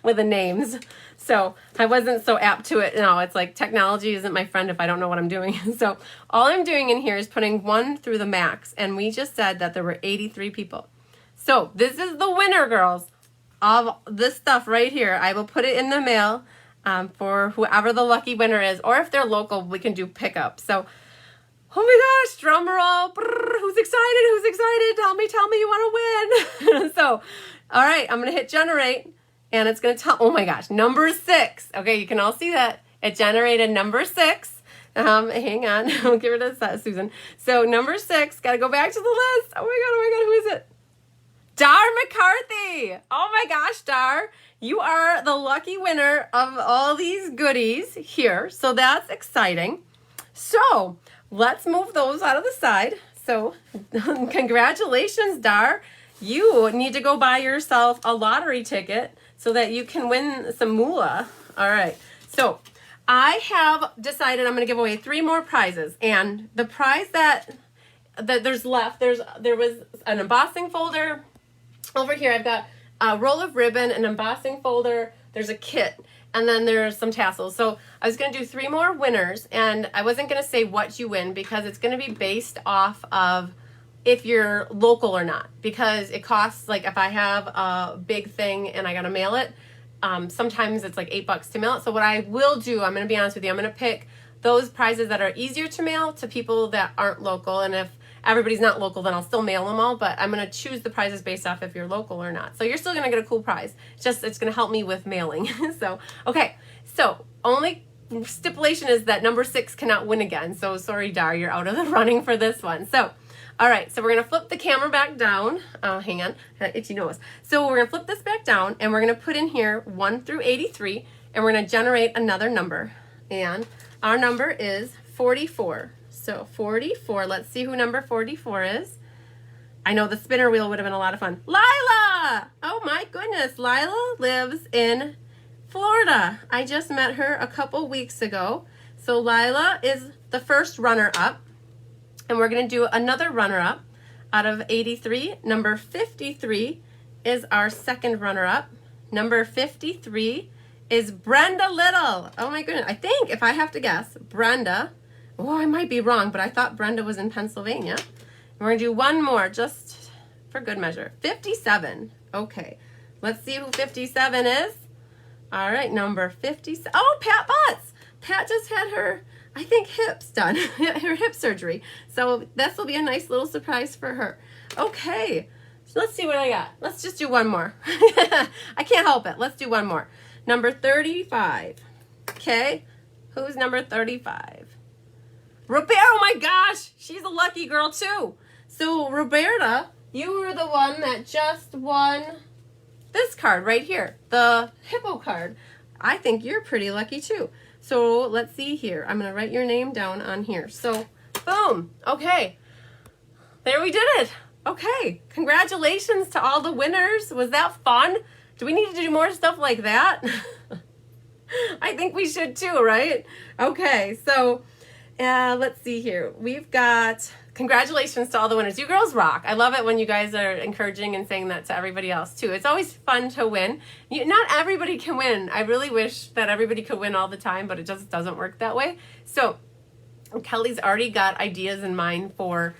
with the names. So I wasn't so apt to it. No, it's like technology isn't my friend if I don't know what I'm doing. So all I'm doing in here is putting 1 through the max. And we just said that there were 83 people. So this is the winner, girls, of this stuff right here. I will put it in the mail for whoever the lucky winner is. Or if they're local, we can do pickup. So, oh my gosh, drum roll. Brrr, who's excited? Who's excited? Tell me you want to win. So, all right, I'm going to hit generate. And it's going to tell, oh my gosh, number 6. Okay, you can all see that. It generated number 6. Hang on. I'll get rid of that, Susan. So number 6, got to go back to the list. Oh my God, who is it? Dar McCarthy. Oh my gosh, Dar. You are the lucky winner of all these goodies here. So that's exciting. So let's move those out of the side. So congratulations, Dar. You need to go buy yourself a lottery ticket so that you can win some moolah. All right. So I have decided I'm going to give away 3 more prizes. And the prize that there's left, there was an embossing folder. Over here, I've got a roll of ribbon, an embossing folder, there's a kit, and then there's some tassels. So I was going to do 3 more winners, and I wasn't going to say what you win because it's going to be based off of if you're local or not. Because it costs, like if I have a big thing and I got to mail it, sometimes it's like $8 to mail it. So what I will do, I'm going to be honest with you, I'm going to pick those prizes that are easier to mail to people that aren't local. And if everybody's not local, then I'll still mail them all, but I'm going to choose the prizes based off if you're local or not. So you're still going to get a cool prize. It's going to help me with mailing. So, okay. So only stipulation is that number 6 cannot win again. So sorry, Dar, you're out of the running for this one. So, all right. So we're going to flip the camera back down. Oh, hang on. Itchy nose. So we're going to flip this back down and we're going to put in here 1 through 83 and we're going to generate another number. And our number is 44. So 44, let's see who number 44 is. I know the spinner wheel would have been a lot of fun. Lila! Oh my goodness, Lila lives in Florida. I just met her a couple weeks ago. So Lila is the first runner-up. And we're going to do another runner-up out of 83. Number 53 is our second runner-up. Number 53 is Brenda Little. Oh my goodness, I think, if I have to guess, Brenda. Oh, I might be wrong, but I thought Brenda was in Pennsylvania. And we're going to do one more just for good measure. 57. Okay. Let's see who 57 is. All right, number 57. Oh, Pat Butts. Pat just had her, I think, hips done. Her hip surgery. So this will be a nice little surprise for her. Okay. So let's see what I got. Let's just do one more. I can't help it. Let's do one more. Number 35. Okay. Who's number 35? Roberta, oh my gosh, she's a lucky girl too. So Roberta, you were the one that just won this card right here, the hippo card. I think you're pretty lucky too. So let's see here. I'm going to write your name down on here. So boom. Okay. There we did it. Okay. Congratulations to all the winners. Was that fun? Do we need to do more stuff like that? I think we should too, right? Okay. So let's see here. We've got congratulations to all the winners. You girls rock. I love it when you guys are encouraging and saying that to everybody else too. It's always fun to win. Not everybody can win. I really wish that everybody could win all the time, but it just doesn't work that way. So Kelly's already got ideas in mind for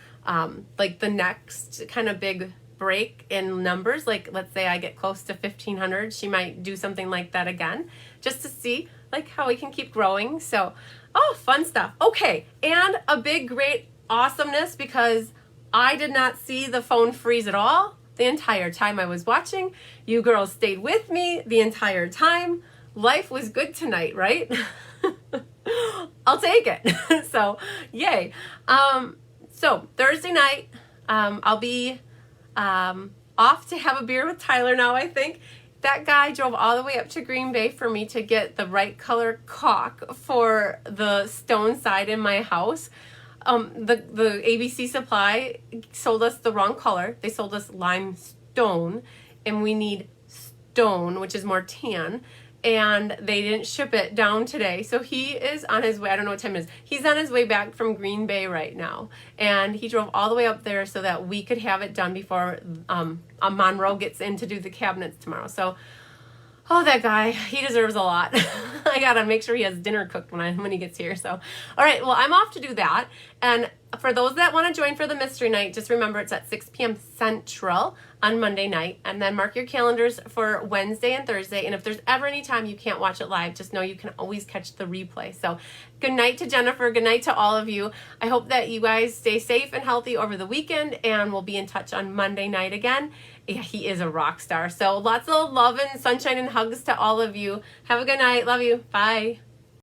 like the next kind of big break in numbers. Like let's say I get close to 1,500, she might do something like that again, just to see like how we can keep growing. So, oh, fun stuff. Okay, and a big, great awesomeness, because I did not see the phone freeze at all the entire time I was watching. You girls stayed with me the entire time. Life was good tonight, right? I'll take it. So, yay. So Thursday night, I'll be off to have a beer with Tyler now, I think. That guy drove all the way up to Green Bay for me to get the right color caulk for the stone side in my house. The ABC Supply sold us the wrong color. They sold us limestone, and we need stone, which is more tan. And they didn't ship it down today. So he is on his way. I don't know what time it is. He's on his way back from Green Bay right now. And he drove all the way up there so that we could have it done before Monroe gets in to do the cabinets tomorrow. So, oh, that guy, he deserves a lot. I gotta make sure he has dinner cooked when he gets here. So, all right, well, I'm off to do that. And for those that want to join for the mystery night, just remember it's at 6 p.m. Central on Monday night. And then mark your calendars for Wednesday and Thursday. And if there's ever any time you can't watch it live, just know you can always catch the replay. So good night to Jennifer. Good night to all of you. I hope that you guys stay safe and healthy over the weekend, and we'll be in touch on Monday night again. Yeah, he is a rock star. So lots of love and sunshine and hugs to all of you. Have a good night. Love you. Bye.